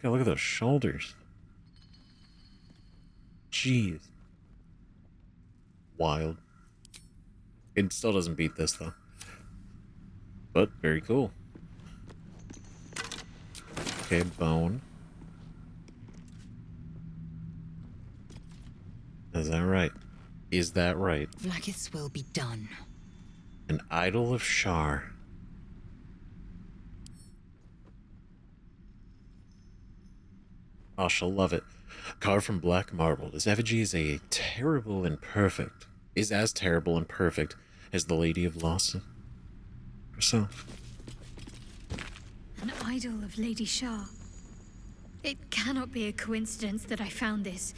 God, look at those shoulders. Jeez. Wild. It still doesn't beat this, though. But, very cool. Okay, bone. Is that right? Is that right? Vlaakith's will be done. An idol of Shar. Oh, she'll love it. Carved from black marble, this effigy is as terrible and perfect as the Lady of Lost herself. An idol of Lady Shar. It cannot be a coincidence that I found this.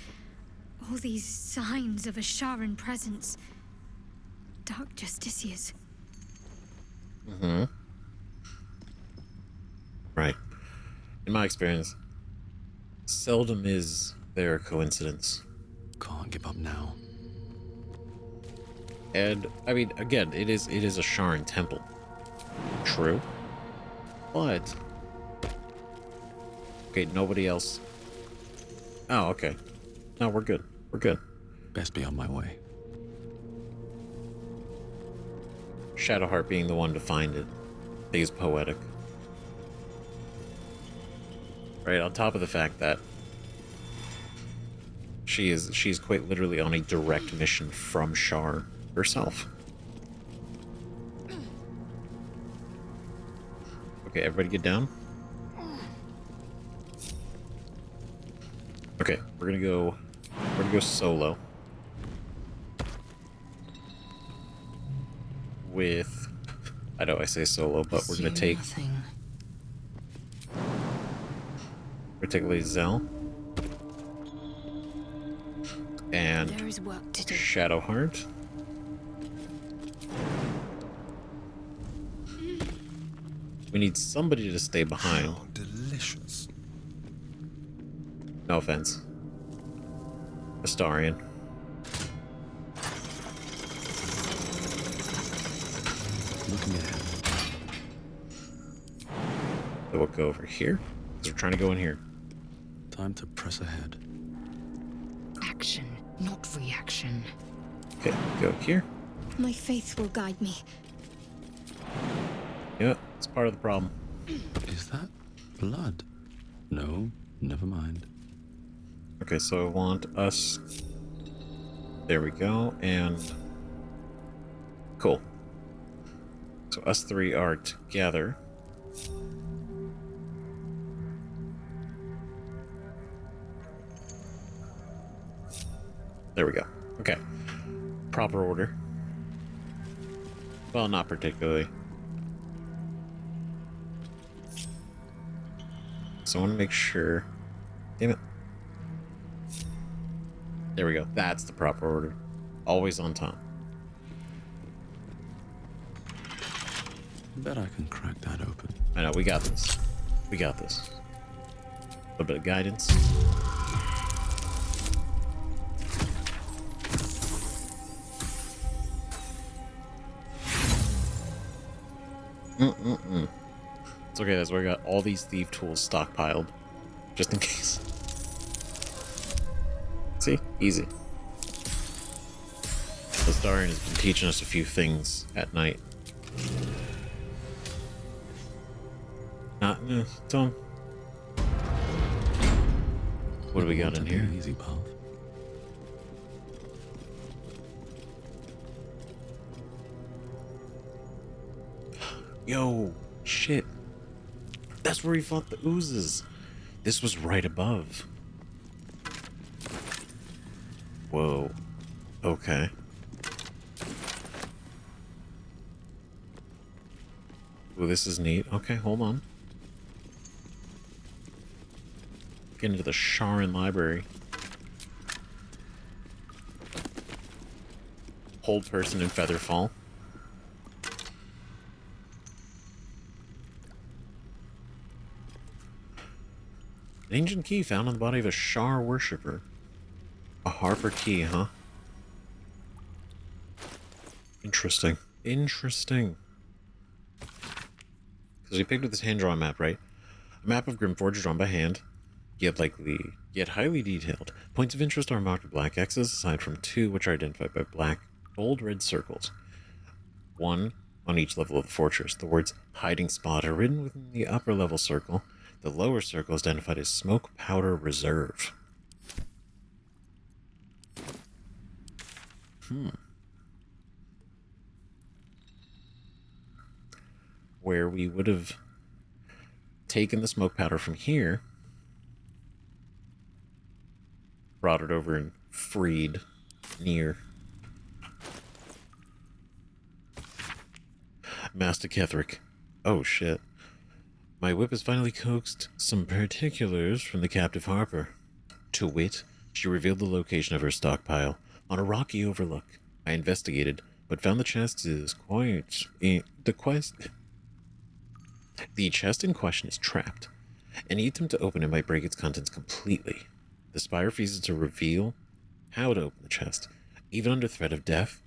All these signs of a Sharan presence. Dark Justiciars. Right. In my experience, seldom is there a coincidence. Can't give up now. And, I mean, again, it is a Sharan temple. True. But... okay, nobody else... oh, okay. No, we're good. We're good. Best be on my way. Shadowheart being the one to find it, I think is poetic. Right, on top of the fact that she's quite literally on a direct mission from Shar herself. Okay, everybody get down. Okay, we're gonna go solo. With, I know I say solo, but we're gonna take particularly Zell and There is work to do. Shadowheart. We need somebody to stay behind. How delicious. No offense. Astarion. Looking ahead. So we'll go over here, because we're trying to go in here. Time to press ahead. Action, not reaction. Okay, go here. My faith will guide me. Yeah, it's part of the problem. Is that blood? No, never mind. Okay, so I want us... there we go, and... cool. So us three are together. There we go. Okay. Proper order. Well, not particularly. So I want to make sure... damn it. There we go. That's the proper order. Always on time. Bet I can crack that open. I know, we got this. We got this. A little bit of guidance. It's okay, that's why I got all these thief tools stockpiled. Just in case. See? Easy. Astarion has been teaching us a few things at night. Tom. What do we got in here? Easy path. Yo, shit. That's where he fought the oozes. This was right above. Whoa. Okay. Well, this is neat. Okay, hold on. Get into the Sharan library. Hold person in Featherfall. An ancient key found on the body of a Shar worshipper. A Harper key, huh? Interesting. Interesting. Because we picked up this hand-drawn map, right? A map of Grymforge drawn by hand, yet highly detailed. Points of interest are marked with black X's, aside from two which are identified by black, bold red circles. One on each level of the fortress. The words hiding spot are written within the upper level circle. The lower circle is identified as smoke powder reserve. Where we would have taken the smoke powder from here, brought it over and freed Nere. Master Ketheric. Oh shit. My whip has finally coaxed some particulars from the captive Harper. To wit, she revealed the location of her stockpile on a rocky overlook. I investigated, but found the chest is the chest in question is trapped. Any attempt to open it might break its contents completely. The spy refuses to reveal how to open the chest, even under threat of death,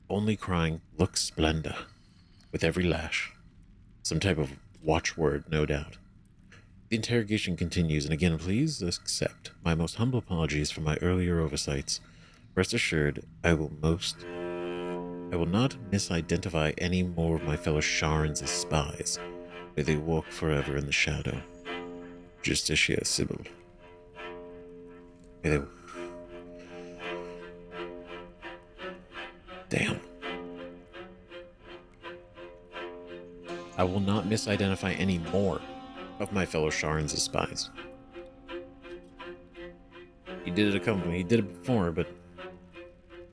only crying, "Lux Splenda," with every lash. Some type of watchword, no doubt. The interrogation continues, and again, please accept my most humble apologies for my earlier oversights. Rest assured, I will not misidentify any more of my fellow Sharans as spies. May they walk forever in the shadow. Justitia Sybil. May they... Damn. I will not misidentify any more of my fellow Sharans as spies. He did it before, but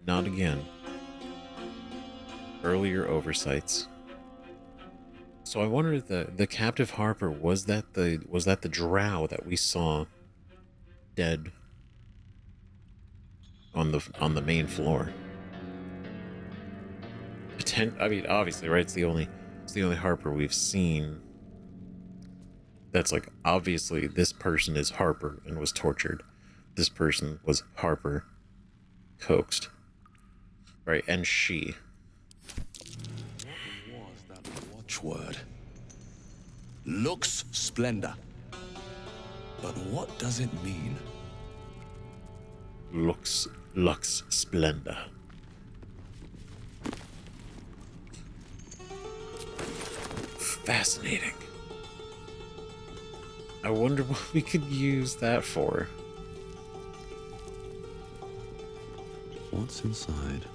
not again. Earlier oversights. So I wonder if the captive Harper, was that the drow that we saw dead on the main floor? I mean, obviously, right? It's the only Harper we've seen. That's like, obviously this person is Harper and was tortured. This person was Harper coaxed. Right, and she. What was that watchword? Lux Splenda. But what does it mean? Lux Splenda. Fascinating. I wonder what we could use that for. What's inside?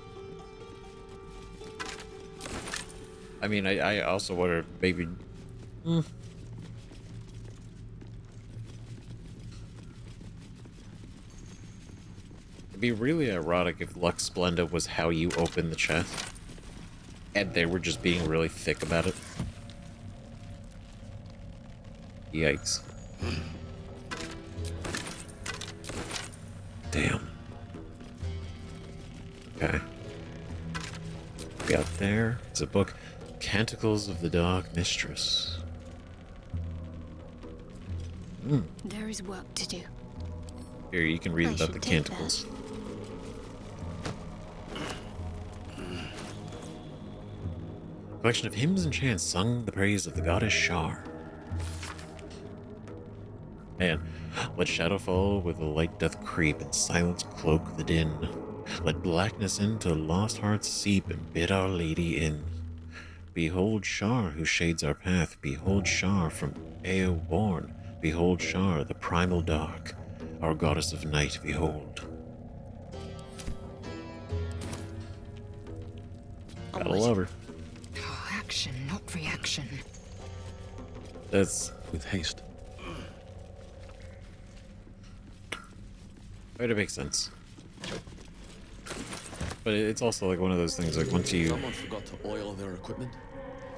I mean, I also wonder, maybe... It'd be really ironic if Lux Splenda was how you open the chest. And they were just being really thick about it. Yikes. Damn. Okay. Got there. It's a book. Canticles of the Dark Mistress. There is work to do. Here, you can read I about should the take canticles. Collection of hymns and chants sung the praise of the goddess Shar. And let shadow fall where the light doth creep, and silence cloak the din. Let blackness into lost hearts seep, and bid Our Lady in. Behold Shar, who shades our path. Behold Shar, from Eo born. Behold Shar, the primal dark. Our goddess of night, behold. Gotta love her. Oh, action, not reaction. That's... With haste. It makes sense. But it's also like one of those things, like once you... Someone forgot to oil their equipment.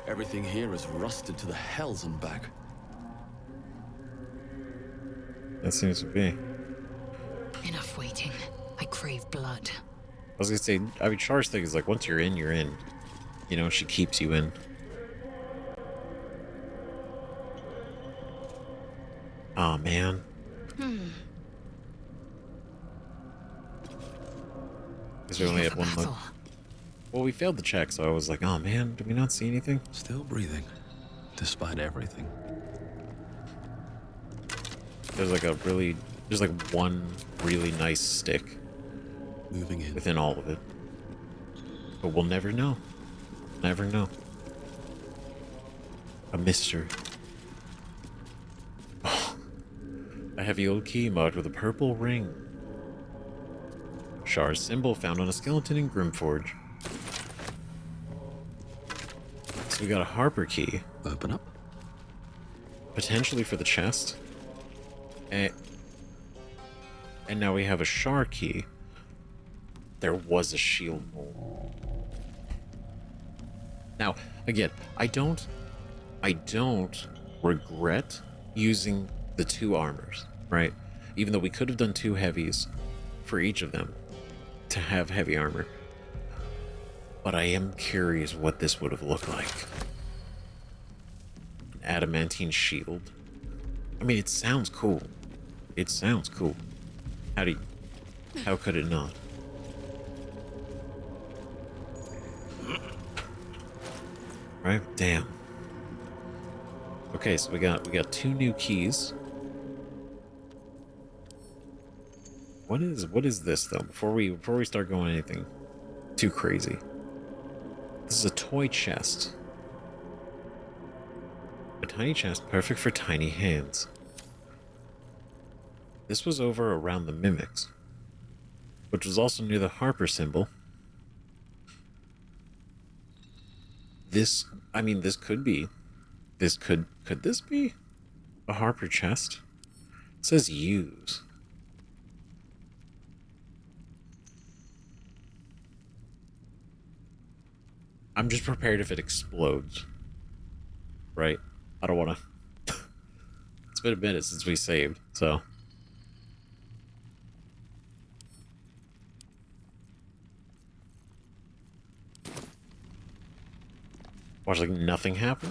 Everything here is rusted to the hells and back. That seems to be. Enough waiting. I crave blood. I was gonna say, I mean, Char's thing is like, once you're in, you're in. You know, she keeps you in. Aw, man. Because we only had one look. Well, we failed the check, so I was like, oh man, did we not see anything? Still breathing, despite everything. There's like one really nice stick Moving in. within all of it. But we'll never know. Never know. A mystery. Oh, a heavy old key marked with a purple ring. Shar's symbol found on a skeleton in Grymforge. So we got a Harper key. Open up. Potentially for the chest. And now we have a Shar key. There was a shield hole. Now, again, I don't regret using the 2 armors, right? Even though we could have done 2 heavies for each of them to have heavy armor. But I am curious what this would have looked like. An adamantine shield. I mean, it sounds cool. It sounds cool. How could it not? Right? Damn. Okay, so we got 2 new keys. What is this though? Before we start going anything too crazy. This is a toy chest. A tiny chest perfect for tiny hands. This was over around the mimics, which was also near the Harper symbol. This could be. Could this be a Harper chest? It says use. I'm just prepared if it explodes. Right? I don't want to... It's been a minute since we saved, so... Watch like nothing happen?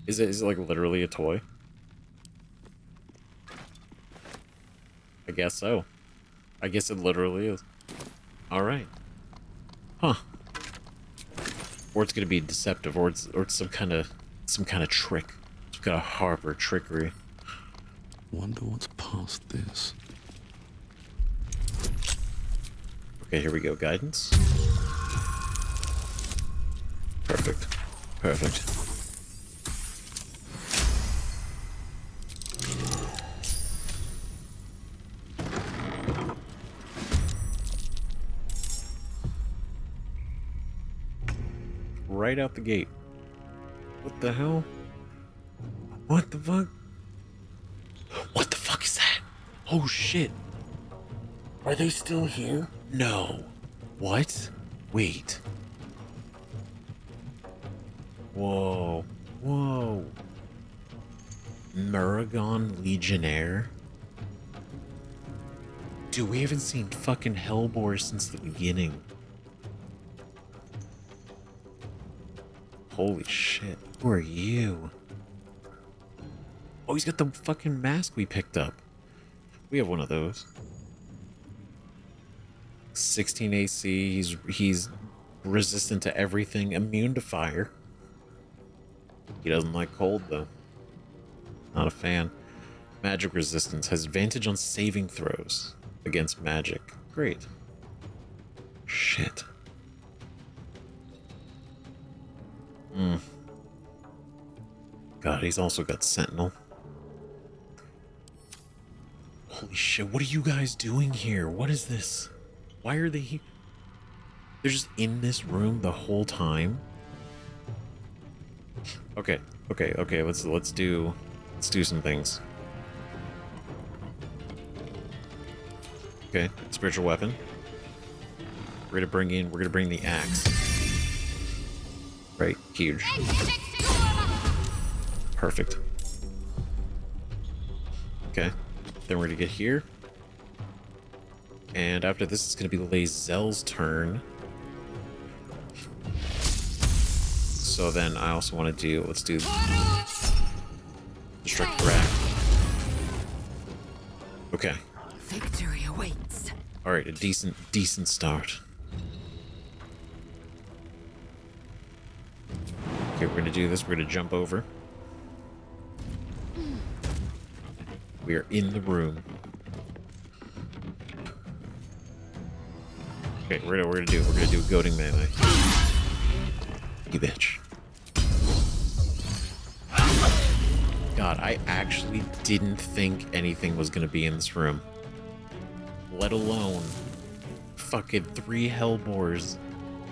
Is it like literally a toy? I guess so. I guess it literally is. Alright. Huh. Or it's gonna be deceptive, or it's some kind of trick. It's got a Harper trickery. Wonder what's past this. Okay, here we go. Guidance. Perfect. Perfect. Right out the gate. What the hell? What the fuck? What the fuck is that? Oh shit. Are they still here? No. What? Wait. Whoa. Whoa. Muragon Legionnaire? Dude, we haven't seen fucking Hellbore since the beginning. Holy shit. Who are you? Oh, he's got the fucking mask we picked up. We have one of those. 16 AC. He's resistant to everything, immune to fire. He doesn't like cold, though. Not a fan. Magic resistance. Has advantage on saving throws against magic. Great. Shit. God, he's also got Sentinel. Holy shit, what are you guys doing here? What is this? Why are they here? They're just in this room the whole time? Okay, let's do some things. Okay, spiritual weapon. We're gonna bring the axe. Right, huge. Perfect. Okay, then we're gonna get here. And after this, it's gonna be Lae'zel's turn. So then I also want to do, let's do Destruct Rack. Okay. Victory awaits. Alright, a decent start. Okay, we're gonna do this. We're gonna jump over. We are in the room. Okay, we're gonna do goading melee. You bitch. God, I actually didn't think anything was gonna be in this room. Let alone fucking 3 Hellbores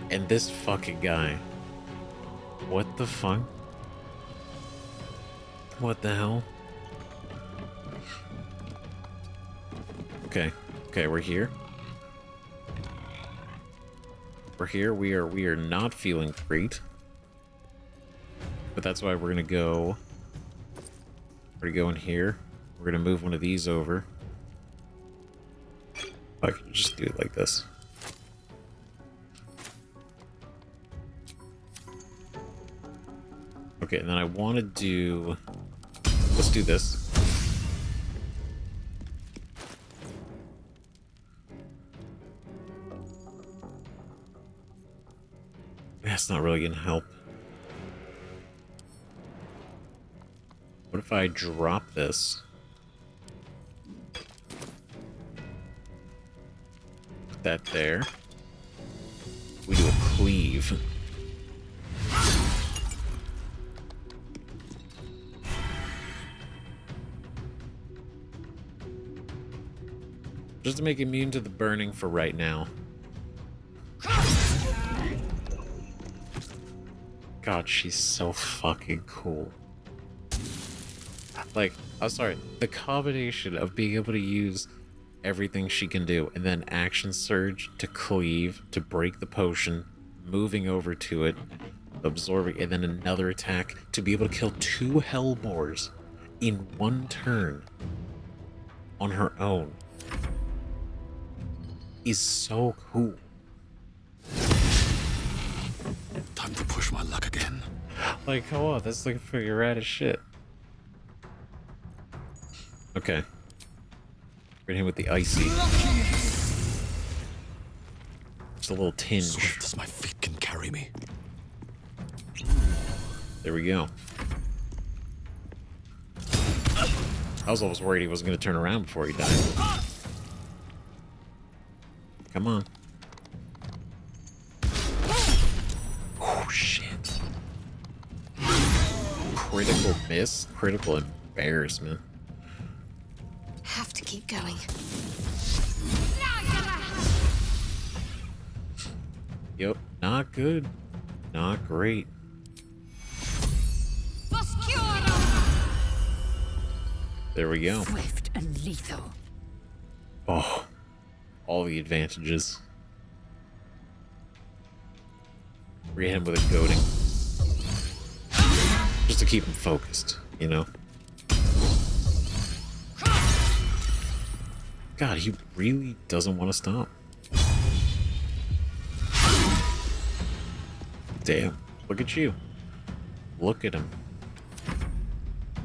and this fucking guy. What the fuck? What the hell? Okay, we're here. We're here. We are not feeling great. But that's why we're gonna go. We're gonna go in here. We're gonna move one of these over. I can just do it like this. Okay, and then I want to do. Let's do this. That's not really gonna help. What if I drop this? Put that there. We do a cleave. Just to make immune to the burning for right now. God, she's so fucking cool. Like, I'm sorry, the combination of being able to use everything she can do, and then action surge to cleave, to break the potion, moving over to it, absorbing, and then another attack, to be able to kill 2 Hellbores in one turn on her own is so cool. Time to push my luck again. Like, come on, that's like for your rad as shit. Okay. We're gonna hit with the icy. Just a little tinge. Swift as my feet can carry me. There we go. I was almost worried he wasn't gonna turn around before he died. Come on. Oh, shit. Critical miss? Critical embarrassment. Have to keep going. Yep, not good. Not great. There we go. Swift and lethal. Oh, all the advantages. We're gonna hit him with a goading. Just to keep him focused, you know? God, he really doesn't want to stop. Damn, look at you. Look at him.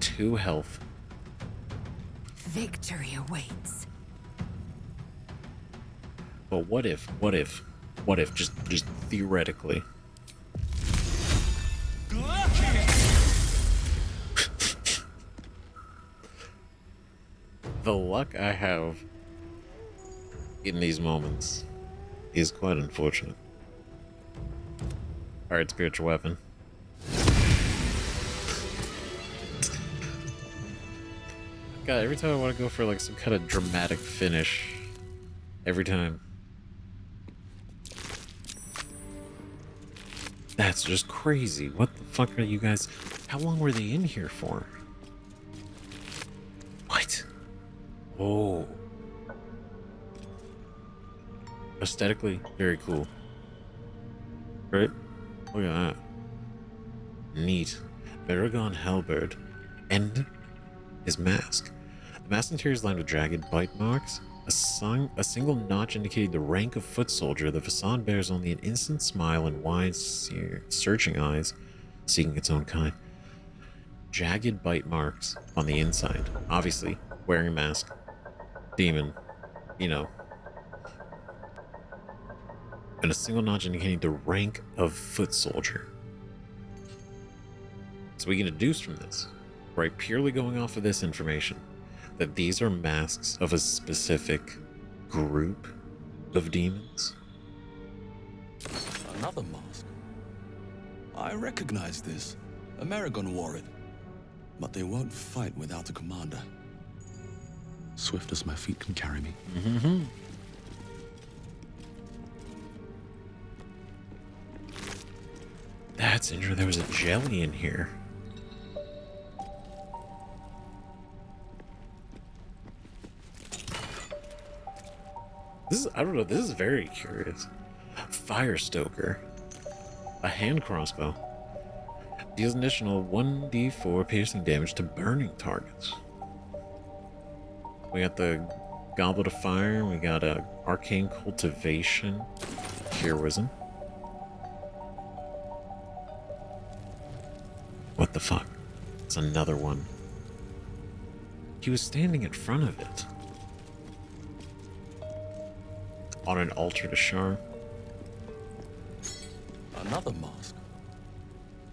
2 health. Victory awaits. But what if, just theoretically. The luck I have in these moments is quite unfortunate. Alright, spiritual weapon. God, every time I want to go for like some kind of dramatic finish. Every time. That's just crazy. What the fuck are you guys... How long were they in here for? What? Oh. Aesthetically, very cool. Right? Look at that. Neat. Baragon halberd. And his mask. The mask interior is lined with jagged bite marks. A single notch indicating the rank of foot soldier. The facade bears only an instant smile and wide, searching eyes, seeking its own kind. Jagged bite marks on the inside. Obviously, wearing a mask. Demon. You know. And a single notch indicating the rank of foot soldier. So we can deduce from this, right, purely going off of this information, that these are masks of a specific group of demons. Another mask. I recognize this. Amerigon wore it. But they won't fight without a commander. Swift as my feet can carry me. Mm-hmm. That's interesting. There was a jelly in here. This is, I don't know, this is very curious. Fire Stoker. A hand crossbow. Deals additional 1d4 piercing damage to burning targets. We got the Goblet of Fire, we got a Arcane Cultivation, Heroism. What the fuck? It's another one. He was standing in front of it. On an altar to Shar. Another mask.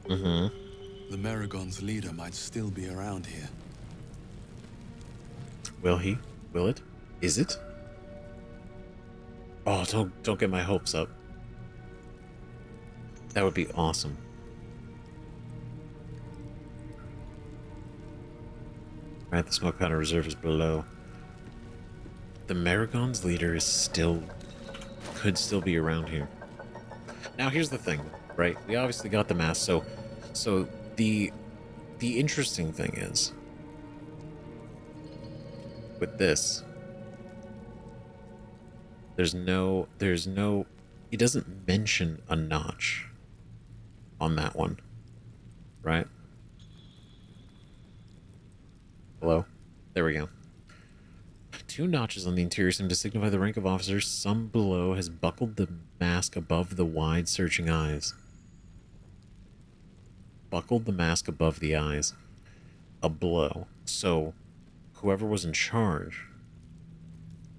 Mm-hmm. The Maragon's leader might still be around here. Will he? Will it? Is it? Oh, don't get my hopes up. That would be awesome. Alright, the smoke powder reserve is below. The Maragon's leader is still... could still be around here. Now here's the thing, right? We obviously got the mask, so the interesting thing is, with this, there's no, it doesn't mention a notch on that one, right? Hello? There we go. 2 notches on the interior seem to signify the rank of officer. Some below has buckled the mask above the wide, searching eyes. Buckled the mask above the eyes. A blow. So, whoever was in charge...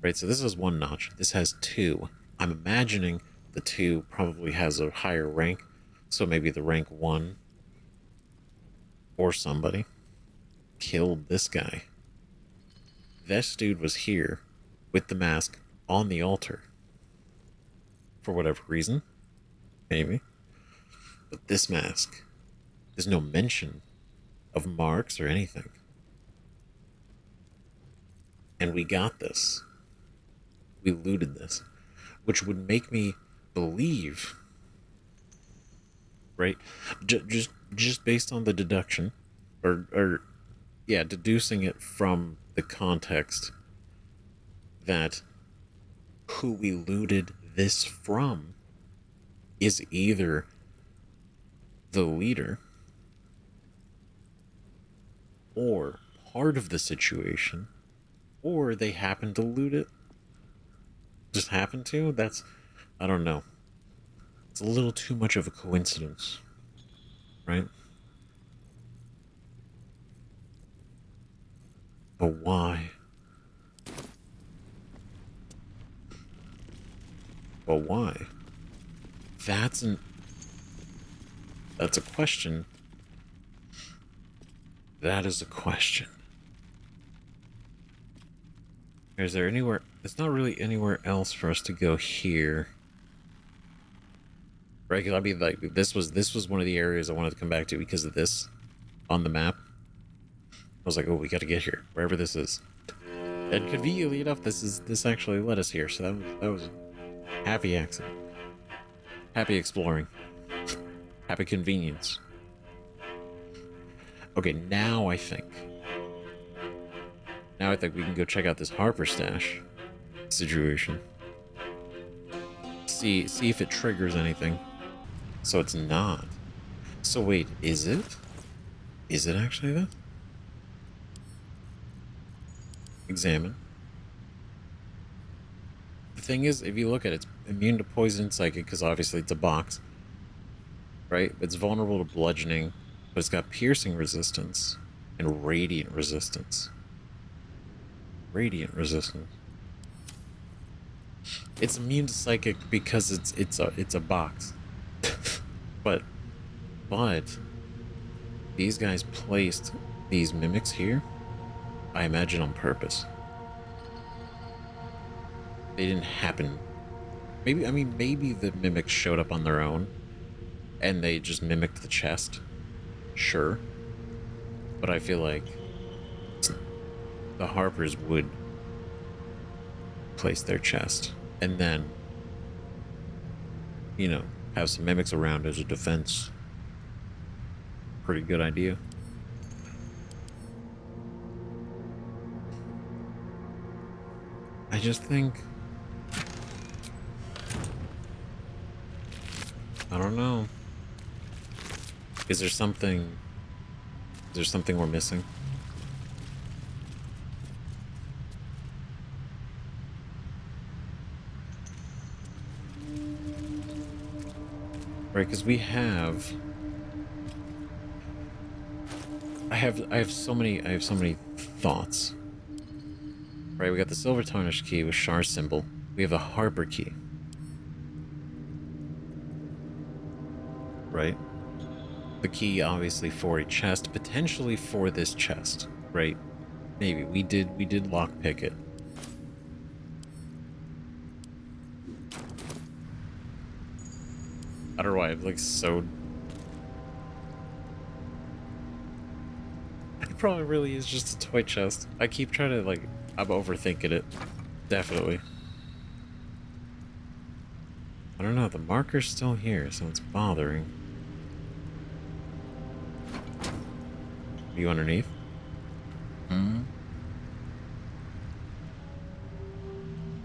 Right, so this is 1 notch. This has 2. I'm imagining the 2 probably has a higher rank. So maybe the rank 1 or somebody killed this guy. This dude was here with the mask on the altar. For whatever reason. Maybe. But this mask, there's no mention of marks or anything. And we got this. We looted this. Which would make me believe, right? Just based on the deduction, or yeah, deducing it from the context that who we looted this from is either the leader or part of the situation Or they happen to loot it. Just happen to? That's... I don't know. It's a little too much of a coincidence. Right? But why? But why? That's a question. That is a question. Is there anywhere... There's not really anywhere else for us to go here. Right? 'Cause I mean, like, this was one of the areas I wanted to come back to because of this on the map. I was like, oh, we got to get here, wherever this is. And conveniently enough, this actually led us here, so that was a happy accident. Happy exploring. Happy convenience. Okay, now I think we can go check out this Harper stash situation. See if it triggers anything. So it's not. So wait, is it? Is it actually that? Examine. The thing is, if you look at it, it's immune to poison and psychic, because obviously it's a box. Right? It's vulnerable to bludgeoning, but it's got piercing resistance and radiant resistance. Radiant resistance. It's immune to psychic because it's a box. but these guys placed these mimics here, I imagine on purpose. They didn't happen. Maybe the mimics showed up on their own and they just mimicked the chest. Sure. But I feel like the Harpers would place their chest and then, you know, have some mimics around as a defense. Pretty good idea. I just think... I don't know. Is there something we're missing? Right, because we have... I have so many thoughts. Right, we got the silver tarnished key with Shar's symbol. We have a Harper key. Right? The key obviously for a chest, potentially for this chest, right? Maybe we did lockpick it. I don't know why I'm like so... It probably really is just a toy chest. I keep trying to like... I'm overthinking it. Definitely. I don't know, the marker's still here, so it's bothering. Are you underneath?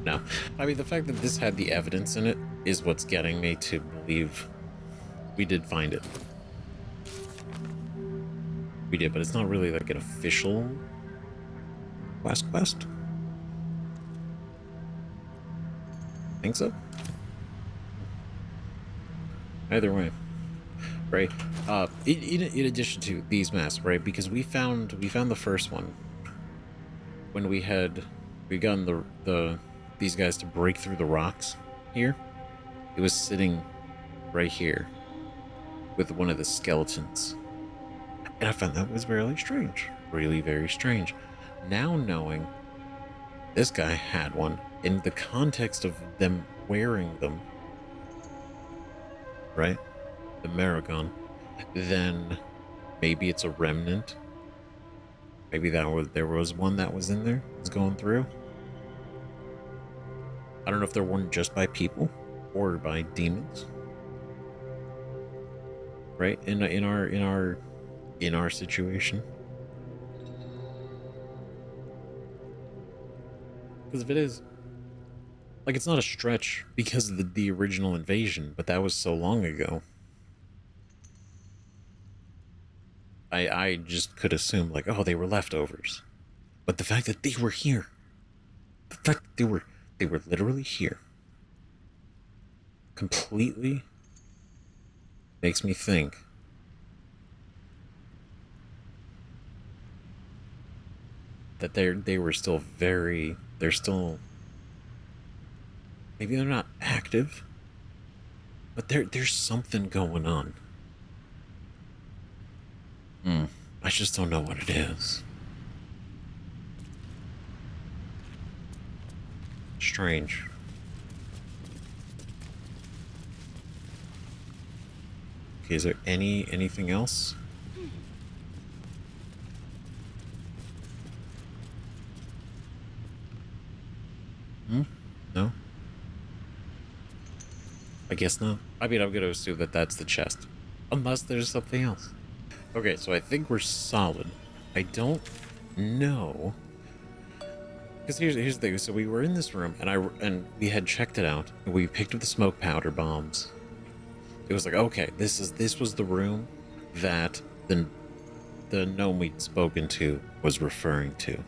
No. I mean, the fact that this had the evidence in it is what's getting me to believe we did find it. We did, but it's not really like an official quest? Think so? Either way. Right? In addition to these masks, right? Because we found the first one when we gotten these guys to break through the rocks here. It was sitting right here with one of the skeletons. And I found that was really strange. Really very strange. Now knowing this guy had one in the context of them wearing them, right? The Maragon, then maybe it's a remnant. Maybe there was one that was in there, was going through. I don't know if they're worn just by people or by demons. Right? In our situation. Because if it is, like, it's not a stretch because of the original invasion, but that was so long ago. I just could assume, like, oh, they were leftovers. But the fact that they were here The fact that they were literally here completely makes me think that they're still maybe they're not active, but there's something going on. I just don't know what it is. Strange. Okay, is there anything else? No? I guess not. I mean, I'm gonna assume that that's the chest. Unless there's something else. Okay, so I think we're solid. I don't know. Because here's the thing. So we were in this room, and we had checked it out, and we picked up the smoke powder bombs. It was like, okay, this was the room that the gnome we'd spoken to was referring to,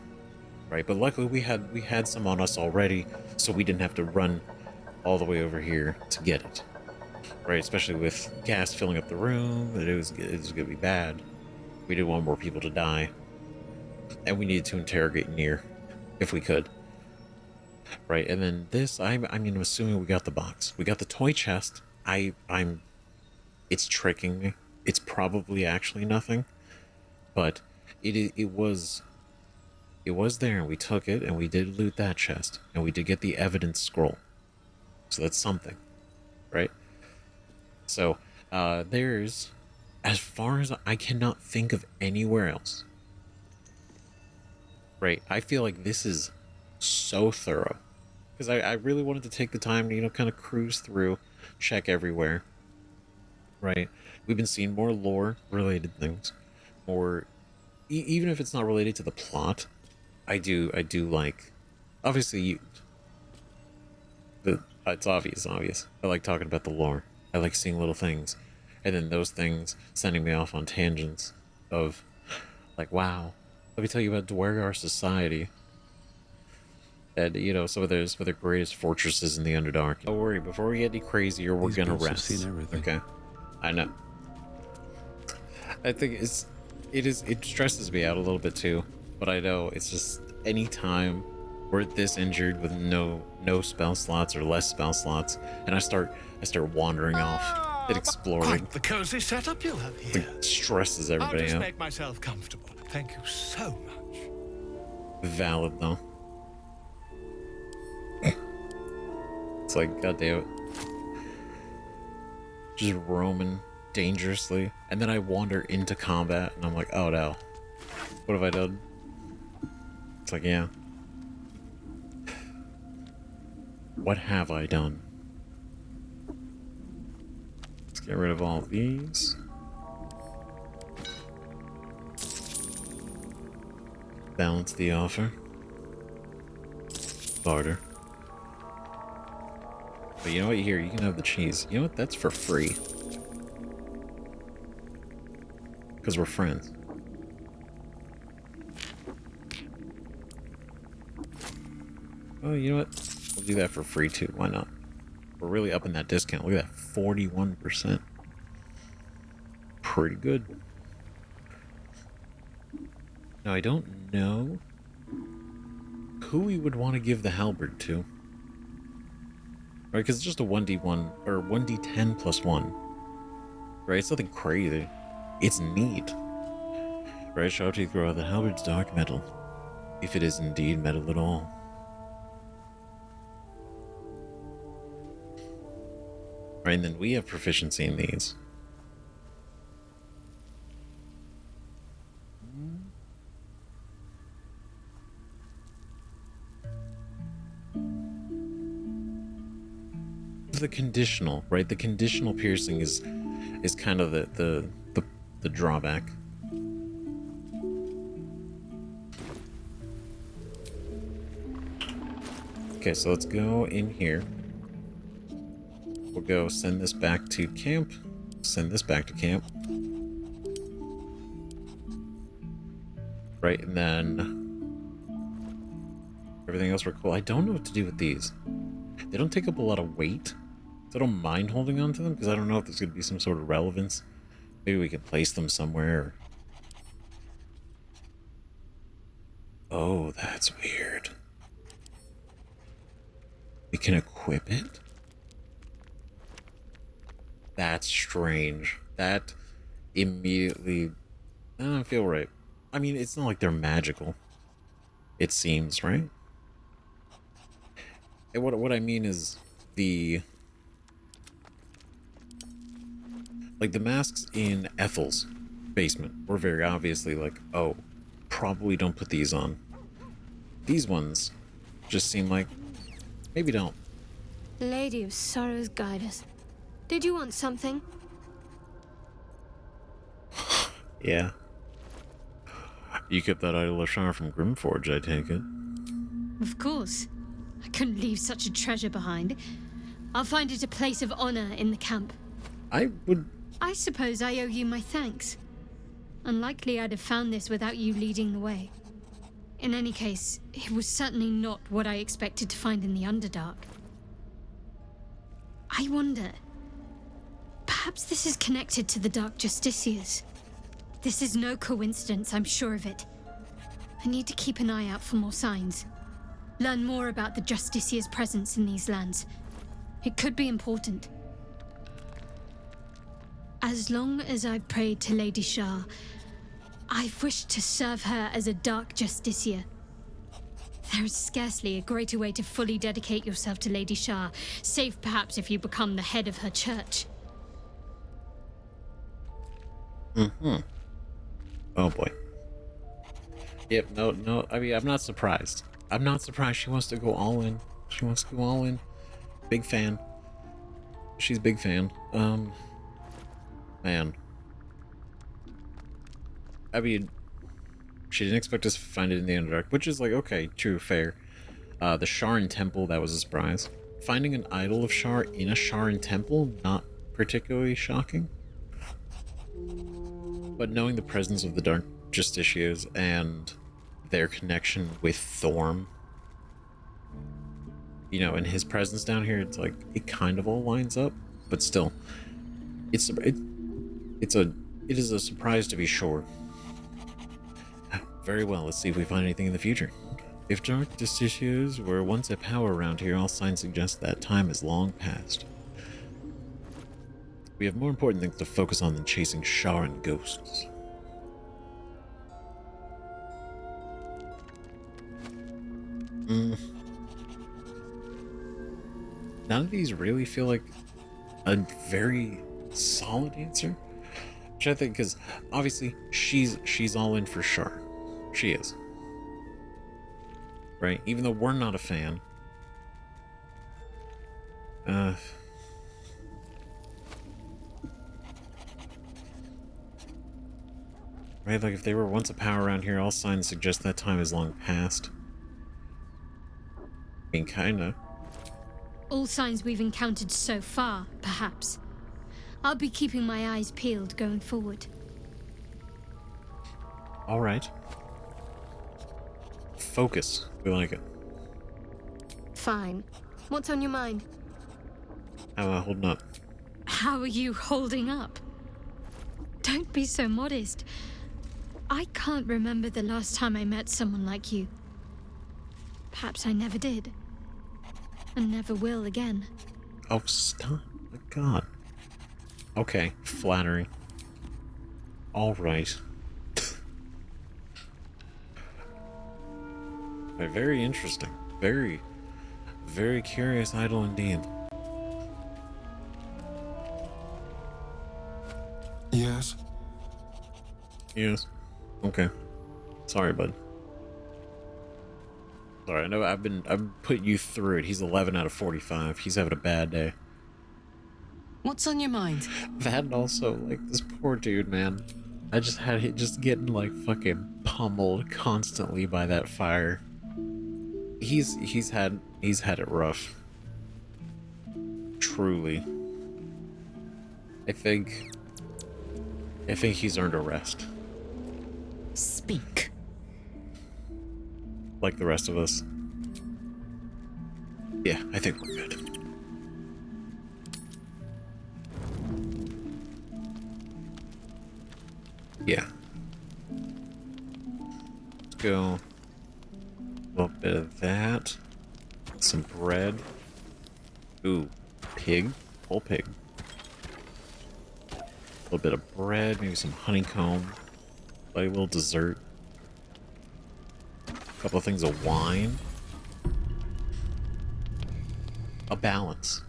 right? But luckily we had some on us already, so we didn't have to run all the way over here to get it, right? Especially with gas filling up the room, it was gonna be bad. We didn't want more people to die, and we needed to interrogate Nere if we could, right? And then this, I'm assuming we got the box, we got the toy chest. It's tricking me. It's probably actually nothing, but it was there, and we took it, and we did loot that chest, and we did get the evidence scroll. So that's something, right? So there's, as far as I cannot think of anywhere else, right? I feel like this is so thorough because I really wanted to take the time to, kind of cruise through, check everywhere. Right, we've been seeing more lore-related things, more, even if it's not related to the plot. I do like, obviously, it's obvious. I like talking about the lore. I like seeing little things, and then those things sending me off on tangents of, like, wow, let me tell you about Duergar society, and some of their greatest fortresses in the Underdark. Don't worry, before we get any crazier, we're gonna rest. Have seen everything. Okay. I know. I think it stresses me out a little bit too, but I know it's just any time we're this injured with no spell slots or less spell slots, and I start wandering off and exploring. Quite the cozy setup you have here. It stresses everybody I'll just out. make myself comfortable. Thank you so much. Valid though. It's like, god damn it. Just roaming dangerously, and then I wander into combat, and I'm like, oh no, what have I done? It's like, yeah, what have I done? Let's get rid of all of these. Balance the offer. Barter. But you know what? Here, you can have the cheese. You know what? That's for free. Because we're friends. Oh, you know what? We'll do that for free too. Why not? We're really upping that discount. Look at that. 41%. Pretty good. Now, I don't know who we would want to give the halberd to. Right, because it's just a 1d1 or 1d10 plus 1. Right, it's nothing crazy. It's neat. Right, Sharpteeth grow out the halberd's dark metal, if it is indeed metal at all. Right, and then we have proficiency in these. The conditional, right? The conditional piercing is kind of the drawback. Okay, so let's go in here. We'll go send this back to camp. Send this back to camp. Right, and then Everything else were cool. I don't know what to do with these. They don't take up a lot of weight, so I don't mind holding on to them, because I don't know if there's going to be some sort of relevance. Maybe we can place them somewhere. Oh, that's weird. We can equip it? That's strange. That immediately... I don't feel right. I mean, it's not like they're magical. It seems, right? And what I mean is the... Like, the masks in Ethel's basement were very obviously like, oh, probably don't put these on. These ones just seem like, maybe don't. Lady of Sorrows, guide us. Did you want something? Yeah. You kept that idol of Shar from Grymforge, I take it. Of course. I couldn't leave such a treasure behind. I'll find it a place of honor in the camp. I suppose I owe you my thanks. Unlikely I'd have found this without you leading the way. In any case, it was certainly not what I expected to find in the Underdark. I wonder... Perhaps this is connected to the Dark Justiciars. This is no coincidence, I'm sure of it. I need to keep an eye out for more signs. Learn more about the Justiciars' presence in these lands. It could be important. As long as I've prayed to Lady Shar, I've wished to serve her as a Dark Justiciar. There is scarcely a greater way to fully dedicate yourself to Lady Shar, save perhaps if you become the head of her church. Mm-hmm. Oh boy. Yep, no, I mean, I'm not surprised. I'm not surprised she wants to go all in. She wants to go all in. Big fan. She's a big fan. Man. I mean, she didn't expect us to find it in the Underdark, which is like, okay, true, fair. The Sharan Temple, that was a surprise. Finding an idol of Shar in a Sharan Temple, not particularly shocking. But knowing the presence of the Dark Justiciars and their connection with Thorm, you know, and his presence down here, it's like, it kind of all lines up, but still, it is a surprise to be sure. Very well, let's see if we find anything in the future. If Dark Justiciars were once a power around here, all signs suggest that time is long past. We have more important things to focus on than chasing Sharan ghosts. None of these really feel like a very solid answer. Which I think, because obviously she's all in for Shar. She is. Right? Even though we're not a fan. Right, like if they were once a power around here, all signs suggest that time is long past. I mean, kinda. All signs we've encountered so far, perhaps. I'll be keeping my eyes peeled going forward. Alright. Focus. We like it. Fine. What's on your mind? How am I holding up? How are you holding up? Don't be so modest. I can't remember the last time I met someone like you. Perhaps I never did. And never will again. Oh, stop. My God. Okay, flattery. Alright. Very interesting. Very, very curious idol indeed. Yes? Yes. Okay. Sorry, bud. Sorry, I know I've putting you through it. He's 11 out of 45. He's having a bad day. What's on your mind? That and also, like, this poor dude, man. I just had him just getting, like, fucking pummeled constantly by that fire. He's had it rough. Truly. I think he's earned a rest. Speak. Like the rest of us. Yeah, I think we're good. Yeah. Let's go. A little bit of that. Some bread. Ooh, pig. Whole pig. A little bit of bread, maybe some honeycomb. Like a little dessert. A couple of things of wine. A balance.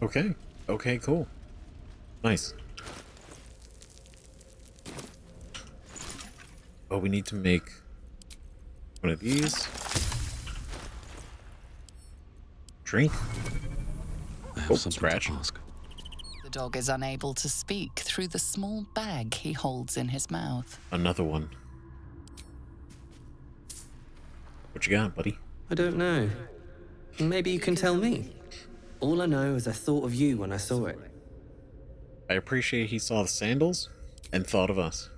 Okay. Okay, cool. Nice. Oh, we need to make one of these. Drink. I have Oh, something scratch. to ask. The dog is unable to speak through the small bag he holds in his mouth. Another one. What you got, buddy? I don't know. Maybe you can tell me. All I know is I thought of you when I saw it. I appreciate he saw the sandals and thought of us.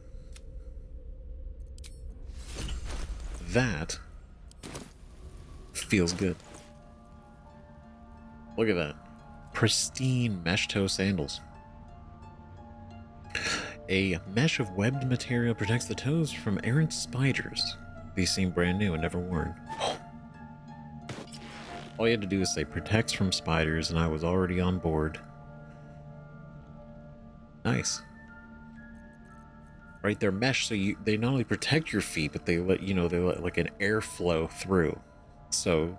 That feels good. Look at that. Pristine mesh toe sandals. A mesh of webbed material protects the toes from errant spiders. These seem brand new and never worn. All you had to do is say protects from spiders and I was already on board. Nice. Right, they're mesh, so they not only protect your feet, but they let like an airflow through. So,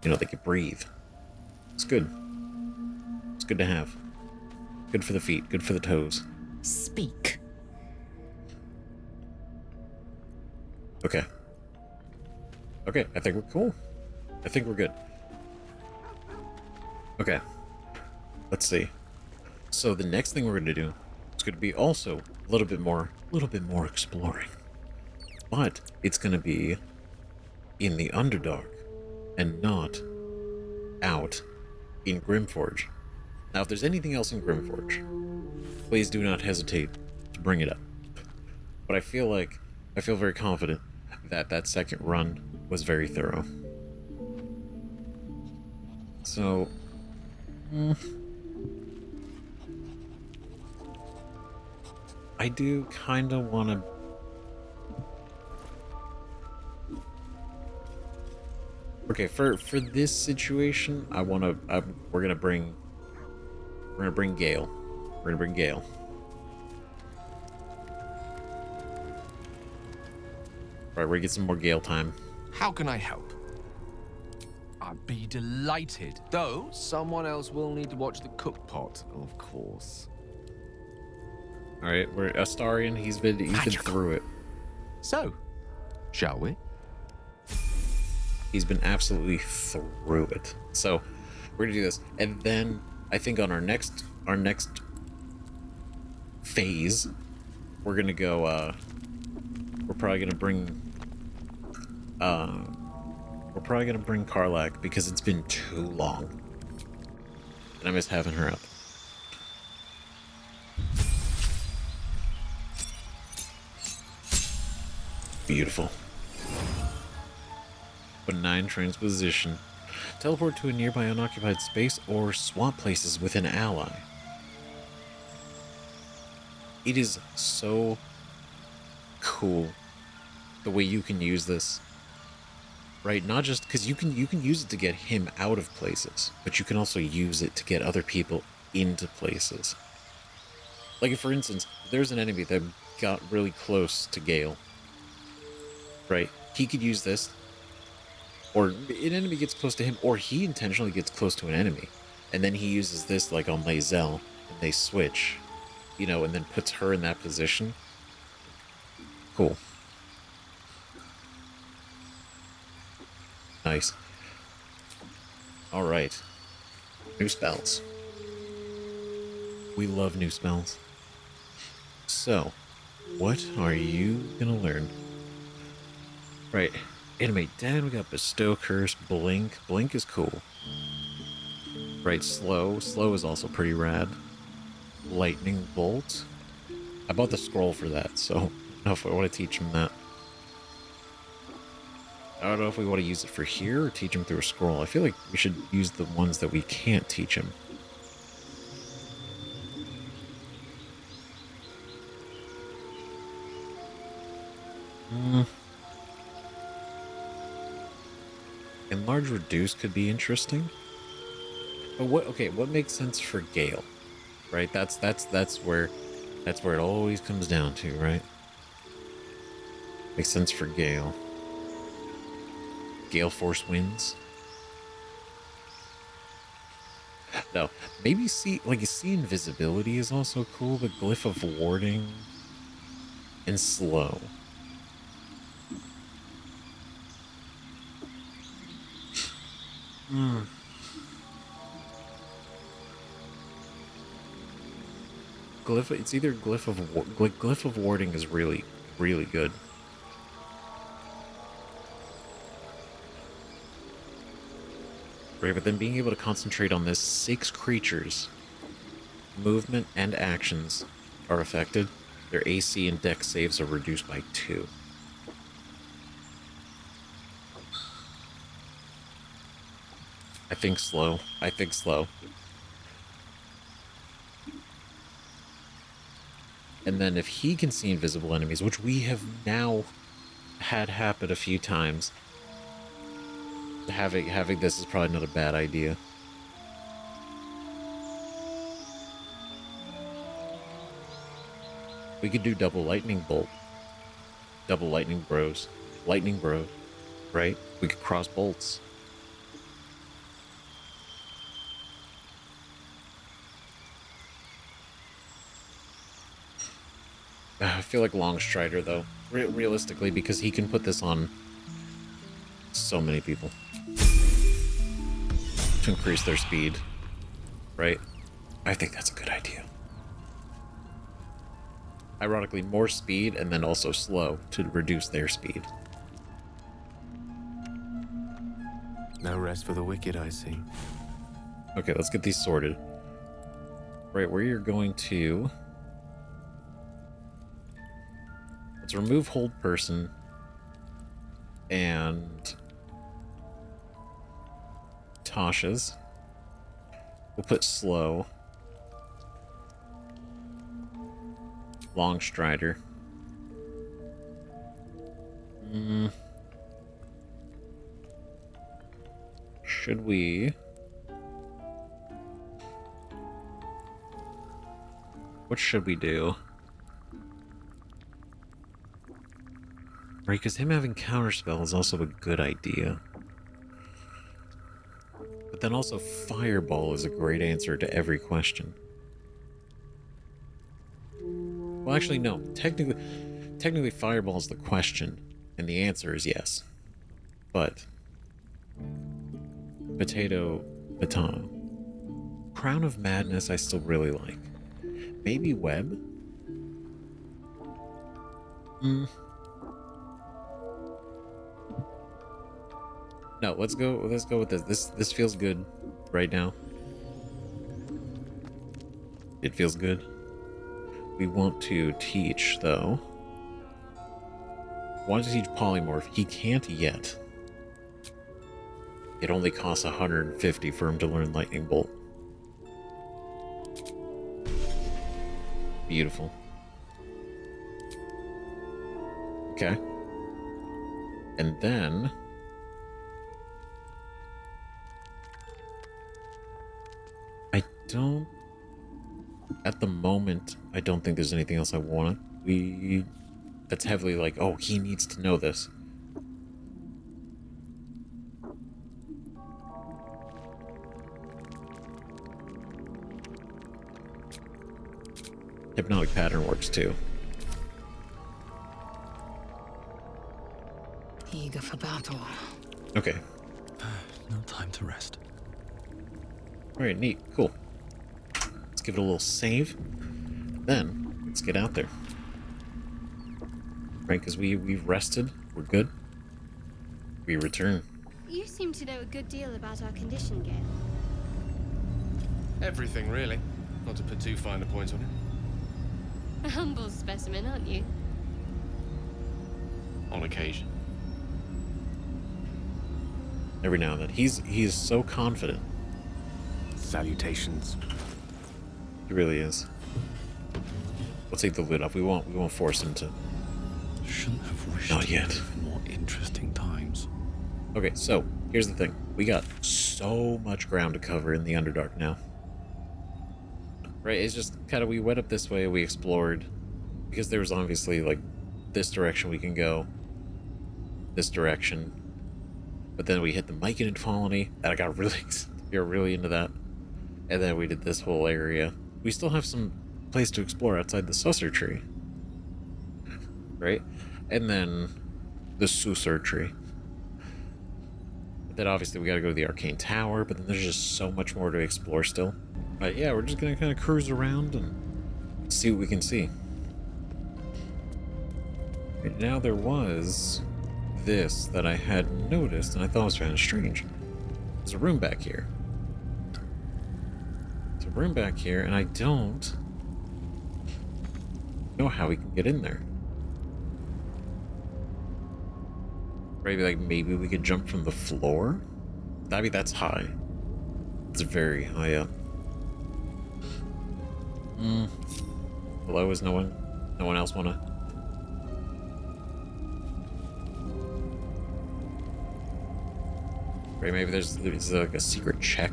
they can breathe. It's good. It's good to have. Good for the feet, good for the toes. Speak. Okay. Okay, I think we're cool. I think we're good. Okay. Let's see. So the next thing we're going to do is going to be also a little bit more exploring. But it's going to be in the Underdark and not out in Grymforge. Now, if there's anything else in Grymforge, please do not hesitate to bring it up. But I feel very confident that that second run was very thorough. So, I do kind of want to. Okay, for this situation, we're gonna bring Gale. We're gonna bring Gale. Right, we're gonna get some more Gale time. How can I help? I'd be delighted. Though, someone else will need to watch the cook pot, of course. Alright, we're Astarion, he's been through it. So, shall we? He's been absolutely through it. So, we're gonna do this. And then, I think on our next phase, we're gonna go, we're probably gonna bring Karlach, because it's been too long. And I miss having her up. Beautiful. Benign transposition. Teleport to a nearby unoccupied space or swap places with an ally. It is so cool the way you can use this. Right? Not just because you can use it to get him out of places, but you can also use it to get other people into places. Like if, for instance, there's an enemy that got really close to Gale. Right? He could use this, or an enemy gets close to him, or he intentionally gets close to an enemy, and then he uses this like on Lae'zel, and they switch, and then puts her in that position. Cool. Nice. Alright. New spells. We love new spells. So, what are you gonna learn? Right. Animate Dead, we got Bestow Curse, Blink. Blink is cool. Right, Slow. Slow is also pretty rad. lightning bolt. I bought the scroll for that, so I don't know if I want to teach him that. I don't know if we want to use it for here or teach him through a scroll. I feel like we should use the ones that we can't teach him. Enlarge reduce could be interesting. But what makes sense for Gale? Right? That's where it always comes down to, right? Makes sense for Gale. Gale Force wins. No, maybe see invisibility is also cool, but Glyph of Warding and slow. It's either Glyph of Warding is really, really good. Right, but then being able to concentrate on this 6 creatures, movement and actions are affected. Their AC and Dex saves are reduced by 2. I think slow. And then if he can see invisible enemies, which we have now had happen a few times, having this is probably not a bad idea. We could do double lightning bolt. Double lightning bros. Lightning bro. Right? We could cross bolts. I feel like Longstrider, though. Realistically, because he can put this on so many people. To increase their speed. Right? I think that's a good idea. Ironically, more speed and then also slow to reduce their speed. No rest for the wicked, I see. Okay, let's get these sorted. Right, where you're going to... Let's remove hold person and Tasha's. We'll put slow. Longstrider. Should we? What should we do? Right, because him having counterspell is also a good idea. But then also Fireball is a great answer to every question. Well, actually, no. Technically Fireball is the question, and the answer is yes. But Baton. Crown of Madness I still really like. Maybe Web? No, let's go with this. This feels good right now. It feels good. We want to teach, though. Want to teach Polymorph. He can't yet. It only costs 150 for him to learn Lightning Bolt. Beautiful. Okay. And then... At the moment, I don't think there's anything else I want. That's heavily like, oh, he needs to know this. Hypnotic pattern works too. Eager for battle. Okay. No time to rest. Alright, neat. Cool. Let's give it a little save. Then, let's get out there. Right, because we've rested. We're good. We return. You seem to know a good deal about our condition, Gale. Everything, really. Not to put too fine a point on it. A humble specimen, aren't you? On occasion. Every now and then. He is so confident. Salutations. He really is. We'll take the lid off. We won't force him to. Shouldn't have wished Not to yet. live in more interesting times. Okay, so here's the thing. We got so much ground to cover in the Underdark now. Right, it's just kind of, we went up this way, we explored, because there was obviously, like, this direction we can go, this direction, but then we hit the Myconid colony, and I got really into that, and then we did this whole area. We still have some place to explore outside the Sussur tree, right? And then the Sussur tree. But then obviously we gotta go to the Arcane Tower, but then there's just so much more to explore still. But yeah, we're just gonna kind of cruise around and see what we can see. Right now there was this that I had noticed and I thought was kind of strange. There's a room back here. There's a room back here and I don't know how we can get in there. Maybe we could jump from the floor? That's high. It's very high up. Hello, is no one else wanna? Right, maybe there's like a secret check.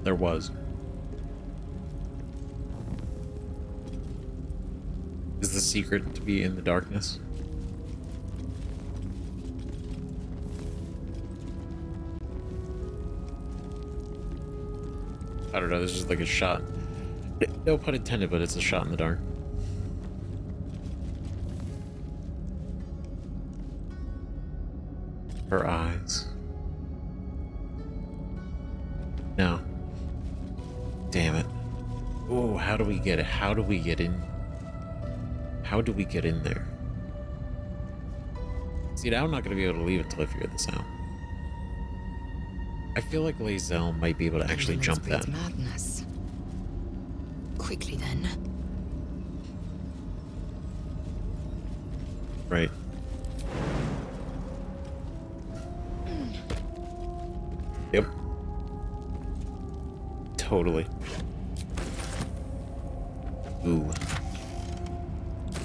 There was. Is the secret to be in the darkness? I don't know, this is like a shot. No pun intended, but it's a shot in the dark. Her eyes. No. Damn it. Oh, how do we get it? How do we get in? How do we get in there? See, now I'm not going to be able to leave until I figure this out. I feel like Lae'zel might be able to actually jump that. Madness. Quickly then. Right. Yep. Totally. Ooh.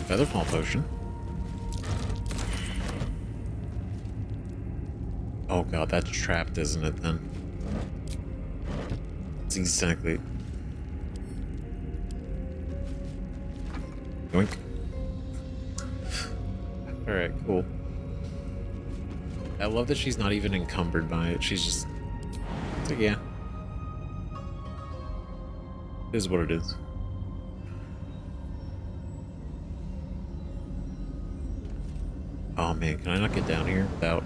Featherfall potion. Oh god, that's trapped, isn't it, then? It's exactly... Yoink. Alright, cool. I love that she's not even encumbered by it. She's just... It's like, yeah. It is what it is. Oh man, can I not get down here without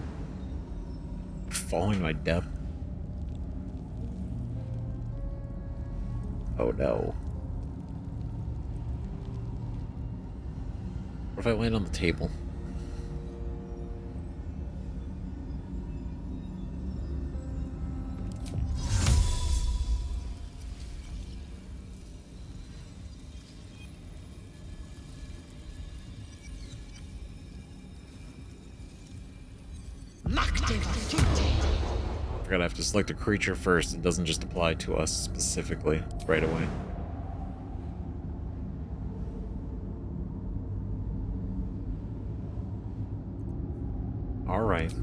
falling to my death? Oh no. What if I land on the table? I forgot I have to select a creature first. It doesn't just apply to us specifically right away. Alright.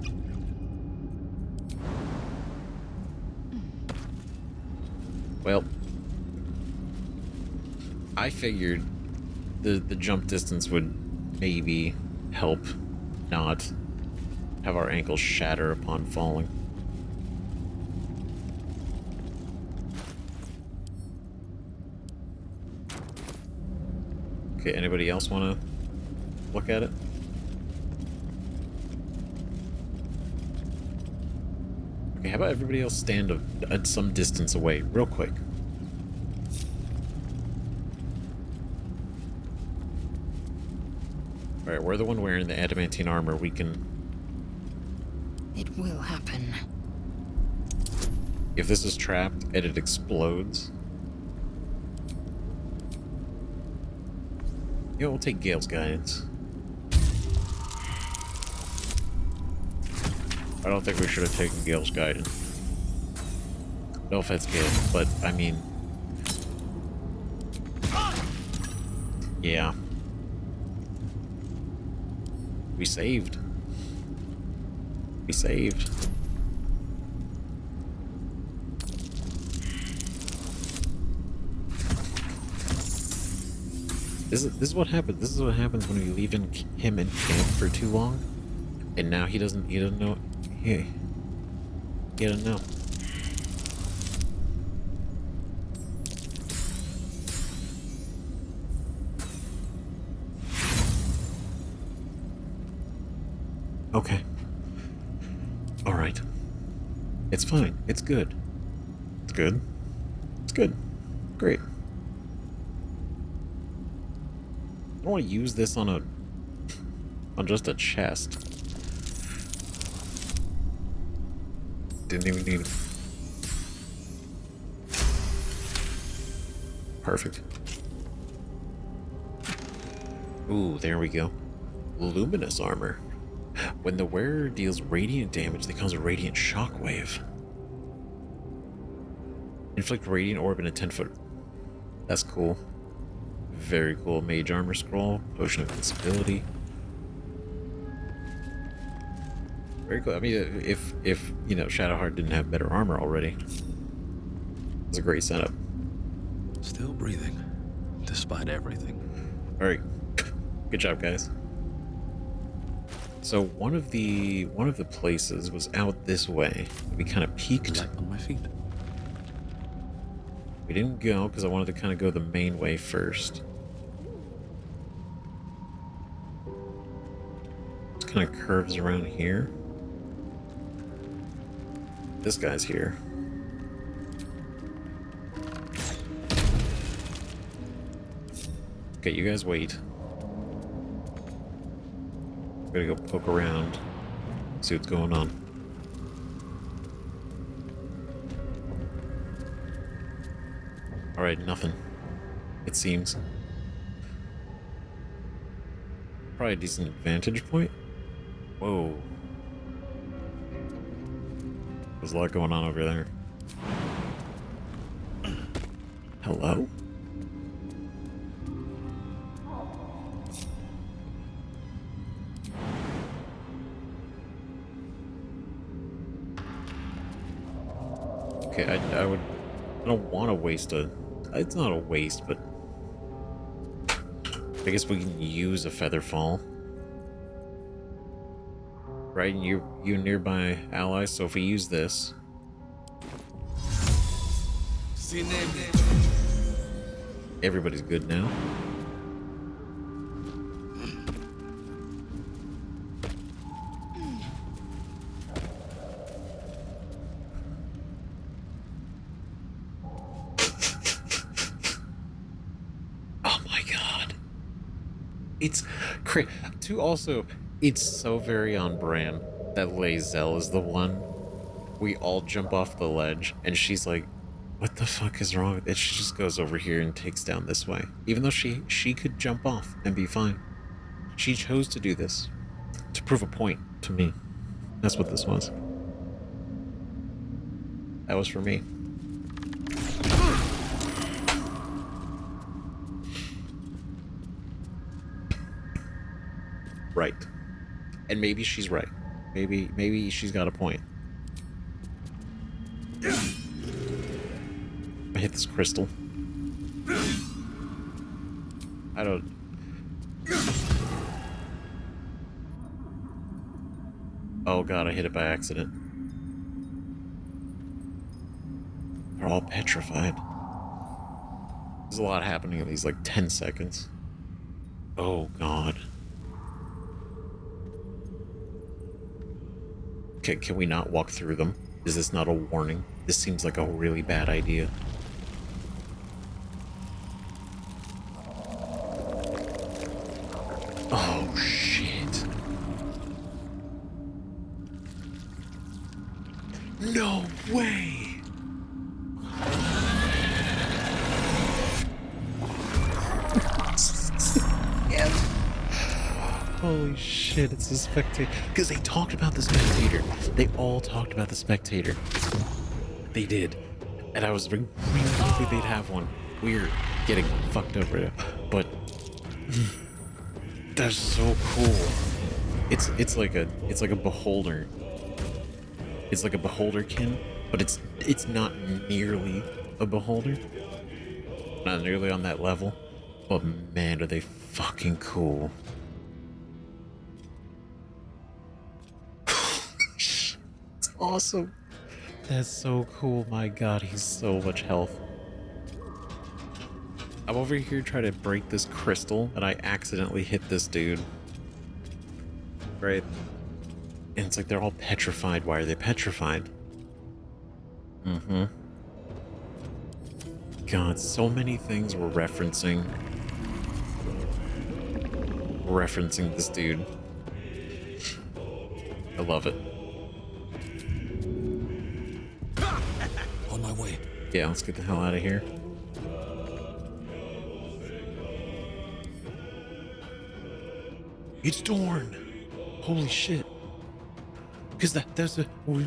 Well, I figured the jump distance would maybe help not have our ankles shatter upon falling. Okay, anybody else want to look at it? Okay, how about everybody else stand at some distance away, real quick. Alright, we're the one wearing the adamantine armor. We can... It will happen. If this is trapped and it explodes... Yeah, we'll take Gale's guidance. I don't think we should have taken Gale's guidance. No offense, Gale, but I mean... Yeah. We saved. We saved. This is what happens. This is what happens when we leave him in camp for too long, and now he doesn't know. He doesn't know. Okay. All right. It's fine. It's good. It's good. It's good. Great. I don't want to use this on just a chest. Didn't even need it. Perfect. Ooh, there we go. Luminous armor. When the wearer deals radiant damage, they cause a radiant shockwave. Inflict radiant orb in a 10-foot. That's cool. Very cool. Mage armor scroll. Potion of invincibility. Very cool. I mean, if you know, Shadowheart didn't have better armor already, it's a great setup. Still breathing, despite everything. All right. Good job, guys. So one of the places was out this way. We kind of peeked. Light on my feet. We didn't go because I wanted to kind of go the main way first. It kind of curves around here. This guy's here. Okay, you guys wait. I'm gonna go poke around, see what's going on. Alright, nothing. It seems. Probably a decent vantage point. Whoa. There's a lot going on over there. Hello? Okay, I don't want to waste a... It's not a waste, but... I guess we can use a Featherfall. Right, and you're nearby allies, so if we use this... Everybody's good now. It's it's so very on brand that Lae'zel is the one. We all jump off the ledge and she's like, what the fuck is wrong with it? She just goes over here and takes down this way. Even though she could jump off and be fine. She chose to do this to prove a point to me. That's what this was. That was for me. Right. And maybe she's right. Maybe she's got a point. I hit this crystal. I don't... Oh god, I hit it by accident. They're all petrified. There's a lot happening in these like 10 seconds. Oh god. Can we not walk through them? Is this not a warning? This seems like a really bad idea. Oh, shit. way. Yes. Holy shit, it's the spectator. Because they talked about the spectator. They all talked about the spectator. They did. And I was really hoping they'd have one. We're getting fucked up right now. But that's so cool. It's like a beholder. It's like a beholderkin, but it's not nearly a beholder. Not nearly on that level. But man, are they fucking cool. It's awesome. That's so cool. My god, he's so much health. I'm over here trying to break this crystal, and I accidentally hit this dude. Right? And it's like they're all petrified. Why are they petrified? Mm-hmm. God, so many things we're referencing this dude. I love it. On my way. Yeah, let's get the hell out of here. It's Dorn. Holy shit. Because that's the we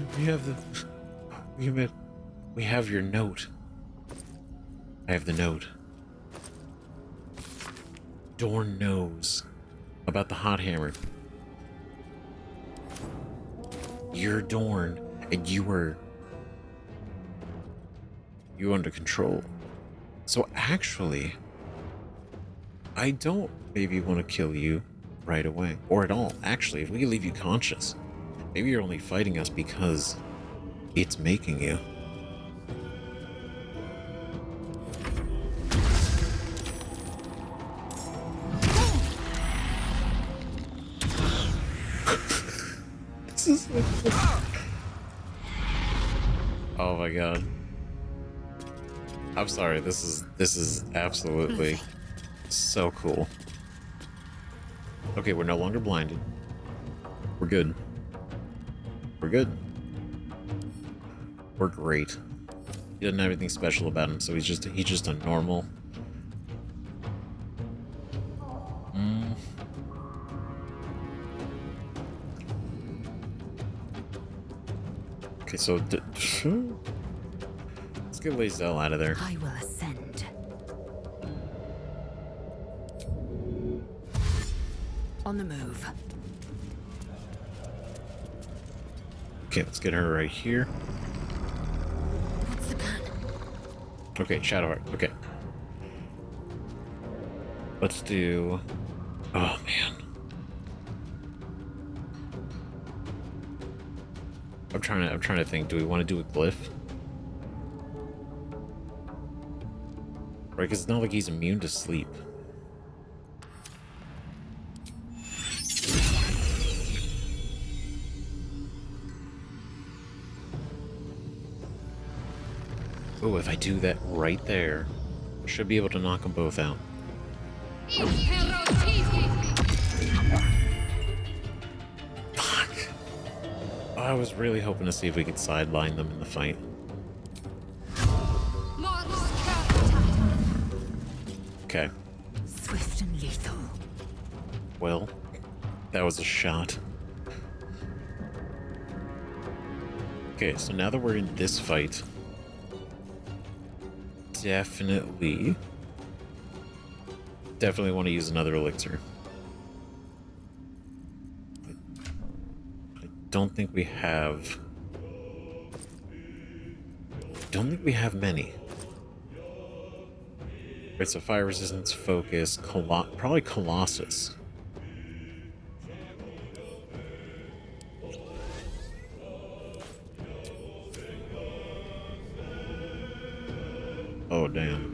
have your note. I have the note. Dorn knows about the hot hammer. You're Dorn, and you under control. So actually, I don't maybe want to kill you right away, or at all. Actually, if we leave you conscious, maybe you're only fighting us because it's making you. This is like... Oh my god. I'm sorry, this is absolutely so cool. Okay, we're no longer blinded. We're good. We're good. We're great. He doesn't have anything special about him, so he's just a normal. Okay, so let's get Lae'zel out of there. I will ascend. On the move. Okay, let's get her right here. What's the plan? Okay, Shadowheart. Okay. Let's do... Oh, man. I'm trying to think. Do we want to do a glyph? Right, because it's not like he's immune to sleep. Oh, if I do that right there, I should be able to knock them both out. Fuck. I was really hoping to see if we could sideline them in the fight. Okay. Swift and lethal. Well, that was a shot. Okay, so now that we're in this fight, definitely want to use another elixir. I don't think we have many. Right, so fire resistance, focus, probably Colossus. Oh damn.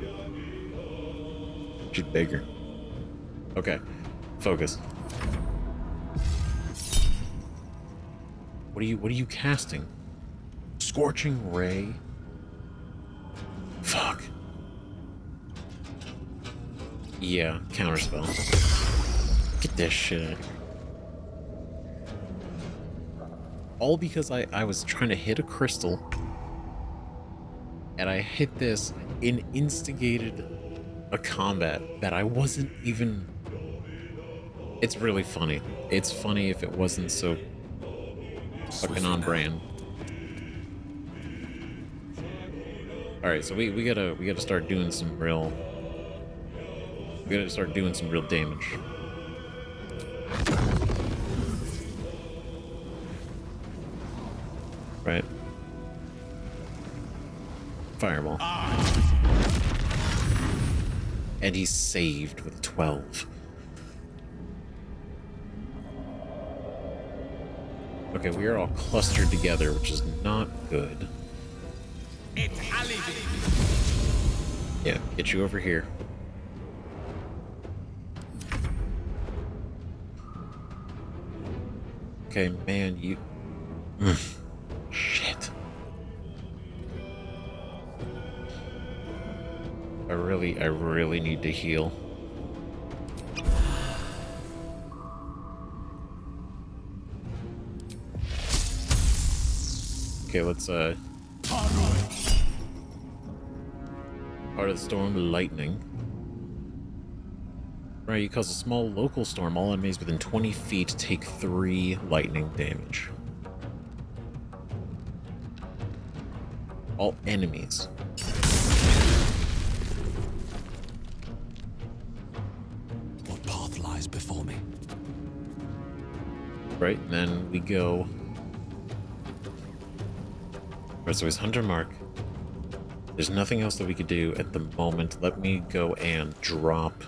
She's bigger. Okay. Focus. What are you casting? Scorching Ray? Fuck. Yeah, counterspell. Get this shit out of here. All because I was trying to hit a crystal and I hit this and instigated a combat that I wasn't even... It's really funny. It's funny if it wasn't so fucking on brand. Alright, so we gotta start doing some real... We gotta start doing some real damage. Right. Fireball. And he's saved with 12. Okay, we are all clustered together, which is not good. Yeah, get you over here. Okay, man, you... Shit. I really need to heal. Okay, let's, Part of the storm, lightning. Right, you cause a small local storm. All enemies within 20 feet take 3 lightning damage. All enemies. What path lies before me? Right, and then we go... Right, so he's Hunter Mark. There's nothing else that we could do at the moment. Let me go and drop...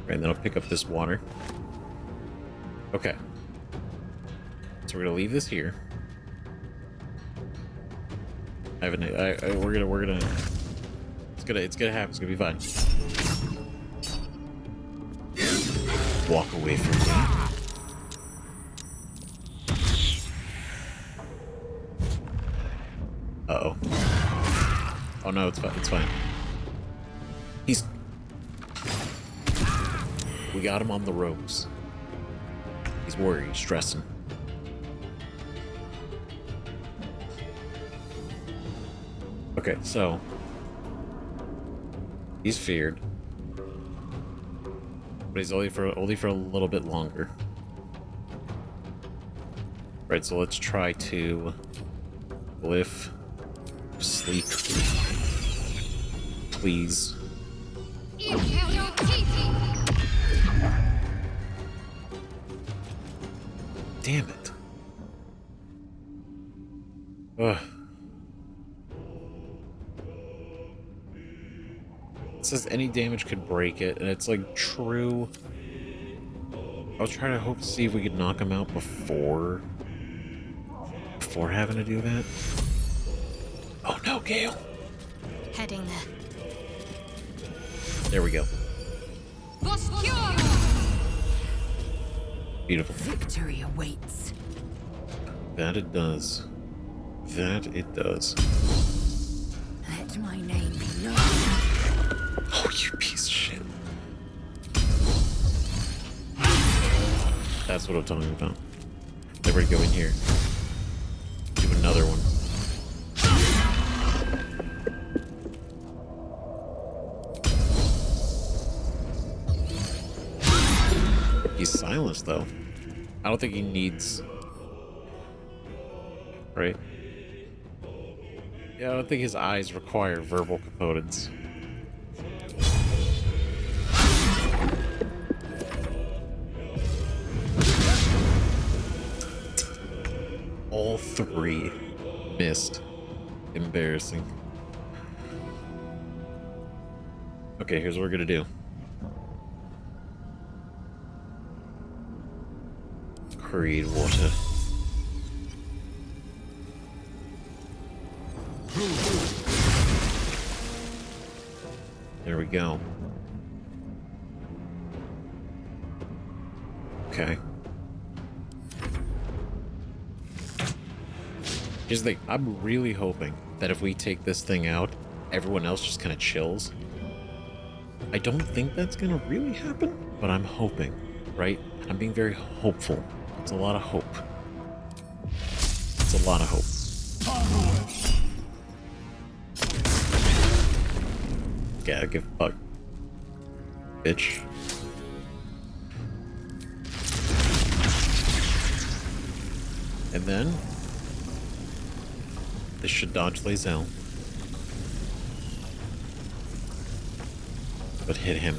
Right, and then I'll pick up this water. Okay. So we're gonna leave this here. I have an... we're gonna... It's gonna happen. It's gonna be fine. Walk away from me. Uh-oh. Oh no, it's fine. It's fine. He's... We got him on the ropes. He's worried, stressing. Okay, so... He's feared. But he's only for a little bit longer. Right, so let's try to glyph sleep. Please. Damn it. Ugh. It says any damage could break it, and it's like true. I was trying to hope to see if we could knock him out before having to do that. Oh no, Gale. Heading there. There we go. Beautiful. Victory awaits. That it does. That it does. Let my name be known. Oh, you piece of shit. That's what I'm talking about. Then we go in here. Do another one. He's silenced, though. I don't think he needs... Right? Yeah, I don't think his eyes require verbal components. All 3 missed. Embarrassing. Okay, here's what we're gonna do. Create water. There we go. Okay. Here's the thing, I'm really hoping that if we take this thing out, everyone else just kind of chills. I don't think that's gonna really happen, but I'm hoping, right? I'm being very hopeful. It's a lot of hope. It's a lot of hope. Gotta give a fuck. Bitch. And then this should dodge Lae'zel. But hit him.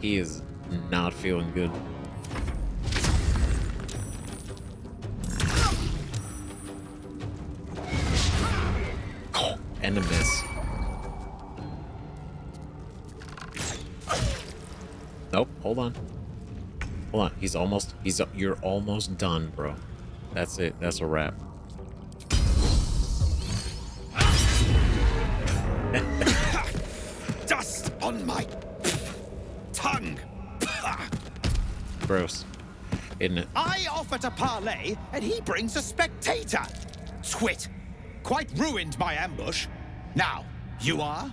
He is not feeling good. Oh, and a miss. Nope, hold on. Hold on, you're almost done, bro. That's it, that's a wrap. Dust on my tongue. Gross, isn't it? I offer to parley, and he brings a spectator. Twit. Quite ruined my ambush. Now, you are?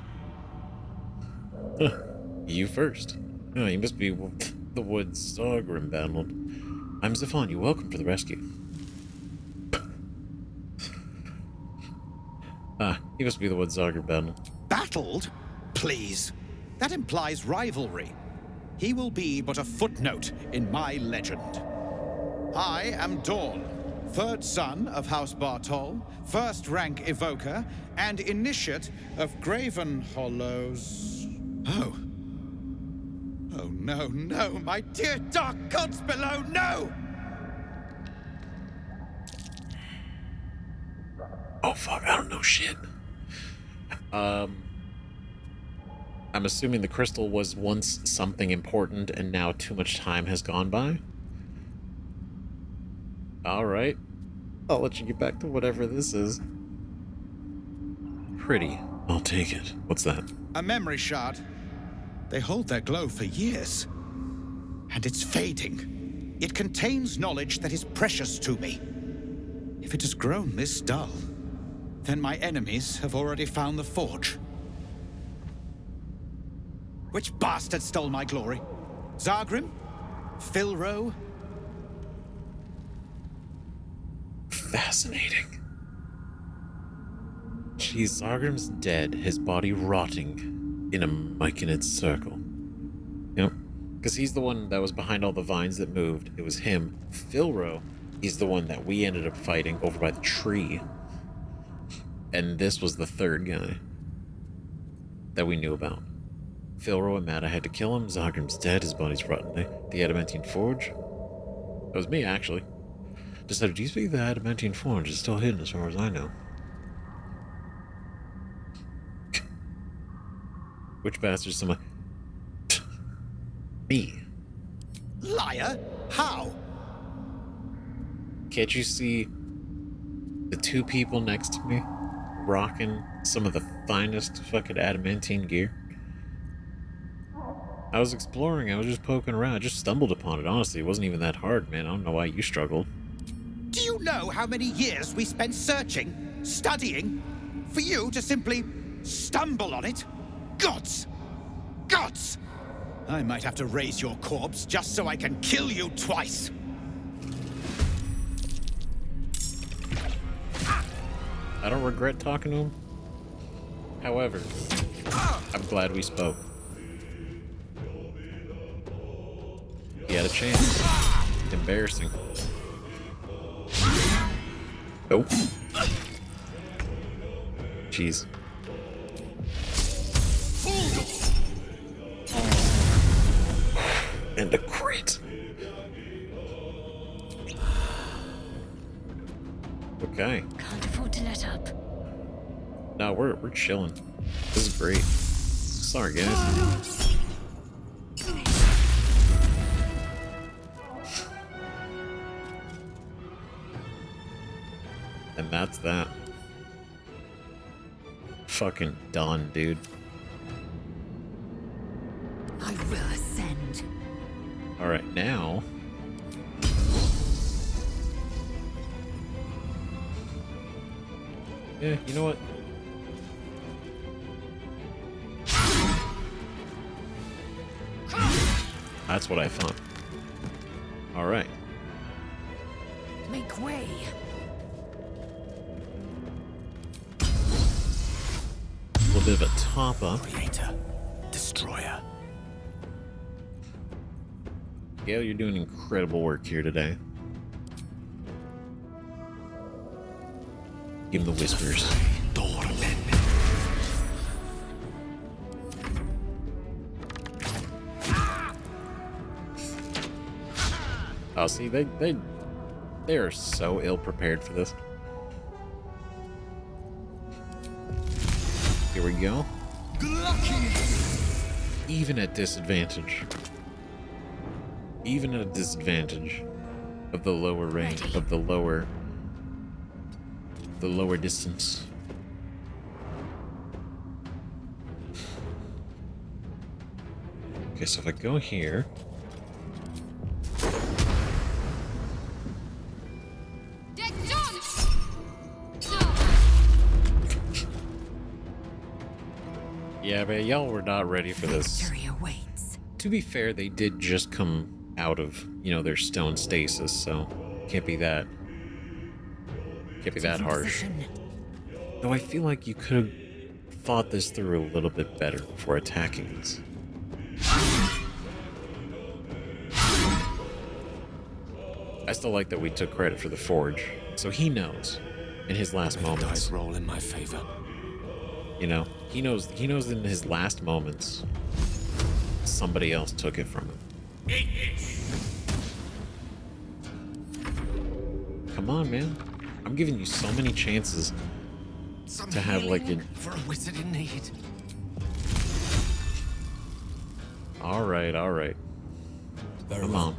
You first. Oh, you must be the woods Zargrim battled. I'm Zafon, you're welcome for the rescue. He must be the woods Zargrim battled. Battled? Please. That implies rivalry. He will be but a footnote in my legend. I am Dawn, third son of House Bartol, first rank evoker, and initiate of Graven Hollows. Oh. Oh, no, no, my dear dark gods below, no! Oh, fuck, I don't know shit. I'm assuming the crystal was once something important and now too much time has gone by. Alright. I'll let you get back to whatever this is. Pretty. I'll take it. What's that? A memory shard. They hold their glow for years. And it's fading. It contains knowledge that is precious to me. If it has grown this dull, then my enemies have already found the forge. Which bastard stole my glory? Zargrim? Filro? Fascinating. Jeez, Zargrim's dead, his body rotting in a myconid circle. Yep. Because he's the one that was behind all the vines that moved. It was him. Filro, he's the one that we ended up fighting over by the tree. And this was the third guy that we knew about. Filro and Mata had to kill him. Zargrim's dead. His body's rotten. The adamantine forge? That was me, actually. Decided, do you speak the adamantine forge? It's still hidden as far as I know. Which bastard's someone? Me. Liar? How? Can't you see the two people next to me rocking some of the finest fucking adamantine gear? I was exploring, I was just poking around, I just stumbled upon it, honestly. It wasn't even that hard, man. I don't know why you struggled. Do you know how many years we spent searching, studying, for you to simply stumble on it? Gods! Gods! I might have to raise your corpse just so I can kill you twice. I don't regret talking to him. However, I'm glad we spoke. He had a chance. Embarrassing. Nope. Jeez. And a crit. Okay. Can't afford to let up. No, we're chilling. This is great. Sorry, guys. And that's that. Fucking done, dude. I will ascend. Alright, now... Yeah, you know what? That's what I thought. All right. Make way. A little bit of a top up. Creator, destroyer. Gail, you're doing incredible work here today. Give him the whispers. Oh, see, they are so ill prepared for this. Here we go. Even at disadvantage. Even at a disadvantage of the lower range, of the lower distance. Okay, so if I go here. Yeah, but y'all were not ready for this. Victory awaits. To be fair, they did just come out of, their stone stasis, so can't be that harsh. Though I feel like you could have thought this through a little bit better before attacking this. I still like that we took credit for the Forge, so he knows in his last moments. Dice roll in my favor. He knows in his last moments somebody else took it from him. Come on, man. I'm giving you so many chances to have like a for a wizard in need. All right. Come on.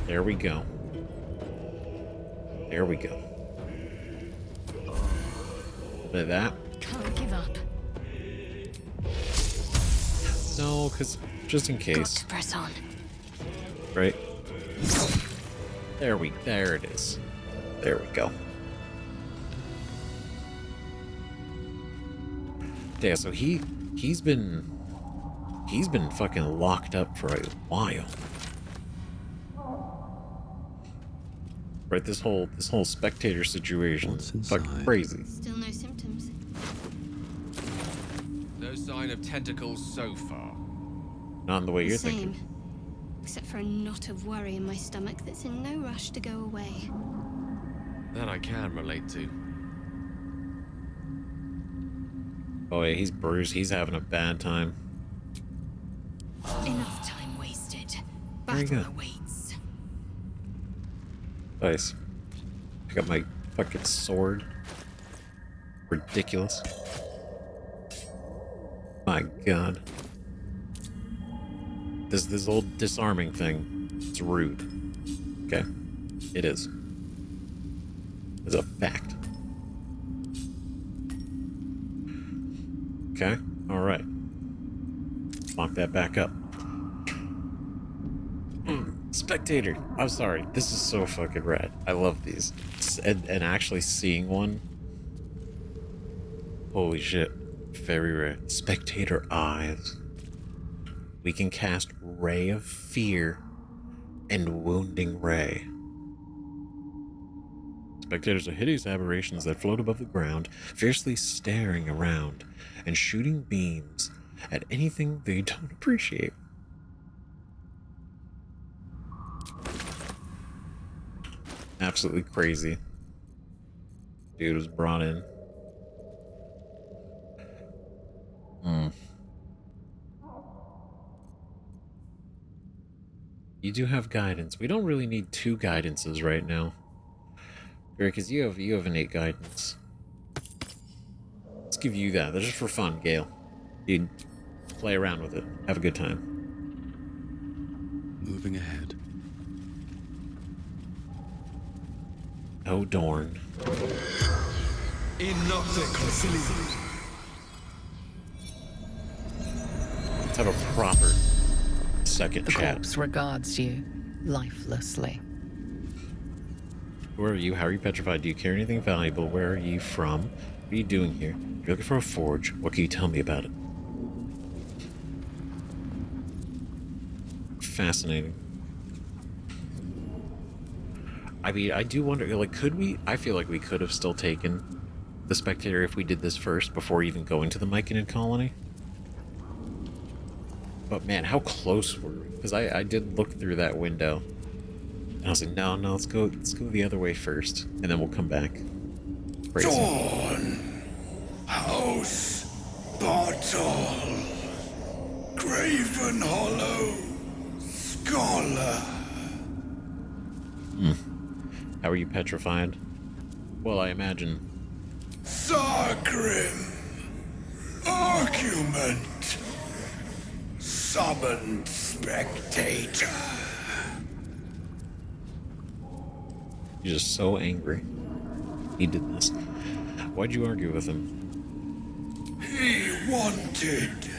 There we go. A little bit of that. Can't give up. No, because just in Got case. to press on. Right? There it is. There we go. Yeah, so he's been fucking locked up for a while. Right, this whole spectator situation is fucking crazy. Still no symptoms. No sign of tentacles so far. Not in the way you're Same. thinking. Except for a knot of worry in my stomach that's in no rush to go away. That I can relate to. Oh yeah, he's bruised. He's having a bad time. Enough time wasted. There you Battle go. awaits. Nice. Pick up my fucking sword. Ridiculous. My god. This old disarming thing, it's rude. Okay? It is. It's a fact. Okay? Alright. Lock that back up. Spectator! I'm sorry. This is so fucking rad. I love these. And actually seeing one. Holy shit. Very rare. Spectator eyes. We can cast Ray of Fear and Wounding Ray. Spectators are hideous aberrations that float above the ground, fiercely staring around and shooting beams at anything they don't appreciate. Absolutely crazy. Dude was brought in. You do have guidance. We don't really need 2 guidances right now. Because you have innate guidance. Let's give you that. That's just for fun, Gale. You play around with it. Have a good time. Moving ahead. Oh, Dorn. Let's have a proper second The chat. corpse regards you lifelessly. Who are you? How are you petrified? Do you carry anything valuable? Where are you from? What are you doing here? You're looking for a forge. What can you tell me about it? Fascinating. I mean, I do wonder, like, could we? I feel like we could have still taken the spectator if we did this first before even going to the Myconid colony. But man, how close were we? Because I did look through that window. And I was like, no, let's go the other way first. And then we'll come back. Crazy. Dawn. House. Bottle. Graven Hollow. Scholar. How are you petrified? Well, I imagine. Sargrim. Argument. Summoned spectator. He's just so angry. He did this. Why'd you argue with him? He wanted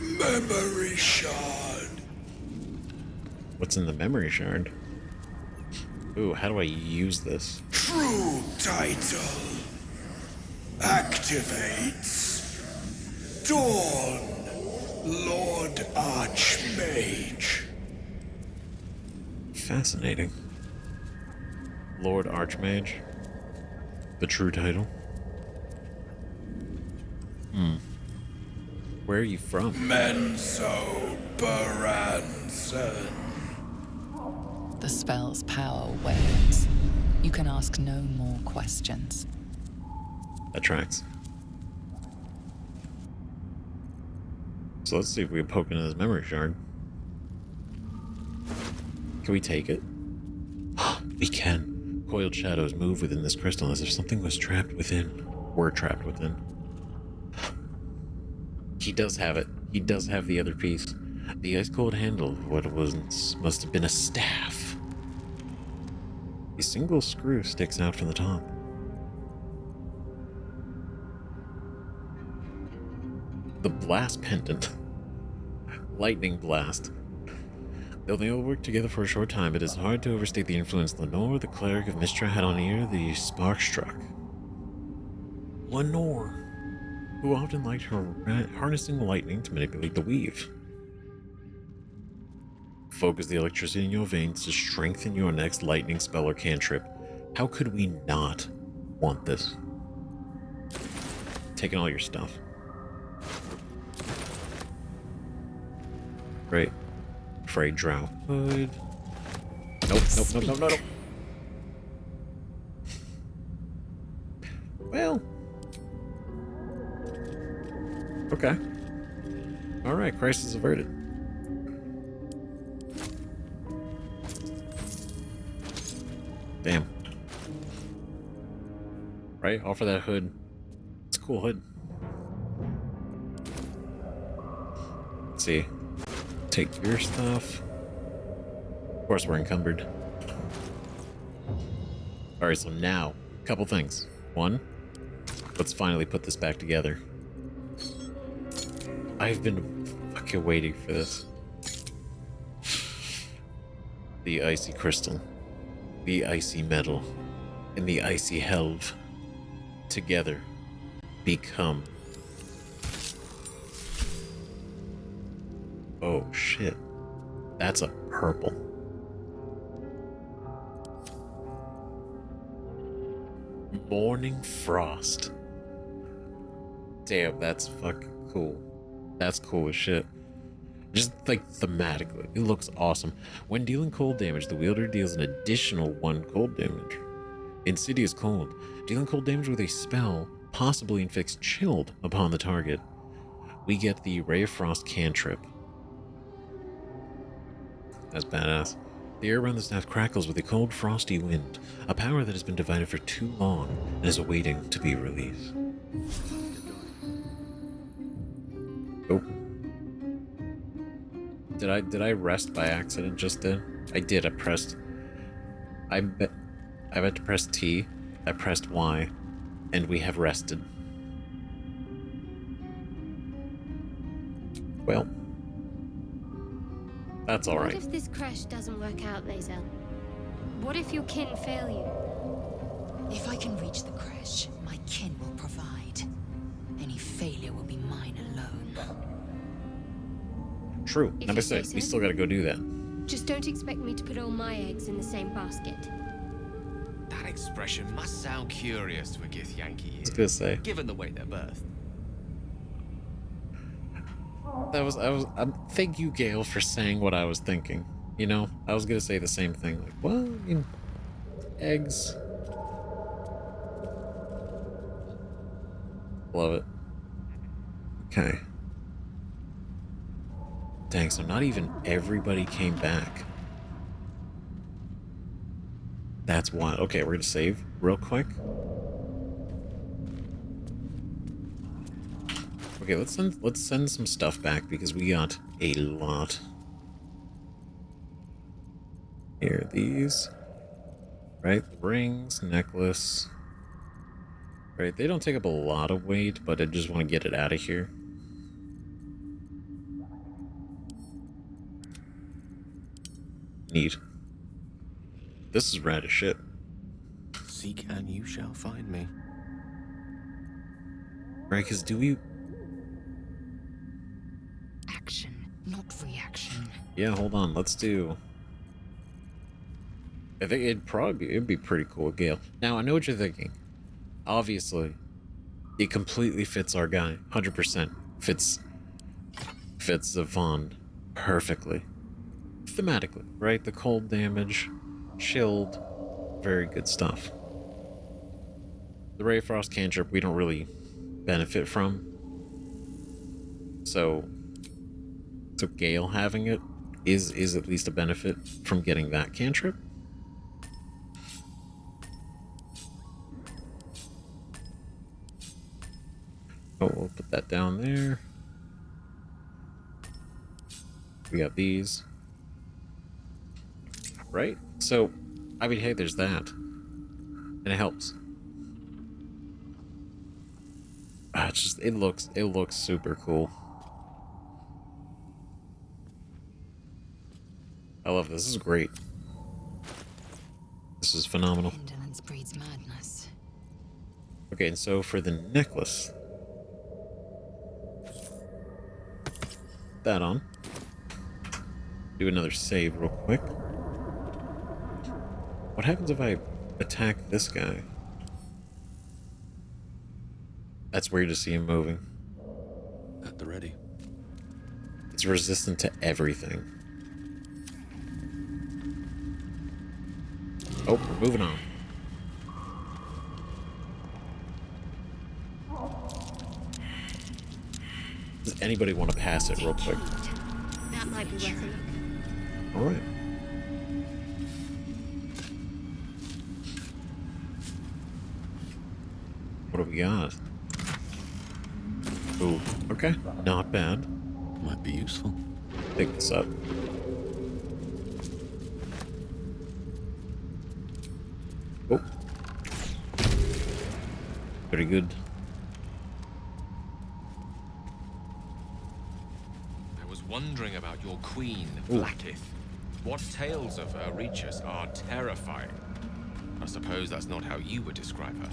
memory shard. What's in the memory shard? Ooh, how do I use this? True title. Activates. Dawn. Lord Archmage. Fascinating. Lord Archmage. The true title. Where are you from? Menso Baranson. The spell's power wanes. You can ask no more questions. That tracks. So let's see if we can poke into this memory shard. Can we take it? We can. Coiled shadows move within this crystal as if something was trapped within. We're trapped within. He does have it. He does have the other piece. The ice-cold handle of what must have been a staff. A single screw sticks out from the top. The blast pendant. Lightning blast. Though they all worked together for a short time, it is hard to overstate the influence Lenore, the cleric of Mistra, had on Nere, the spark-struck. Lenore, who often liked harnessing lightning to manipulate the weave. Focus the electricity in your veins to strengthen your next lightning spell or cantrip. How could we not want this? Taking all your stuff. Great. Frayed drow hood. Nope. Well. Okay. Alright, crisis averted. Damn. Right? All for that hood. It's a cool hood. Let's see. Take your stuff. Of course, we're encumbered. Alright, so now, a couple things. One, let's finally put this back together. I've been fucking waiting for this. The icy crystal, the icy metal, and the icy helve together become... Oh shit. That's a purple. Morning Frost. Damn, that's fucking cool. That's cool as shit. Just like thematically, it looks awesome. When dealing cold damage, the wielder deals an additional 1 cold damage. Insidious Cold. Dealing cold damage with a spell possibly inflicts chilled upon the target. We get the Ray of Frost cantrip. That's badass. The air around the staff crackles with a cold, frosty wind, a power that has been divided for too long and is awaiting to be released. Oh. Did I rest by accident just then? I did. I meant to press T. I pressed Y, and we have rested. Well. That's alright. What if this crash doesn't work out, Lae'zel? What if your kin fail you? If I can reach the creche, my kin will provide. Any failure will be mine alone. True. If Number you say 6. We so. still gotta go do that. Just don't expect me to put all my eggs in the same basket. That expression must sound curious to a Githyanki ear. I was gonna say. Given the way they're birthed. Thank you, Gale, for saying what I was thinking. You know, I was gonna say the same thing. Like, well, I mean, eggs. Love it. Okay. Dang, so not even everybody came back. That's wild. Okay, we're gonna save real quick. Okay, let's send some stuff back because we got a lot. Here, these. Right, rings, necklace. Right, they don't take up a lot of weight, but I just want to get it out of here. Neat. This is rad as shit. Seek and you shall find me. Right, because do we... Action, not reaction. Yeah, hold on. Let's do... I think it'd be pretty cool, Gale. Now, I know what you're thinking. Obviously, it completely fits our guy. 100% fits Zavon perfectly. Thematically, right? The cold damage, chilled, very good stuff. The Ray Frost cantrip we don't really benefit from. So Gale having it is at least a benefit from getting that cantrip. Oh, we'll put that down there. We got these. Right? So, I mean, hey, there's that. And it helps. It's just, it looks super cool. I love this. This is great. This is phenomenal. Indolence breeds madness. Okay, and so for the necklace. That on. Do another save real quick. What happens if I attack this guy? That's weird to see him moving. At the ready. It's resistant to everything. Oh, we're moving on. Does anybody want to pass it real quick? That might be worth a look. All right. What do we got? Ooh, okay. Not bad. Might be useful. Pick this up. Oh. Pretty good. I was wondering about your queen, Ooh. Blackith. What tales of her reach us are terrifying. I suppose that's not how you would describe her.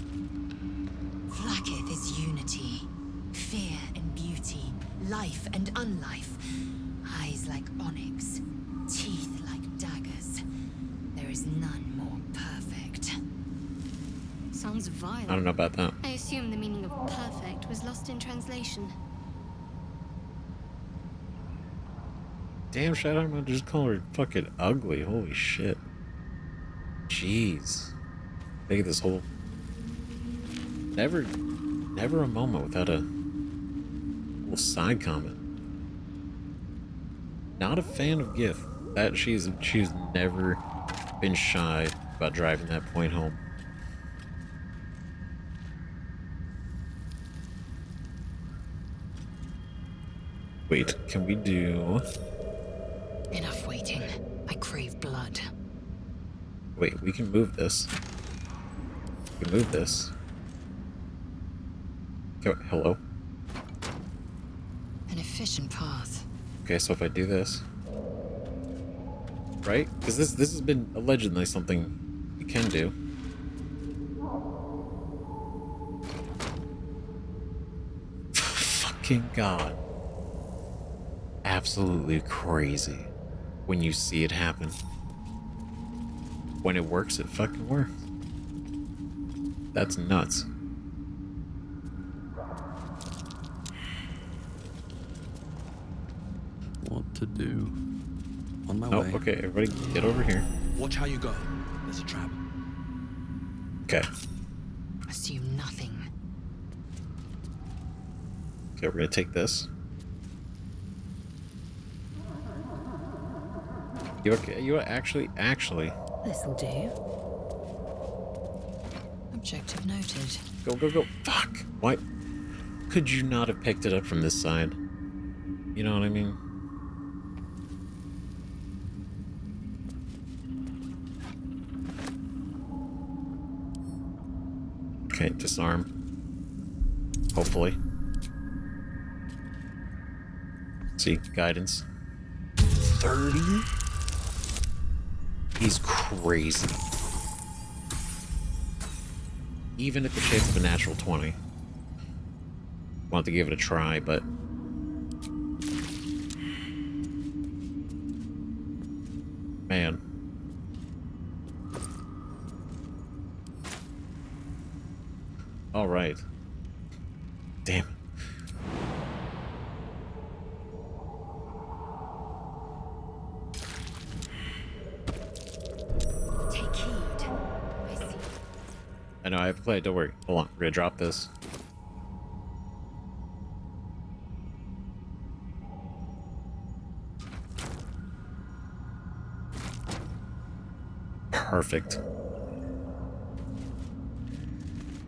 Blackith is unity, fear and beauty, life and unlife. Eyes like onyx, teeth like daggers. There is none more perfect. Sounds violent. I don't know about that. I assume the meaning of perfect was lost in translation. Damn, Shadow, I'm gonna just call her fucking ugly. Holy shit. Jeez. Look at this whole... Never a moment without a little side comment. Not a fan of Gith. That she's never been shy about driving that point home. Wait, can we do... Enough waiting. I crave blood. Wait, we can move this. We can move this. Okay, hello? An efficient path. Okay, so if I do this... right? Because this has been allegedly something you can do. Fucking God. Absolutely crazy when you see it happen. When it works, it fucking works. That's nuts. What to do? On my Oh, way. okay, everybody get over here. Watch how you go. There's a trap. Okay. Assume nothing. Okay, we're gonna take this. You actually. This'll do. Objective noted. Go. Fuck. Why could you not have picked it up from this side? You know what I mean? Okay, disarm. Hopefully. See, guidance. 30? He's crazy. Even at the chance of a natural 20. Want to give it a try, but... Man. Alright. Damn it. Take heed. I see. I know, I have to play it, don't worry. Hold on, we're gonna drop this. Perfect.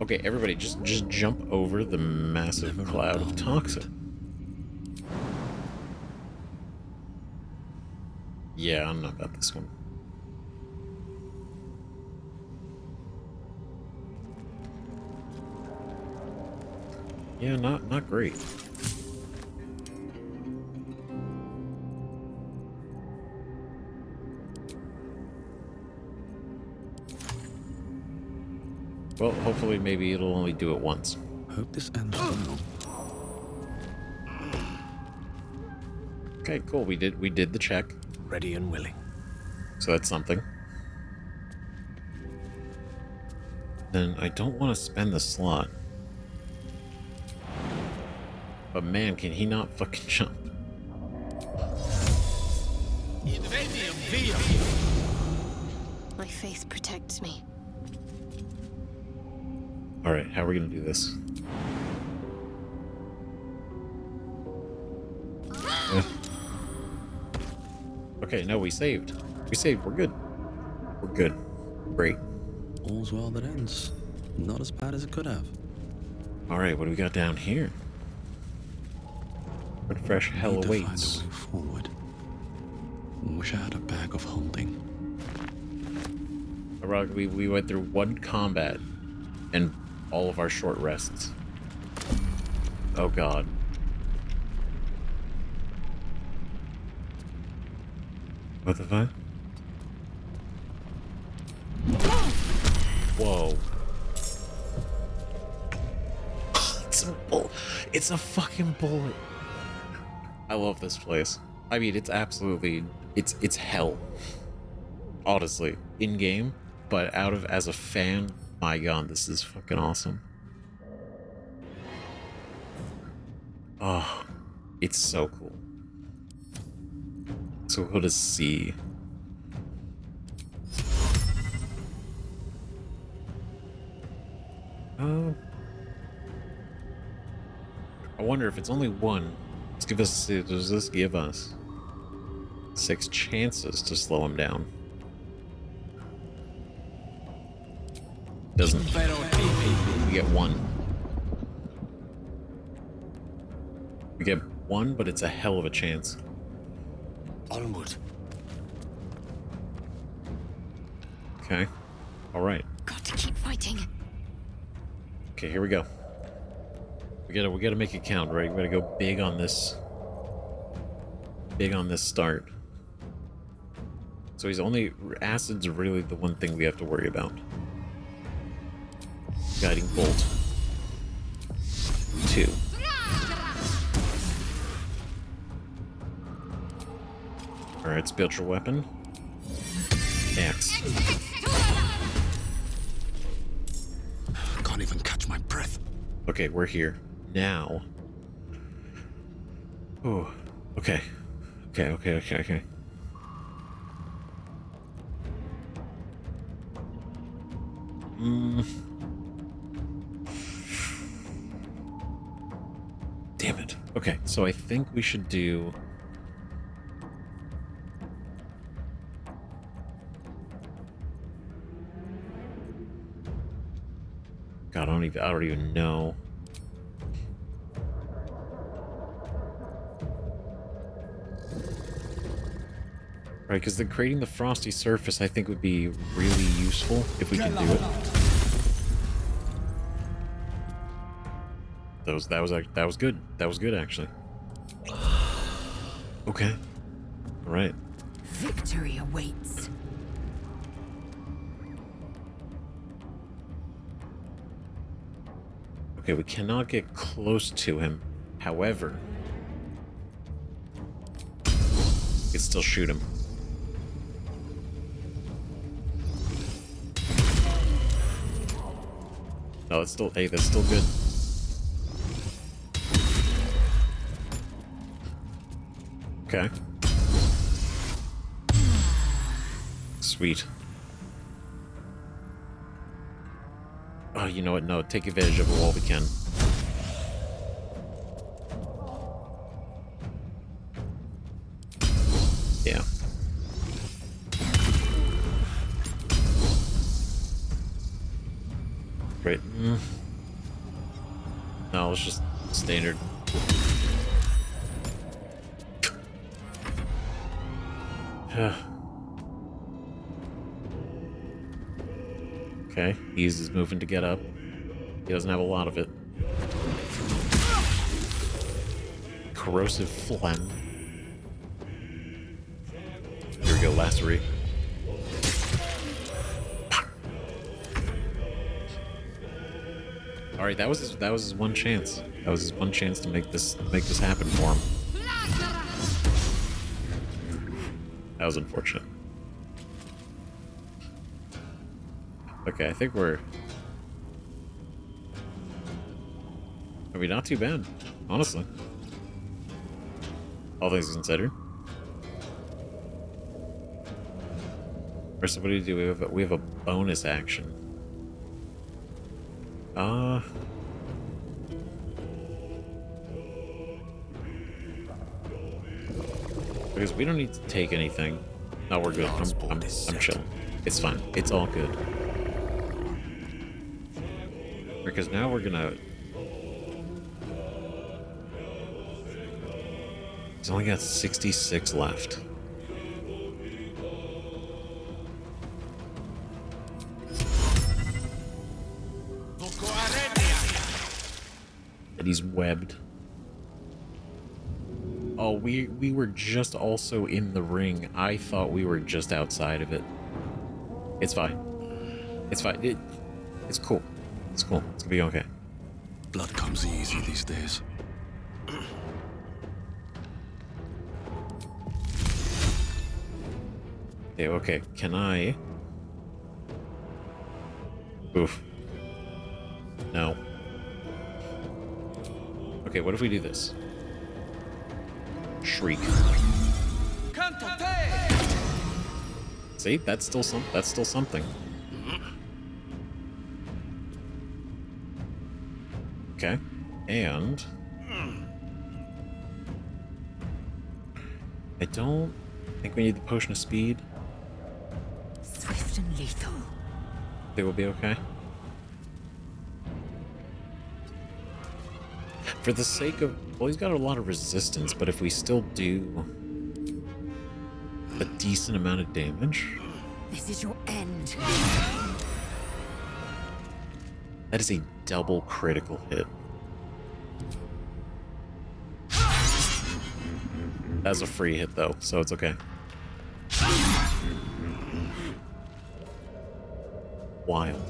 Okay, everybody, just jump over the massive cloud of toxin. Yeah, I don't know about this one. Yeah, not great. Well, hopefully maybe it'll only do it once. Hope this ends well. Okay, cool. We did the check. Ready and willing. So that's something. Then I don't want to spend the slot. But man, can he not fucking jump? My faith protects me. Alright, how are we gonna do this? Okay, no, we saved. We saved, we're good. We're good. Great. All's well that ends. Not as bad as it could have. Alright, what do we got down here? What fresh hell Need to awaits? find a way forward. Wish I had a bag of holding. Ironically, we went through one combat and all of our short rests. Oh god. What the fuck? Whoa. It's a fucking bullet. I love this place. I mean, it's absolutely, it's hell. Honestly, in game, but as a fan, my god, this is fucking awesome. Oh, it's so cool. So cool to see. I wonder if it's only one. Does this give us 6 chances to slow him down? Doesn't. We get 1. We get 1, but it's a hell of a chance. Onward. Okay. All right. Got to keep fighting. Okay, here we go. We gotta make it count, right? We gotta go big on this. Big on this start. So he's only... Acid's really the one thing we have to worry about. Guiding Bolt. 2. Alright, spiritual weapon. Axe. Can't even catch my breath. Okay, we're here. Now. Oh, okay. Okay. Damn it. Okay, so I think we should do... God, I don't even know. Right, because creating the frosty surface, I think, would be really useful if we can do it. That was good. That was good, actually. Okay. All right. Victory awaits. Okay, we cannot get close to him. However, we can still shoot him. No, it's still... Hey, that's still good. Okay. Sweet. Oh, you know what? No, take advantage of it while we can. Yeah. Great. No, it's just standard. Okay, he uses movement to get up. He doesn't have a lot of it. Corrosive phlegm. Here we go, lacerate. All right, that was his one chance. That was his one chance to make this happen for him. That was unfortunate. Okay, I think we're... I mean, not too bad, honestly. All things considered. First, what do we do? We have a bonus action. Because we don't need to take anything. No, we're good. I'm chilling. It's fine. It's all good. Because now we're gonna... He's only got 66 left. And he's webbed. Oh, we were just also in the ring. I thought we were just outside of it. It's fine. It's fine. It's cool. It's cool. It's gonna be okay. Blood comes easy these days. Okay, can I... Oof. No. Okay, what if we do this? Shriek. See, that's still something. Okay, and I don't think we need the potion of speed. Swift and lethal. They will be okay. For the sake of... Well, he's got a lot of resistance, but if we still do a decent amount of damage... This is your end. That is a double critical hit. That's a free hit, though, so it's okay. wild.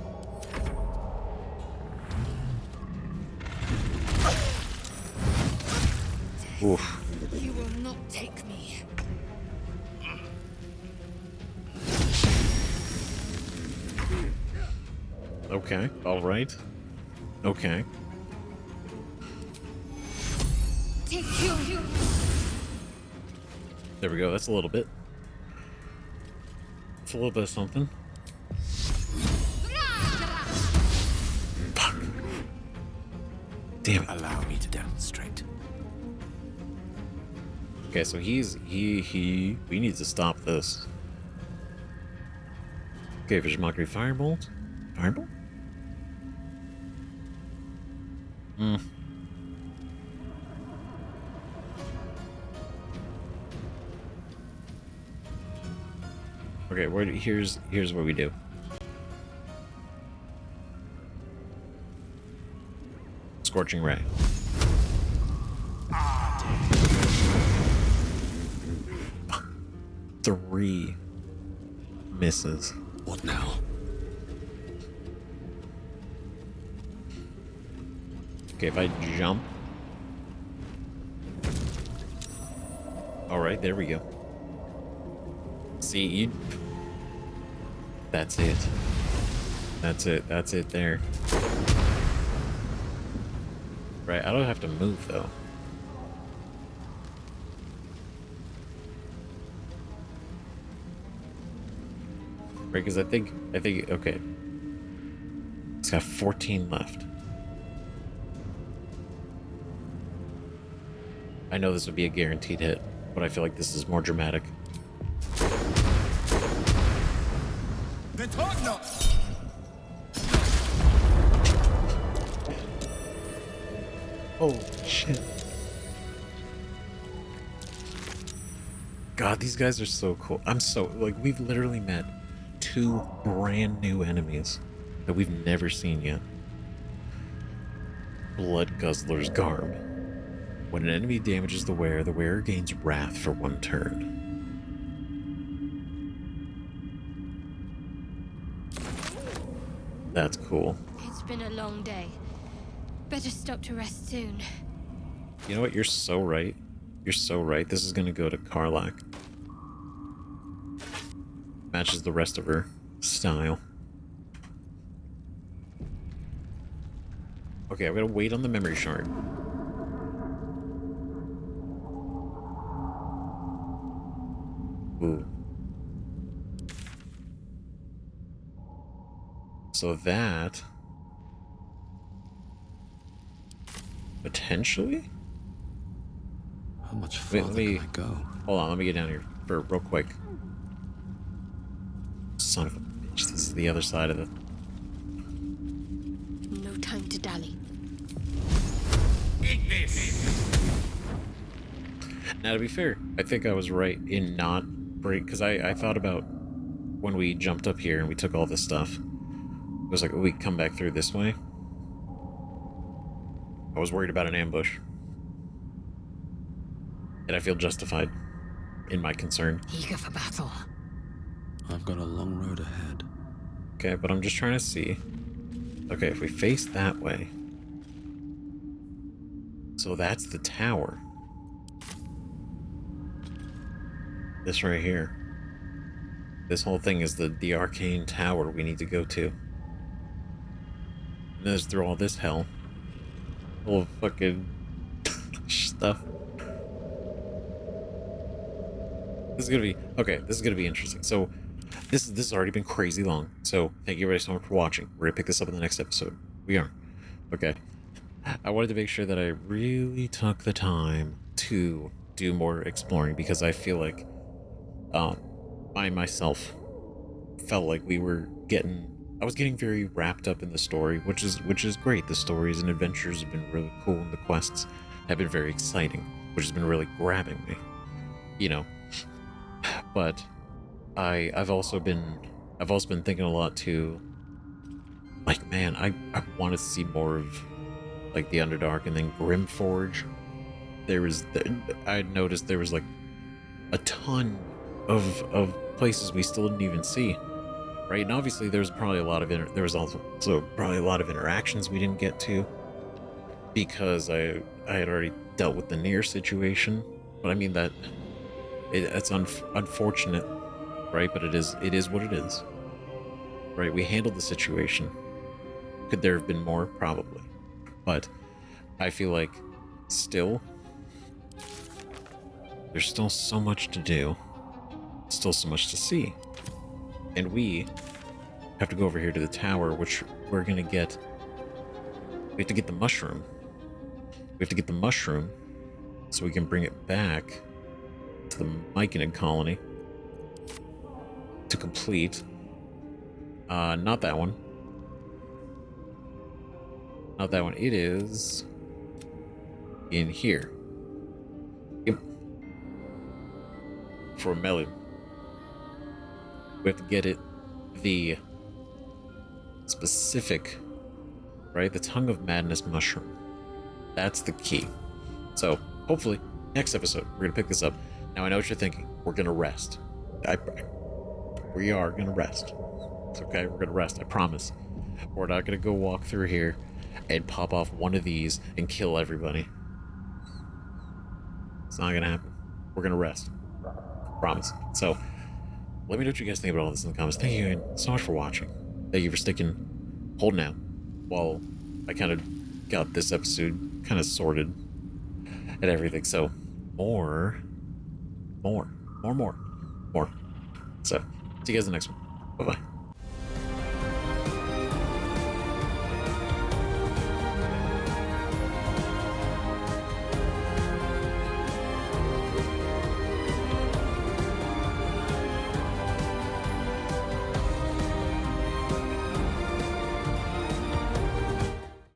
Oof. You will not take me. Okay, alright. Okay. Take you. There we go, that's a little bit. It's a little bit of something. Fuck. Damn it. Allow me to demonstrate. Okay, so we need to stop this. Okay, Vision Mockery Firebolt? Firebolt? Okay, here's what we do. Scorching Ray. 3 misses. What now? Okay, if I jump. Alright, there we go. See, you... That's it. That's it there. Right, I don't have to move, though. Right, because I think, okay. It's got 14 left. I know this would be a guaranteed hit, but I feel like this is more dramatic. Oh, shit. God, these guys are so cool. I'm so, like, we've literally met 2 brand new enemies that we've never seen yet. Blood Guzzler's Garb. When an enemy damages the wearer gains wrath for 1 turn. That's cool. It's been a long day. Better stop to rest soon. You know what? You're so right. You're so right. This is gonna go to Karlach. Matches the rest of her style. Okay, I'm gonna wait on the memory shard. Ooh. So that... potentially? How much further can I go? Hold on, let me get down here for real quick. Son of a bitch, this is the other side of it. No time to dally. Eat this! Now, to be fair, I think I was right in not break, because I thought about when we jumped up here and we took all this stuff. It was like, oh, we come back through this way. I was worried about an ambush. And I feel justified in my concern. Eager for battle. I've got a long road ahead. Okay, but I'm just trying to see. Okay, if we face that way. So that's the tower. This right here. This whole thing is the arcane tower we need to go to. And there's through all this hell. Full of fucking stuff. This is gonna be okay. This is gonna be interesting. So, this has already been crazy long. So, thank you everybody so much for watching. We're gonna pick this up in the next episode. We are. Okay. I wanted to make sure that I really took the time to do more exploring because I feel like, I myself felt like I was getting very wrapped up in the story, which is great. The stories and adventures have been really cool, and the quests have been very exciting, which has been really grabbing me, you know. But I've also been thinking a lot too. Like, man, I want to see more of like the Underdark, and then Grymforge. I had noticed there was like a ton of places we still didn't even see. right? And obviously, there's probably a lot of there was also probably a lot of interactions we didn't get to because I had already dealt with the Nere situation. But I mean that it's unfortunate, right? But it is what it is, right? We handled the situation. Could there have been more? Probably, but I feel like still there's still so much to do, still so much to see, and we have to go over here to the tower, which we're gonna get. We have to get the mushroom. We have to get the mushroom so we can bring it back to the Myconid colony to complete. Not that one. Not that one. It is in here. Yep. For Melon. We have to get it the specific, right? The Tongue of Madness mushroom. That's the key. So, hopefully, next episode, we're going to pick this up. Now, I know what you're thinking. We're going to rest. We are going to rest. It's okay. We're going to rest. I promise. We're not going to go walk through here and pop off one of these and kill everybody. It's not going to happen. We're going to rest. Promise. So, let me know what you guys think about all this in the comments. Thank you so much for watching. Thank you for holding out while I kind of got this episode kind of sorted and everything. So, more. So, see you guys in the next one. Bye-bye.